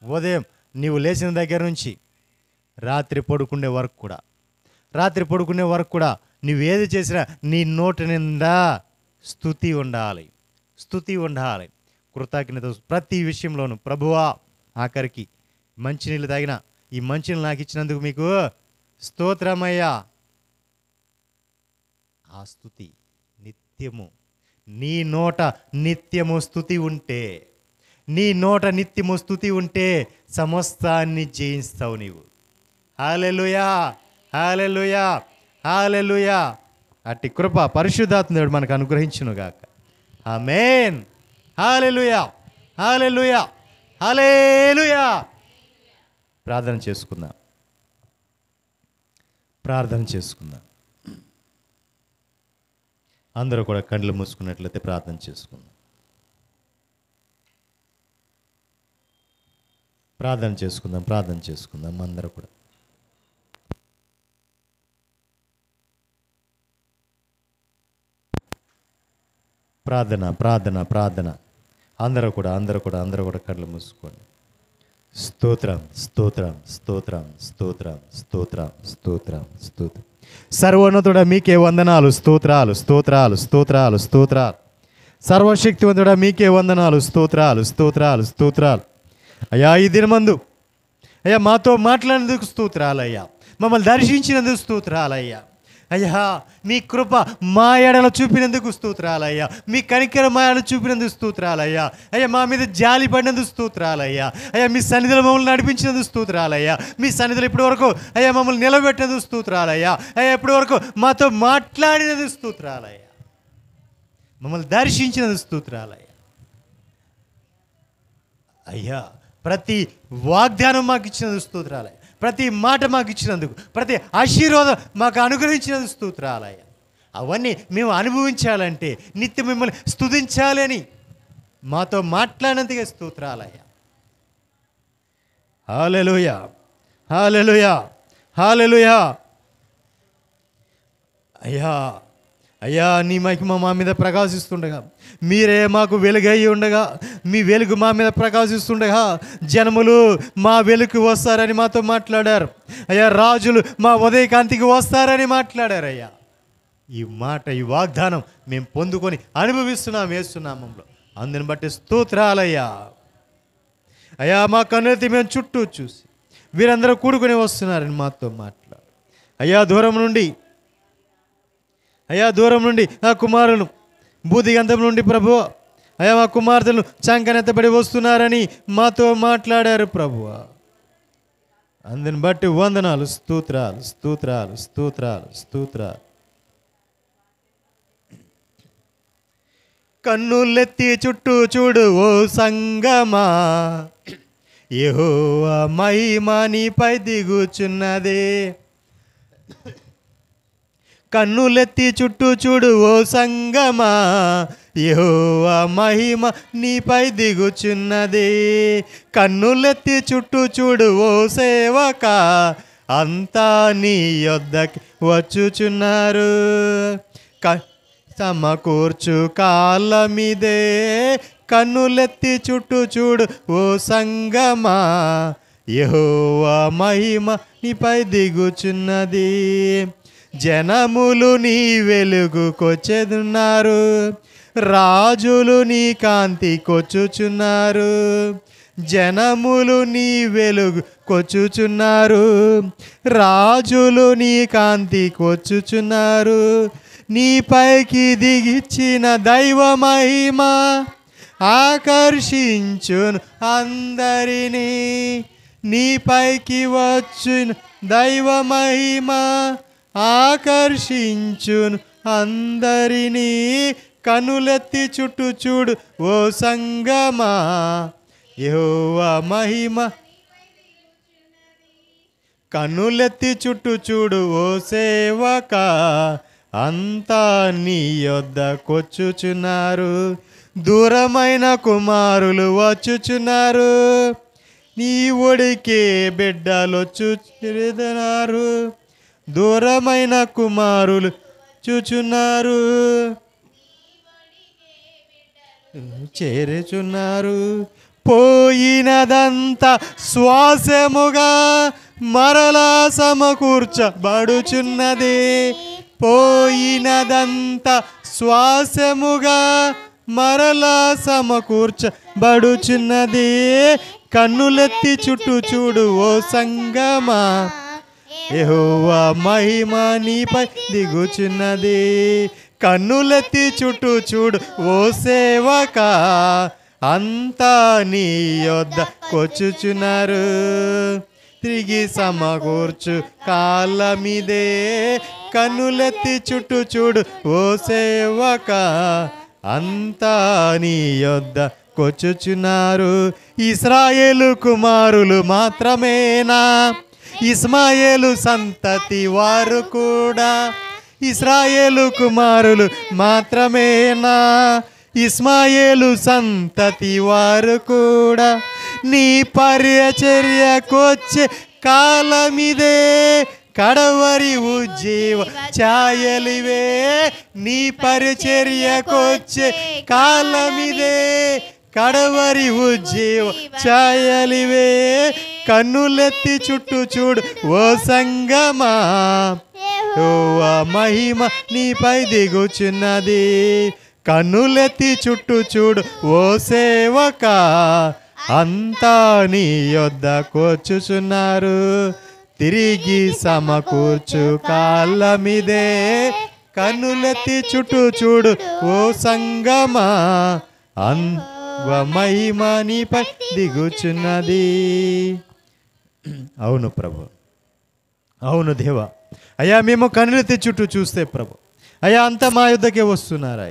ఉదయం నీవు లేచిన దగ్గర నుంచి రాత్రి పడుకునే వరకు కూడా నువ్వేది చేసినా నీ నోటి నిండా స్తుతి ఉండాలి. కృతజ్ఞత ప్రతి విషయంలోనూ. ప్రభువా, ఆఖరికి మంచినీళ్ళు తాగిన ఈ మంచినీళ్ళు నాకు ఇచ్చినందుకు మీకు స్తోత్రమయ్యా. ఆ స్తుతి నిత్యము నీ నోట నిత్యము స్తుతి ఉంటే సమస్తాన్ని జయిస్తావు నీవు. హల్లెలూయా, హల్లెలూయా, హల్లెలూయా. అట్టి కృప పరిశుద్ధాత్ముడు మనకు అనుగ్రహించునుగాక. ఆమేన్. హల్లెలూయా, హల్లెలూయా, హల్లెలూయా. ప్రార్థన చేసుకుందాం. అందరూ కూడా కళ్ళు మూసుకున్నట్లయితే ప్రార్థన చేసుకుందాం. అందరూ కూడా ప్రార్థన. అందరూ కూడా కళ్ళు మూసుకోండి. స్తోత్రం. సర్వోన్నతుడా మీకే వందనాలు, స్తోత్రాలు. సర్వశక్తివంతుడా మీకే వందనాలు, స్తోత్రాలు. అయ్యా, ఈ దినమందు అయ్యా మాతో మాట్లాడినందుకు స్తోత్రాలయ్యా. మమ్మల్ని దర్శించినందుకు స్తోత్రాలయ్యా. అయ్యా, మీ కృప మా ఎడల చూపినందుకు స్తోత్రాలయ్యా. మీ కనికరం మా ఎడల చూపినందుకు స్తోత్రాలయ్యా. అయ్యా, మా మీద జాలి పడినందుకు స్తోత్రాలయ్యా. అయ్యా, మీ సన్నిధిలో మమ్మల్ని నడిపించినందుకు స్తోత్రాలయ్యా. మీ సన్నిధిలో ఇప్పటి వరకు అయ్యా మమ్మల్ని నిలబెట్టినందుకు స్తోత్రాలయ్యా. అయ్యా, ఇప్పటి వరకు మాతో మాట్లాడినందుకు స్తోత్రాలయ్యా. మమ్మల్ని దర్శించినందుకు స్తోత్రాలయ్యా. అయ్యా, ప్రతి వాగ్దానం మాకు ఇచ్చినందుకు స్తోత్రాలయ్యా. ప్రతి మాట మాకు ఇచ్చినందుకు, ప్రతి ఆశీర్వాదం మాకు అనుగ్రహించినందుకు స్తోత్రాలయ్యా. అవన్నీ మేము అనుభవించాలంటే నిత్యం మిమ్మల్ని స్తుతించాలని మాతో మాట్లాడినందుకే స్తోత్రాలయ్యా. హల్లెలూయా, హల్లెలూయా, హల్లెలూయా. అయ్యా, నీ మహిమ మా మీద ప్రకాశిస్తుండగా, మీరే మాకు వెలుగై ఉండగా, మీ వెలుగు మా మీద ప్రకాశిస్తుండగా జనములు మా వెలుగు వస్తారని మాతో మాట్లాడారు. అయ్యా, రాజులు మా ఉదయకాంతికి వస్తారని మాట్లాడారు. అయ్యా, ఈ వాగ్దానం మేము పొందుకొని అనుభవిస్తున్నాం యేసునామములో. అందుని బట్టి స్తోత్రాలయ్యా. అయ్యా, మా కన్నెత్తి మేము చుట్టూ చూసి వీరందరూ కూడుకొని వస్తున్నారని మాతో మాట్లాడు. అయ్యా, దూరం నుండి ఆ కుమారులు బూదిగంధం నుండి ప్రభు, అయ్యా మా కుమార్తెలు చంకనెత్తబడి వస్తున్నారని మాతో మాట్లాడారు ప్రభు. అందుని బట్టి వందనాలు, స్తోత్రాలు. కన్నులెత్తి చుట్టూ చూడు ఓ సంగమా, యెహోవా మహిమ నీపై దిగుచున్నదే. కన్నులెత్తి చుట్టూ చూడు ఓ సంగమా, యెహోవా మహిమ నీపై దిగుచున్నది. కన్నులెత్తి చుట్టూ చూడు ఓ సేవక, అంతా నీ యొద్దకి వచ్చుచున్నారు. సమకూర్చు కాలమిదే, కన్నులెత్తి చుట్టూ చూడు ఓ సంగమా, యెహోవా మహిమ నీపై దిగుచున్నది. జనములు నీ వెలుగుకొచ్చెదున్నారు, రాజులు నీ కాంతికొచ్చుచున్నారు. జనములు నీ వెలుగుకొచ్చుచున్నారు, రాజులు నీ కాంతికొచ్చుచున్నారు. నీ పైకి దిగిచ్చిన దైవ మహిమ ఆకర్షించును అందరినీ. నీ పైకి వచ్చిన దైవ మహిమ ఆకర్షించును అందరినీ. కనులెత్తి చుట్టూ చూడు ఓ సంగమా, యెహోవా మహిమ. కనులెత్తి చుట్టూ చూడు ఓ సేవక, అంతా నీ యొద్దకొచ్చుచున్నారు. దూరమైన కుమారులు వచ్చుచున్నారు, నీ ఒడికే బిడ్డలొచ్చుచున్నారు. దూరమైన కుమారులు చూచున్నారు, చేరుచున్నారు. పోయినదంతా శ్వాసముగా మరలా సమకూర్చబడుచున్నది. పోయినదంతా శ్వాసముగా మరలా సమకూర్చబడుచున్నది. కన్నులెత్తి చుట్టూ చూడు ఓ సంగమా, యెహోవా మహిమ నీపై దిగుచున్నది. కన్నులెత్తి చుట్టూ చూడు ఓ సేవకా, అంతా నీ యొద్దకొచ్చుచున్నారు. తిరిగి సమకూర్చు కాలమిదే. కన్నులెత్తి చుట్టూ చూడు ఓ సేవకా, అంతా నీ యొద్దకొచ్చుచున్నారు. ఇశ్రాయేలు కుమారులు మాత్రమేనా, ఇస్మాయేలు సంతతి వారు కూడా? ఇశ్రాయేలు కుమారులు మాత్రమేనా, ఇస్మాయేలు సంతతి వారు కూడా? నీ పరిచర్యకొచ్చే కాలమిదే, కడవరి ఉజ్జీవ ఛాయలివే. నీ పరిచర్యకొచ్చే కాలమిదే, కడవరి ఉజ్జీవ ఛాయలివే. కన్నులెత్తి చుట్టూ చూడు ఓ సంగమా, యెహోవా మహిమ నీపై దిగుచున్నది. కన్నులెత్తి చుట్టూ చూడు ఓ సేవకా, అంతా నీ యొద్దకొచ్చుచున్నారు. తిరిగి సమకూర్చు కాలమిదే. కన్నులెత్తి చుట్టూ చూడు ఓ సంగమా, మహిమ నీపై దిగుచున్నది. అవును ప్రభు, అవును దేవా. అయ్యా మేము కన్నులెత్తి చుట్టూ చూస్తే ప్రభు, అయ్యా అంతా మా యుద్ధకే వస్తున్నారు.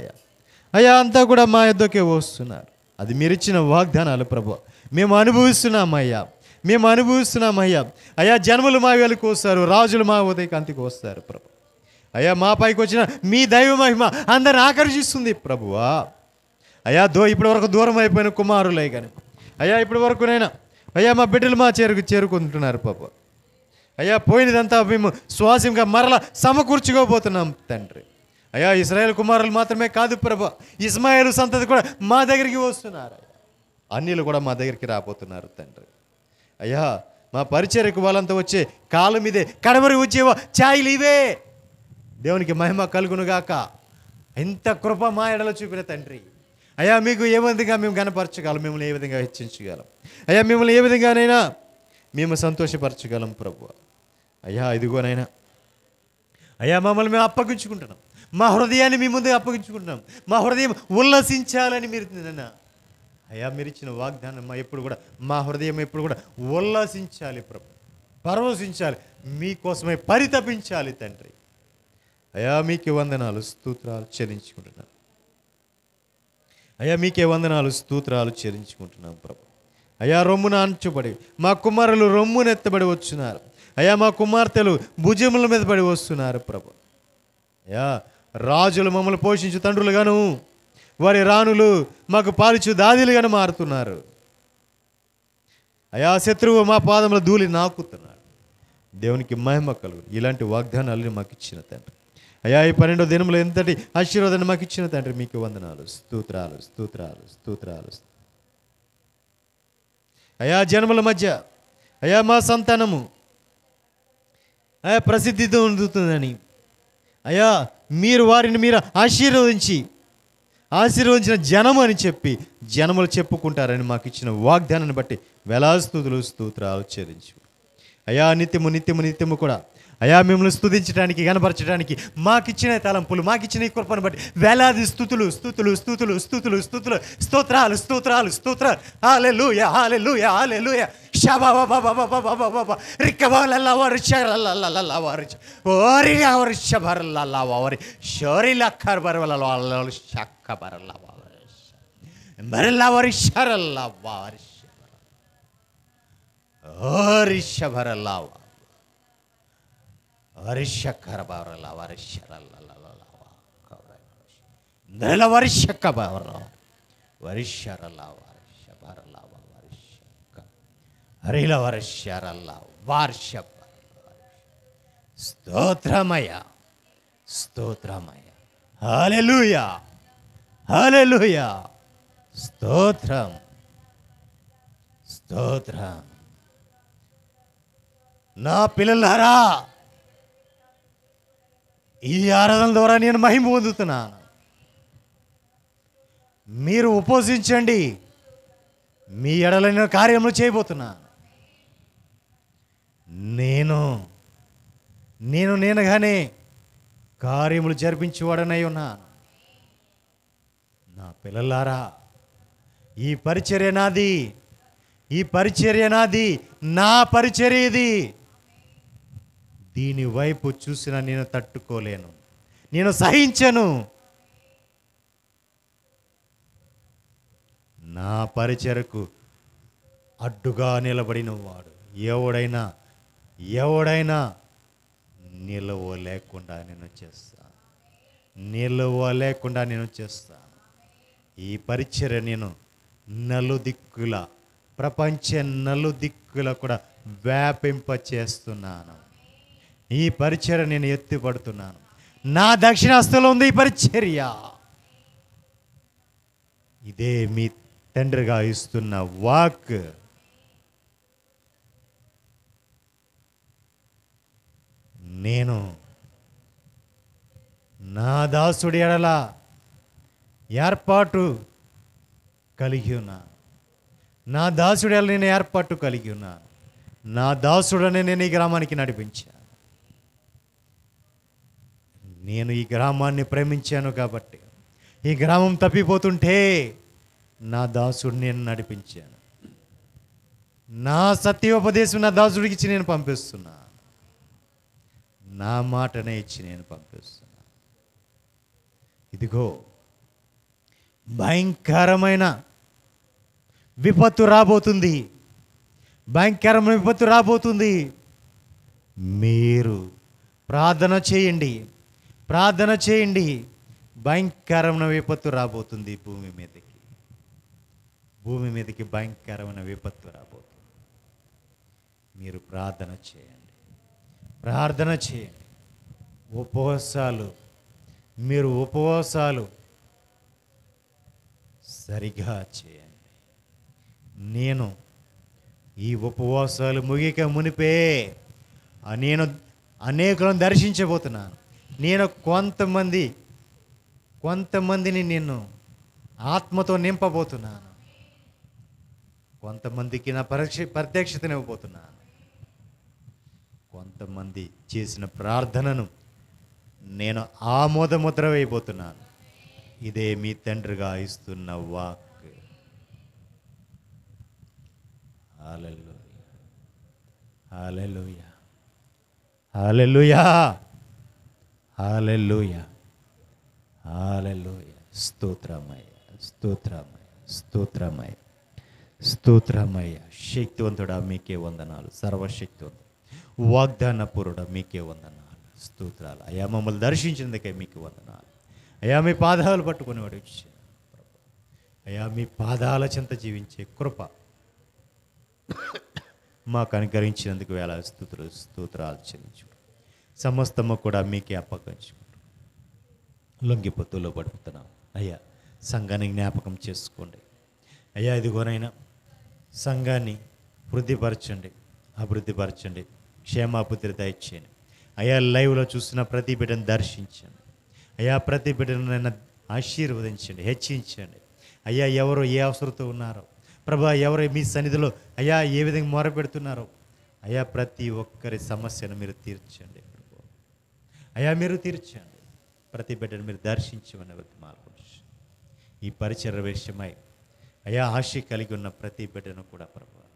అయ్యా అంతా కూడా మా యుద్ధకే వస్తున్నారు. అది మీరిచ్చిన వాగ్దానాలు ప్రభు. మేము అనుభవిస్తున్నామయ్యా, మేము అనుభవిస్తున్నామయ్యా. అయ్యా జన్మలు మా వేళకు వస్తారు, రాజులు మా ఉదయకాంతికి వస్తారు ప్రభు. అయ్యా మా పైకి వచ్చిన మీ దైవ మహిమ అందరిని ఆకర్షిస్తుంది ప్రభువా. అయ్యా ఇప్పటి వరకు దూరం అయిపోయిన కుమారులే కానీ అయ్యా ఇప్పటి వరకునైనా అయ్యా మా బిడ్డలు మా చేరుకుంటున్నారు పాప. అయ్యా పోయినదంతా మేము శ్వాసంగా మరలా సమకూర్చుకోబోతున్నాం తండ్రి. అయ్యా ఇశ్రాయేలు కుమారులు మాత్రమే కాదు ప్రభు, ఇస్మాయేలు సంతతి కూడా మా దగ్గరికి వస్తున్నారు. అన్యులు కూడా మా దగ్గరికి రాబోతున్నారు తండ్రి. అయ్యా మా పరిచర్యకు వాళ్ళంతా వచ్చే కాలం ఇదే, కడవరి ఉజ్జీవ ఛాయలు ఇవే. దేవునికి మహిమ కలుగునుగాక. ఎంత కృప మా ఎడలో చూపిన తండ్రి. అయ్యా మీకు ఏ విధంగా మేము గణపరచగలం, మిమ్మల్ని ఏ విధంగా హెచ్చించగలం, అయ్యా మిమ్మల్ని ఏ విధంగానైనా మేము సంతోషపరచగలం ప్రభు. అయ్యా ఇదిగోనైనా అయ్యా మమ్మల్ని మేము అప్పగించుకుంటున్నాం, మా హృదయాన్ని మీ ముందు అప్పగించుకుంటున్నాం. మా హృదయం ఉల్లసించాలని మీరు అయ్యా మీరు ఇచ్చిన వాగ్దానం ఎప్పుడు కూడా మా హృదయం ఎప్పుడు కూడా ఉల్లసించాలి ప్రభు, పరవశించాలి, మీకోసమే పరితపించాలి తండ్రి. అయ్యా మీకే వందనాలు స్తోత్రాలు చెల్లించుకుంటున్నాం. అయ్యా మీకే వందనాలు స్తోత్రాలు చెల్లించుకుంటున్నాం ప్రభు. అయ్యా రొమ్మున అంచుబడి మా కుమారులు రొమ్మునెత్తబడి వచ్చున్నారు. అయ్యా మా కుమార్తెలు భుజముల మీద పడి వస్తున్నారు ప్రభు. అయ్యా రాజులు మమ్మల్ని పోషించు తండ్రులుగాను, వారి రాణులు మాకు పాలిచు దాదిలుగాను మారుతున్నారు. అయ్యా శత్రువు మా పాదముల ధూళి నాకుతున్నాడు. దేవునికి మహిమ కలుగు. ఇలాంటి వాగ్దానాలను మాకు ఇచ్చిన తండ్రి. అయ్యా ఈ 12వ దినంలో ఎంతటి ఆశీర్వాదాన్ని మాకు ఇచ్చిన తండ్రి మీకు వందనాలు స్తోత్రాలు స్తోత్రాలు స్తోత్రాలు. అయ్యా జన్మల మధ్య అయ్యా మా సంతానము అయ్యా ప్రసిద్ధి పొందుతుందని అయ్యా మీరు వారిని మీరు ఆశీర్వదించిన జనము అని చెప్పి జనములు చెప్పుకుంటారని మాకు ఇచ్చిన వాగ్దానాన్ని బట్టి వేలాది స్తుతులు స్తోత్రాలు చెల్లించు. అయ్యా నిత్యము కూడా అయ్యా మిమ్మల్ని స్తుతించడానికి కనపరచడానికి మాకిచ్చిన తలంపులు, మాకిచ్చిన ఈ కృపను బట్టి వేలాది స్తుతులు స్తుతులు స్తుతులు స్తుతులు స్తుతులు స్తోత్రాలు స్తోత్రాలు స్తోత్రాలు. హల్లెలూయా హల్లెలూయా హల్లెలూయా. షబాబాబాబాబాబాబాబా రిక్కబాలల్లా వరిషలల్లా వరిష ఓరిలా వరిషబరల్లా వరి షోరిలా కర్బరవలల్లా షక్కబరల్లా వరిష బరల్లా వరిషరల్లా వరిష ఓరిషబరల్లా వర్షకరబరల వర్షరల నెల వర్షకబర వర్షరల వర్షబరల వర్షక హరిల వర్షరల వర్ష. స్తోత్రమయ స్తోత్రమయ. హల్లెలూయా హల్లెలూయా స్తోత్రం, స్తోత్రం. నా పిల్లలారా, ఈ ఆరాధన ద్వారా నేను మహిమ పొందుతున్నాను. మీరు ఉపవసించండి, మీ ఎడలైన కార్యములు చేయబోతున్నాను. నేనుగానే కార్యములు జరిపించేవాడనై ఉన్నాను. నా పిల్లలారా, ఈ పరిచర్య నాది, ఈ పరిచర్య నాది, నా పరిచర్య ఇది. దీని వైపు చూసిన నేను తట్టుకోలేను, నేను సహించను. నా పరిచర్యకు అడ్డుగా నిలబడిన వాడు ఎవడైనా నిలవలేకుండా నేను చేస్తాను. ఈ పరిచర్య నేను నలుదిక్కుల, ప్రపంచ నలుదిక్కుల కూడా వ్యాపింప చేస్తున్నాను. ఈ పరిచర్య నేను ఎత్తిపడుతున్నాను. నా దక్షిణాస్తులో ఉంది ఈ పరిచర్య. ఇదే మీ తండ్రిగా ఇస్తున్న వాక్. నేను నా దాసుడి ఎడల ఏర్పాటు కలిగి ఉన్నాను. నా దాసుడి ఎడల నేను ఏర్పాటు కలిగి ఉన్నాను. నా దాసుడనే నేను ఈ గ్రామానికి నడిపించాను. నేను ఈ గ్రామాన్ని ప్రేమించాను కాబట్టి, ఈ గ్రామం తప్పిపోతుంటే నా దాసుడిని నేను నడిపించాను. నా సత్యోపదేశం నా దాసుడికి ఇచ్చి నేను పంపిస్తున్నాను. నా మాటనే ఇచ్చి నేను పంపిస్తున్నాను. ఇదిగో భయంకరమైన విపత్తు రాబోతుంది, భయంకరమైన విపత్తు రాబోతుంది. మీరు ప్రార్థన చేయండి, ప్రార్థన చేయండి. భయంకరమైన విపత్తు రాబోతుంది భూమి మీదకి భయంకరమైన విపత్తు రాబోతుంది. మీరు ప్రార్థన చేయండి, ప్రార్థన చేయండి. మీరు ఉపవాసాలు సరిగా చేయండి. నేను ఈ ఉపవాసాలు ముగిక మునిపే నేను అనేకులను దర్శించబోతున్నాను. నేను కొంతమందిని నేను ఆత్మతో నింపబోతున్నాను. కొంతమందికి నా ప్రత్యక్షతను ఇవ్వబోతున్నాను. కొంతమంది చేసిన ప్రార్థనను నేను ఆమోదముద్ర వేయబోతున్నాను. ఇదే మీ తండ్రిగా ఇస్తున్న వాక్. హల్లెలూయా, హల్లెలూయా, హల్లెలూయా, హల్లెలూయా, హల్లెలూయా. స్తోత్రమయ్య, స్తోత్రమయ్య, స్తోత్రమయ్య, స్తోత్రమయ్య. శక్తివంతుడా మీకే వందనాలు. సర్వశక్తివంతుడు, వాగ్దానపురుడా మీకే వందనాలు, స్తోత్రాలు. అయ్యా, మమ్మల్ని దర్శించినందుకే మీకు వందనాలు. అయ్యా, మీ పాదాలు పట్టుకుని వాడు వచ్చాను. అయ్యా, మీ పాదాల చెంత జీవించే కృప మాకు అనుగ్రహించినందుకు వేళ స్తోత్రాలు చెల్లించు. సమస్తము కూడా మీకే అప్పగించుకుంటూ లొంగిపోతూలో పడుతున్నాం. అయ్యా, సంఘాన్ని జ్ఞాపకం చేసుకోండి. అయ్యా, ఇదిగోనైనా సంఘాన్ని వృద్ధిపరచండి, అభివృద్ధిపరచండి, క్షేమాభివృద్ధి దయచేయండి. అయ్యా, లైవ్లో చూస్తున్న ప్రతి బిడ్డను దర్శించండి. అయ్యా, ప్రతి బిడ్డను ఆశీర్వదించండి, హెచ్చించండి. అయ్యా, ఎవరు ఏ అవసరంతో ఉన్నారో ప్రభా, ఎవరు మీ సన్నిధిలో అయ్యా ఏ విధంగా మొరపెడుతున్నారో అయ్యా, ప్రతి ఒక్కరి సమస్యను మీరు తీర్చండి. అయ్యా, మీరు తీర్చండి. ప్రతి బిడ్డను మీరు దర్శించమని మార్పు. ఈ పరిచర్య విషయమై అయ్యా ఆశ కలిగి ఉన్న ప్రతి బిడ్డను కూడా ప్రభా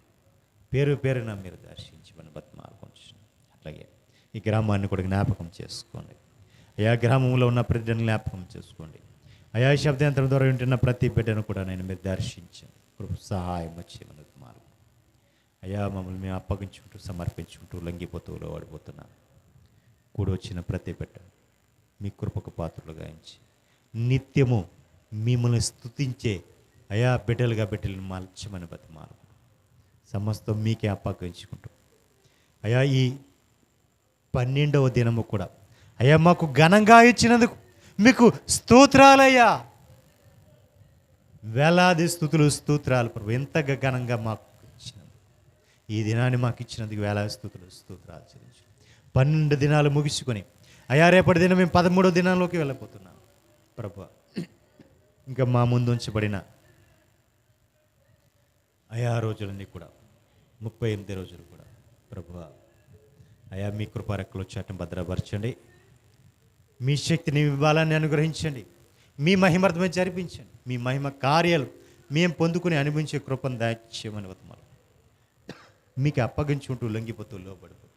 పేరు పేరున మీరు దర్శించమని బతిమాలుకొంచు. అట్లాగే ఈ గ్రామాన్ని కూడా జ్ఞాపకం చేసుకోండి. అయ్యా, గ్రామంలో ఉన్న ప్రతి బిడ్డను జ్ఞాపకం చేసుకోండి. అయ్యా, శబ్దాంతరం ద్వారా వింటున్న ప్రతి బిడ్డను కూడా నేను మీరు దర్శించండి. కృప సహాయం వచ్చేమని మార్పు. అయ్యా, మమ్మల్ని మేము అప్పగించుకుంటూ సమర్పించుకుంటూ లొంగిపోతూ ఓడిపోతున్నాం. కూడి వచ్చిన ప్రతి బిడ్డ మీ కృపకు పాత్రలుగా ఎంచి నిత్యము మిమ్మల్ని స్తుతించే అయా బిడ్డలను మలచమని బతిమాలు. సమస్తం మీకే అప్పగించుకుంటూ అయా ఈ 12వ దినము కూడా అయ్యా మాకు ఘనంగా ఇచ్చినందుకు మీకు స్తోత్రాలయ్యా. వేలాది స్తుతులు స్తోత్రాలు ప్రభు. ఎంతగా ఘనంగా మాకు ఇచ్చినందుకు, ఈ దినాన్ని మాకు ఇచ్చినందుకు వేలాది స్తుతులు స్తోత్రాలు చెల్లించు. 12 దినాలు ముగించుకొని అయ్యా రేపటి దినం మేము 13వ దినాల్లోకి వెళ్ళిపోతున్నాం ప్రభు. ఇంకా మా ముందు ఉంచబడిన అయా రోజులన్నీ కూడా 38 రోజులు కూడా ప్రభు అయా మీ కృపారెక్కలు చాటం భద్రపరచండి. మీ శక్తిని, మీ బలాన్ని అనుగ్రహించండి. మీ మహిమార్థమే జరిపించండి. మీ మహిమ కార్యాలు మేము పొందుకుని అనుభవించే కృపను దాచేయమని వతమాలు మీకు అప్పగించుకుంటూ లొంగిపోతూ లోబడిపోతూ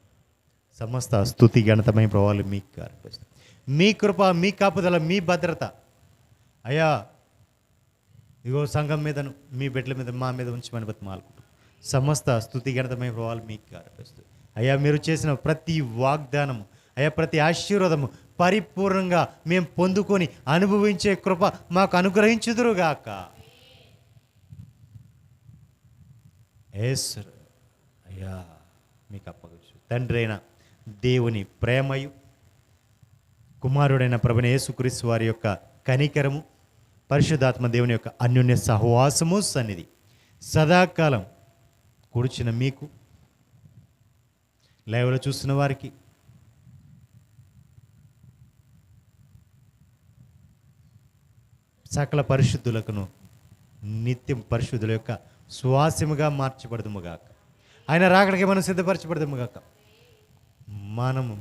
సమస్త స్తుతి ఘనతమైన ప్రభావాలు మీకు అర్పిస్తాం. మీ కృప, మీ కాపుదల, మీ భద్రత అయ్యా ఇగో సంఘం మీదను, మీ బిడ్డల మీద, మా మీద ఉంచమని బతిమాలుకుంటాం. సమస్త స్తుతి ఘనతమైన ప్రభావాలు మీకు అర్పిస్తూ అయ్యా మీరు చేసిన ప్రతి వాగ్దానము, అయ్యా ప్రతి ఆశీర్వాదము పరిపూర్ణంగా మేము పొందుకొని అనుభవించే కృప మాకు అనుగ్రహించుదురుగాక. యేసు అయ్యా మీకు అప్పగించు. తండ్రి అయిన దేవుని ప్రేమయు, కుమారుడైన ప్రభువైన యేసుక్రీస్తు వారి యొక్క కనికరము, పరిశుద్ధాత్మ దేవుని యొక్క అన్యోన్య సహవాసము సన్నిధి సదాకాలం కూర్చున్న మీకు, లైవ్లో చూస్తున్న వారికి, సకల పరిశుద్ధులకును నిత్యం పరిశుద్ధుల యొక్క స్వాస్యముగా మార్చబడదుముగాక. ఆయన రాకడికి మనం సిద్ధపరచబడదుముగాక.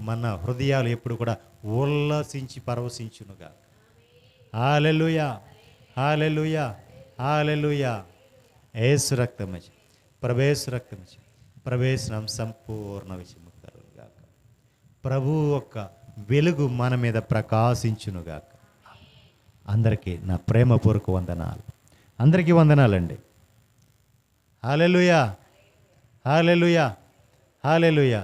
మన హృదయాలు ఎప్పుడు కూడా ఉల్లాసించి పరవశించునుగాక. హల్లెలూయా, హల్లెలూయా, హల్లెలూయా. యేసు రక్తమచి, ప్రభేసు రక్తమచి, ప్రవేశనం సంపూర్ణ విజయము కలుగుగాక. ప్రభువు యొక్క వెలుగు మన మీద ప్రకాశించునుగాక. అందరికీ నా ప్రేమపూర్వక వందనాలు. అందరికీ వందనాలండి. హల్లెలూయా, హల్లెలూయా, హల్లెలూయా.